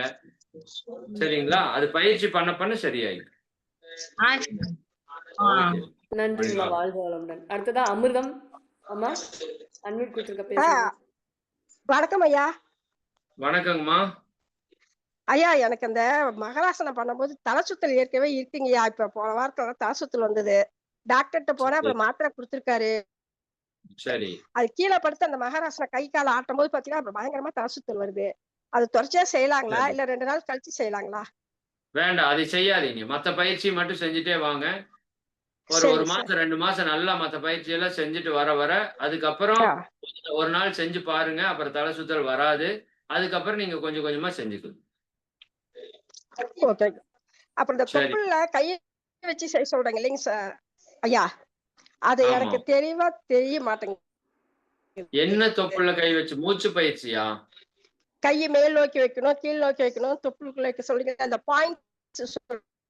சரிங்களா? அது பயிற்சி பண்ண சரியாயிடும். ஓகே. நன்றிங்கம்மா. வாழ்க வளமுடன். அடுத்ததா அமிர்தம் அம்மா அன்மியூட் கொடுத்துருக்க பேசுங்க. வணக்கம் ஐயா. வணக்கங்கம்மா. ஐயா எனக்கு அந்த மகராசனம் பண்ணும்போது தலை சுத்தல் ஏற்கனவே இருக்குங்கய்யா. இப்ப போன வாரத்துல தலை சுத்தல் வந்தது. டாக்டர்கிட்ட போனா அப்புறம் மாத்திரை கொடுத்துருக்காரு. சரி. அது கீழே படுத்து அந்த மகராசனம் கை கால ஆட்டும் போது பாத்தீங்கன்னா அப்புறம் பயங்கரமா தலை சுத்தல் வருது. அது தொடர்ச்சியா செய்யலாங்களா சரி. இல்ல 2 நாள் கழிச்சு செய்யலாங்களா? வேண்டாம், அதை செய்யாதீங்க. மத்த பயிற்சி மட்டும் செஞ்சுட்டே வாங்க. ஒரு சரி 1 சார். மாசம் 2 மாசம் நல்லா மத்த பயிற்சி எல்லாம் செஞ்சுட்டு வர அதுக்கப்புறம் ஒரு நாள் செஞ்சு பாருங்க. அப்புறம் தலை சுத்தல் வராது. அதுக்கப்புறம் நீங்க கொஞ்சம் கொஞ்சமா செஞ்சுக்கணும். ஓகே. அப்புறம் இந்த சரி. தொப்புள்ள கையை வச்சு செய்ய சொல்றீங்க இல்லைங்க சார் ஐயா, அது ஆமா. எனக்கு தெளிவா தெரிய மாட்டேங்குது. என்ன தொப்புள்ள கை வச்சு மூச்சு பயிற்சியா? கையை மேல் நோக்கி வைக்கணும், கீழ் நோக்கி வைக்கணும், தொப்புளுக்குள்ள வைக்க சொல்றீங்க. அந்த பாயிண்ட்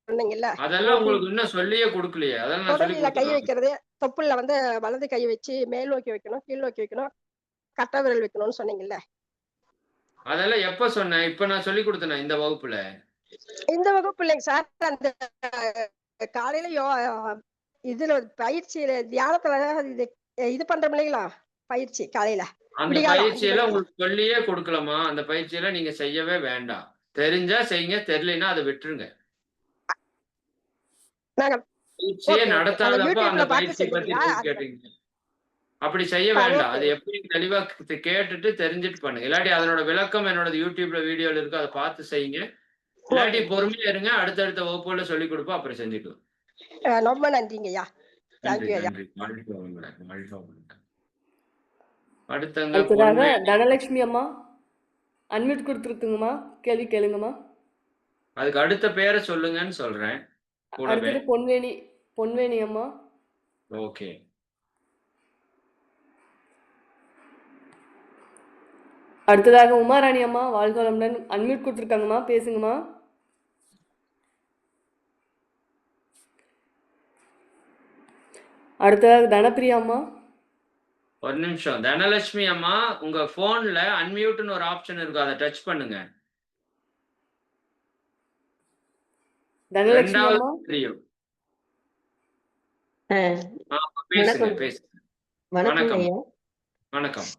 சொன்னீங்கல்ல, அதெல்லாம் உங்களுக்கு இன்னும் சொல்லியே கொடுக்கலையே. அதெல்லாம் நான் சொல்லி தொடலில கை கொடுத்துறேன். வைக்கிறது, தொப்புள்ள வந்து வலது கை வச்சு மேல் நோக்கி வைக்கணும், கீழ் நோக்கி வைக்கணும், கட்டை விரல் வைக்கணும்னு சொன்னீங்கல்ல. அதெல்லாம் எப்ப சொன்னேன்? இப்ப நான் சொல்லி கொடுத்தேனா இந்த வகுப்புல? இந்த வகுப்பு இல்லைங்க சார். அந்த காலையில இதுல பயிற்சியில தியானத்துல இது இது பண்றோம் இல்லைங்களா, பயிற்சி காலையில அந்த விடிகாலம் 5 பயிற்சியெல்லாம் மணிக்கு. உங்களுக்கு சொல்லியே கொடுக்கலாமா? அந்த பயிற்சியெல்லாம் நீங்க செய்யவே வேண்டாம். தெரிஞ்சா செய்யுங்க, தெரியலனா அதை விட்டுருங்க. நாங்க பயிற்சியே ஓகே ஓகே. அந்த நடத்தாதப்ப அந்த யூடியூப்ல பார்த்து பயிற்சி பத்தி செஞ்சீங்களா? கேட்டீங்க. அப்படி செய்ய ஓகே. வேண்டாம். அது எப்படி தெளிவா கேட்டுட்டு தெரிஞ்சுட்டு பண்ணுங்க. இல்லாட்டி அதனோட விளக்கம் என்னோட யூடியூப்ல வீடியோல இருக்கு, அதை பார்த்து செய்யுங்க. இல்லாட்டி பொறுமையா இருங்க, அடுத்தடுத்த வகுப்புல சொல்லி கொடுப்போம், அப்புறம் செஞ்சுக்கலாம். ரொம்ப நன்றிங்க ஐயா. நன்றி தேங்க்யூ ஐயா. நன்றி. வாழ்க வளமுடன். வாழ்க வளமுடன். அடுத்தங்க அடுத்ததாக பொன்வேணி. தனலட்சுமி அம்மா அன்மியூட் கொடுத்துருக்குங்கம்மா. கேள்வி கேளுங்கம்மா. அதுக்கு அடுத்த பேரை சொல்லுங்கன்னு சொல்றேன் கூடவே. அடுத்தது பொன்வேணி அம்மா. ஓகே. அடுத்ததாக உமாராணி அம்மா. வாழ்க வளமுடன். அன்மியூட் கொடுத்துருக்காங்கம்மா, பேசுங்கம்மா. அடுத்ததாக தனப்பிரியா அம்மா. ஒரு நிமிஷம். தனலட்சுமி அம்மா, உங்க போன்ல அன்மியூட்னு ஒரு ஆப்ஷன் இருக்கும், அதை டச் பண்ணுங்க. தனலட்சுமி ரெண்டாவது அம்மா. தெரியும். பேசுங்க வணக்கம். பேசுங்க. வணக்கம் வணக்கம். ஐயா. வணக்கம்.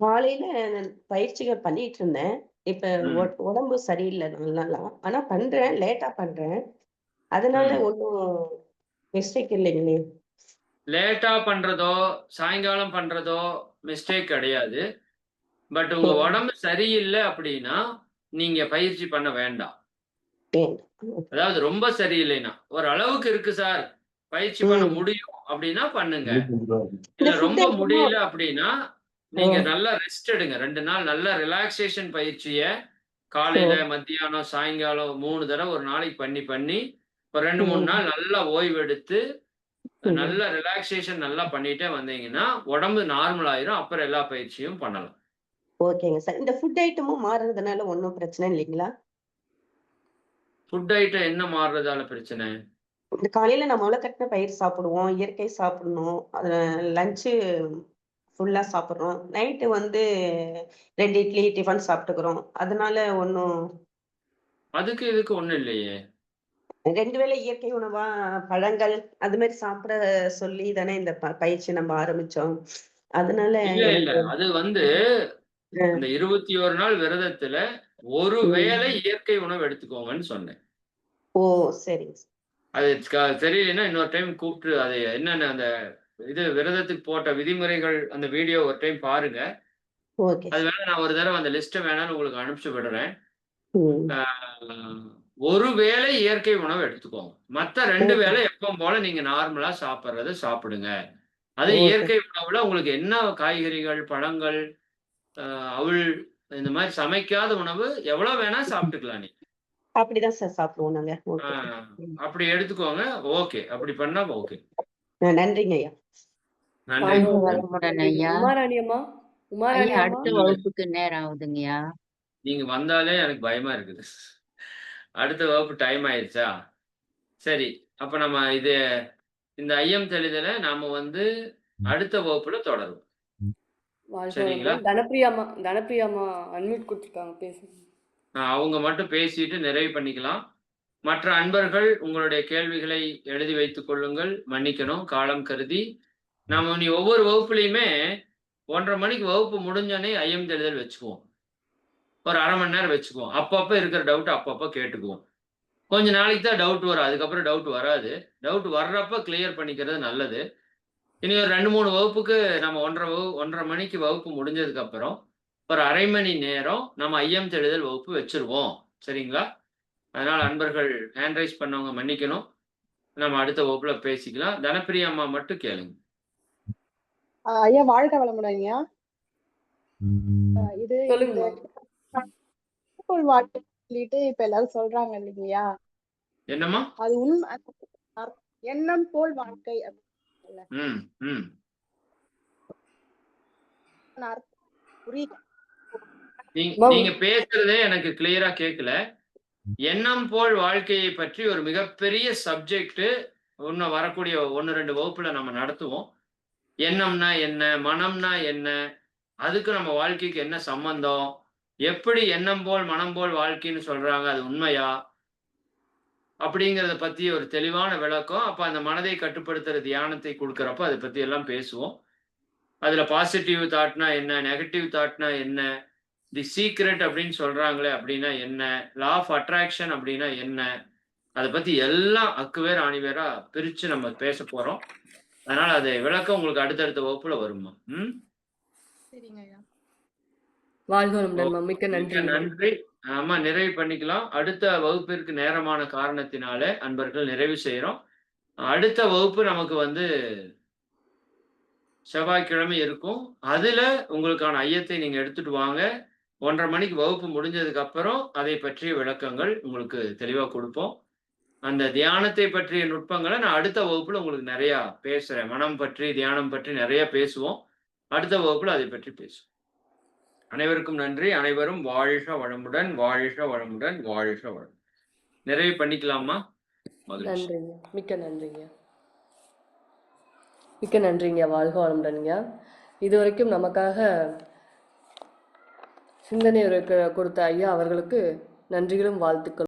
காலையில நான் பயிற்சிகள் பண்ணிட்டு இருந்தேன். இப்ப ம். உடம்பு சரியில்லை நல்லா. ஆனா பண்றேன், லேட்டா பண்றேன். அதனால ம். ஒன்றும் மிஸ்டேக் இல்லைங்களே. லேட்டா பண்றதோ சாயங்காலம் பண்றதோ மிஸ்டேக் கிடையாது. பட் உங்க உடம்பு சரியில்லை அப்படின்னா நீங்க பயிற்சி பண்ண வேண்டாம். அதாவது ரொம்ப சரியில்லைன்னா, ஒரு அளவுக்கு இருக்கு சார், பயிற்சி பண்ண முடியும் அப்படின்னா பண்ணுங்க. இல்ல ரொம்ப முடியல அப்படின்னா நீங்க நல்லா ரெஸ்ட் எடுங்க. 2 நாள் நல்ல ரிலாக்ஸேஷன் பயிற்சிய காலையில, மத்தியானம், சாயங்காலம் 3 தடவை ஒரு நாளைக்கு பண்ணி ஒரு 2-3 நாள் நல்லா ஓய்வு எடுத்து நல்ல ரிலாக்ஸேஷன் நல்லா பண்ணிட்டே வந்தீங்கன்னா உடம்பு நார்மல் ஆயிரும். அப்புறம் எல்லா பயிற்சியும் பண்ணலாம். ஓகேங்க சார். இந்த ஃபுட் ஐட்டமும் மாறுறதுனால ஒன்றும் பிரச்சனை இல்லைங்களா? ஃபுட் ஐட்டம் என்ன மாறுறதால பிரச்சனை? இந்த காலையில நம்ம முளைக்கட்டின பயிர் சாப்பிடுவோம், இயற்கை சாப்பிடணும். லஞ்சு ஃபுல்லா சாப்பிட்றோம். நைட்டு வந்து 2 இட்லி டிஃபன் சாப்பிட்டுக்கிறோம். அதனால ஒன்றும் அதுக்கு இதுக்கு ஒண்ணும் இல்லையே. 2 வேளை இயற்கை உணவா பழங்கள் அது மாதிரி சாப்பிட சொல்லி தானே இந்த பயிற்சி நம்ம ஆரம்பிச்சோம். அதனால இல்ல எனக்கு அது வந்து அந்த 21 நாள் விரதத்துல ஒரு வேளை இயற்கை உணவு எடுத்துக்கோங்கன்னு சொன்னேன். ஓ சரிங்க. அது தெரியலன்னா இன்னொரு டைம் கூப்பிட்டு அது என்னென்ன அந்த இது விரதத்துக்கு போட்ட விதிமுறைகள் அந்த வீடியோ ஒரு டைம் பாருங்க. அது வேணா நான் ஒரு தடவை அந்த லிஸ்ட்டை வேணாலும் உங்களுக்கு அனுப்பிச்சு விடுறேன். ஒரு வேளை இயற்கை உணவு எடுத்துக்கோங்க. மத்த 2 வேளை எப்பவும் போல நீங்க நார்மலா சாப்பிடுறது சாப்பிடுங்க. அது இயற்கை உணவுல உங்களுக்கு என்ன காய்கறிகள், பழங்கள், அவல் இந்த மாதிரி சமைக்காத உணவு எவ்வளவு வேணா சாப்பிட்டுக்கலாம் நீங்க. அப்படிதான் சார் சாப்பிடுவோம் நாங்க. அப்படி எடுத்துக்கோங்க. ஓகே, அப்படி பண்ணா ஓகே. நன்றிங்க ஐயா. நன்றி. உமாராணி அம்மா. உமாராணி அம்மா. அடுத்த வகுப்புக்கு நேரம் ஆகுதுங்கய்யா. நீங்க வந்தாலே எனக்கு பயமா இருக்குது. அடுத்த வகுப்பு டைம் ஆயிடுச்சா? சரி, அப்ப நம்ம இந்த ஐயம் தெளிதலை நாம வந்து அடுத்த வகுப்புல தொடரும். சரிங்களா? தனப்பிரியா அம்மா அன்மியூட் கொடுத்துருக்காங்க, பேசுங்க. அவங்க மட்டும் பேசிட்டு நிறைவு பண்ணிக்கலாம். மற்ற அன்பர்கள் உங்களுடைய கேள்விகளை எழுதி வைத்துக் கொள்ளுங்கள். மன்னிக்கணும், காலம் கருதி. நாம இனி ஒவ்வொரு வகுப்புலையுமே 1:30 மணிக்கு வகுப்பு முடிஞ்சோடனே ஐயம் தெளிதல் வச்சுக்குவோம். ஒரு அரை மணி நேரம் வச்சுக்குவோம். அப்பப்போ இருக்கிற டவுட் அப்பப்போ கேட்டுக்குவோம். கொஞ்ச நாளைக்கு தான் டவுட் வரும், அதுக்கப்புறம் டவுட் வராது. டவுட் வர்றப்ப கிளியர் பண்ணிக்கிறது நல்லது. இனி ஒரு 2-3 வகுப்புக்கு நம்ம 1:30 மணிக்கு வகுப்பு முடிஞ்சதுக்கு அப்புறம் ஒரு அரை மணி நேரம் நம்ம ஐயம் தெளிதல் வகுப்பு வச்சிருவோம். சரிங்களா? அதனால அன்பர்கள் ஹேண்ட் ரைஸ் பண்ணவங்க மன்னிக்கணும். நம்ம அடுத்த வகுப்புல பேசிக்கலாம். தனப்பிரியா அம்மா மட்டும் கேளுங்க. ஐயா வாழ்க வளமுடன் ஐயா. இது சொல்லுங்கம்மா. வாழ்க்கை சொல்லிட்டு இப்ப எல்லாரும் சொல்றாங்க இல்லைங்கய்யா, என்னம்மா? அது உண்மை. எண்ணம் போல் வாழ்க்கை புரியுது. நீங்க பேசுறதே எனக்கு கிளியரா கேட்கல. எண்ணம் போல் வாழ்க்கையை பற்றி ஒரு மிகப்பெரிய சப்ஜெக்ட் இன்னும் வரக்கூடிய 1-2 வகுப்புல நம்ம நடத்துவோம். எண்ணம்னா என்ன, மனம்னா என்ன, அதுக்கு நம்ம வாழ்க்கைக்கு என்ன சம்பந்தம், எப்படி எண்ணம் போல் மனம் போல் வாழ்க்கைன்னு சொல்றாங்க, அது உண்மையா அப்படிங்கிறத பத்தி ஒரு தெளிவான விளக்கம். அப்ப அந்த மனதை கட்டுப்படுத்துற தியானத்தை கொடுக்கறப்ப அதை பத்தி எல்லாம் பேசுவோம். அதுல பாசிட்டிவ் தாட்னா என்ன, நெகட்டிவ் தாட்னா என்ன, தி சீக்ரெட் அப்படின்னு சொல்றாங்களே அப்படின்னா என்ன, லா ஆஃப் அட்ராக்ஷன் அப்படின்னா என்ன, அதை பத்தி எல்லாம் அக்குவேர் ஆணிவேரா பிரிச்சு நம்ம பேச போறோம். அதனால அதை விளக்கம் உங்களுக்கு அடுத்தடுத்த வகுப்புல வருமா? வாழ்க வளமுடன். மிக்க நன்றி. நன்றி. ஆமா, நிறைவு பண்ணிக்கலாம். அடுத்த வகுப்பிற்கு நேரமான காரணத்தினால அன்பர்கள் நிறைவு செய்யறோம். அடுத்த வகுப்பு நமக்கு செவ்வாய்க்கிழமை இருக்கும். அதுல உங்களுக்கான ஐயத்தை நீங்க எடுத்துட்டு வாங்க. 1:30 மணிக்கு வகுப்பு முடிஞ்சதுக்கு அப்புறம் அதை பற்றிய விளக்கங்கள் உங்களுக்கு தெளிவா கொடுப்போம். அந்த தியானத்தை பற்றிய நுட்பங்களை நான் அடுத்த வகுப்புல உங்களுக்கு நிறைய பேசுறேன். மனம் பற்றி, தியானம் பற்றி நிறைய பேசுவோம். அடுத்த வகுப்புல அதை பற்றி பேசுவோம். அனைவருக்கும் நன்றி. அனைவரும் வாழ்க வளமுடன், வாழ்க வளமுடன், வாழ்க வளம். நிறைவு பண்ணிக்கலாமா? நன்றிங்க, மிக்க நன்றிங்க. மிக்க நன்றிங்க. வாழ்க வளமுடன்ங்க. இதுவரைக்கும் நமக்காக சிந்தனை கொடுத்த ஐயா அவர்களுக்கு நன்றிகளும் வாழ்த்துக்கள்.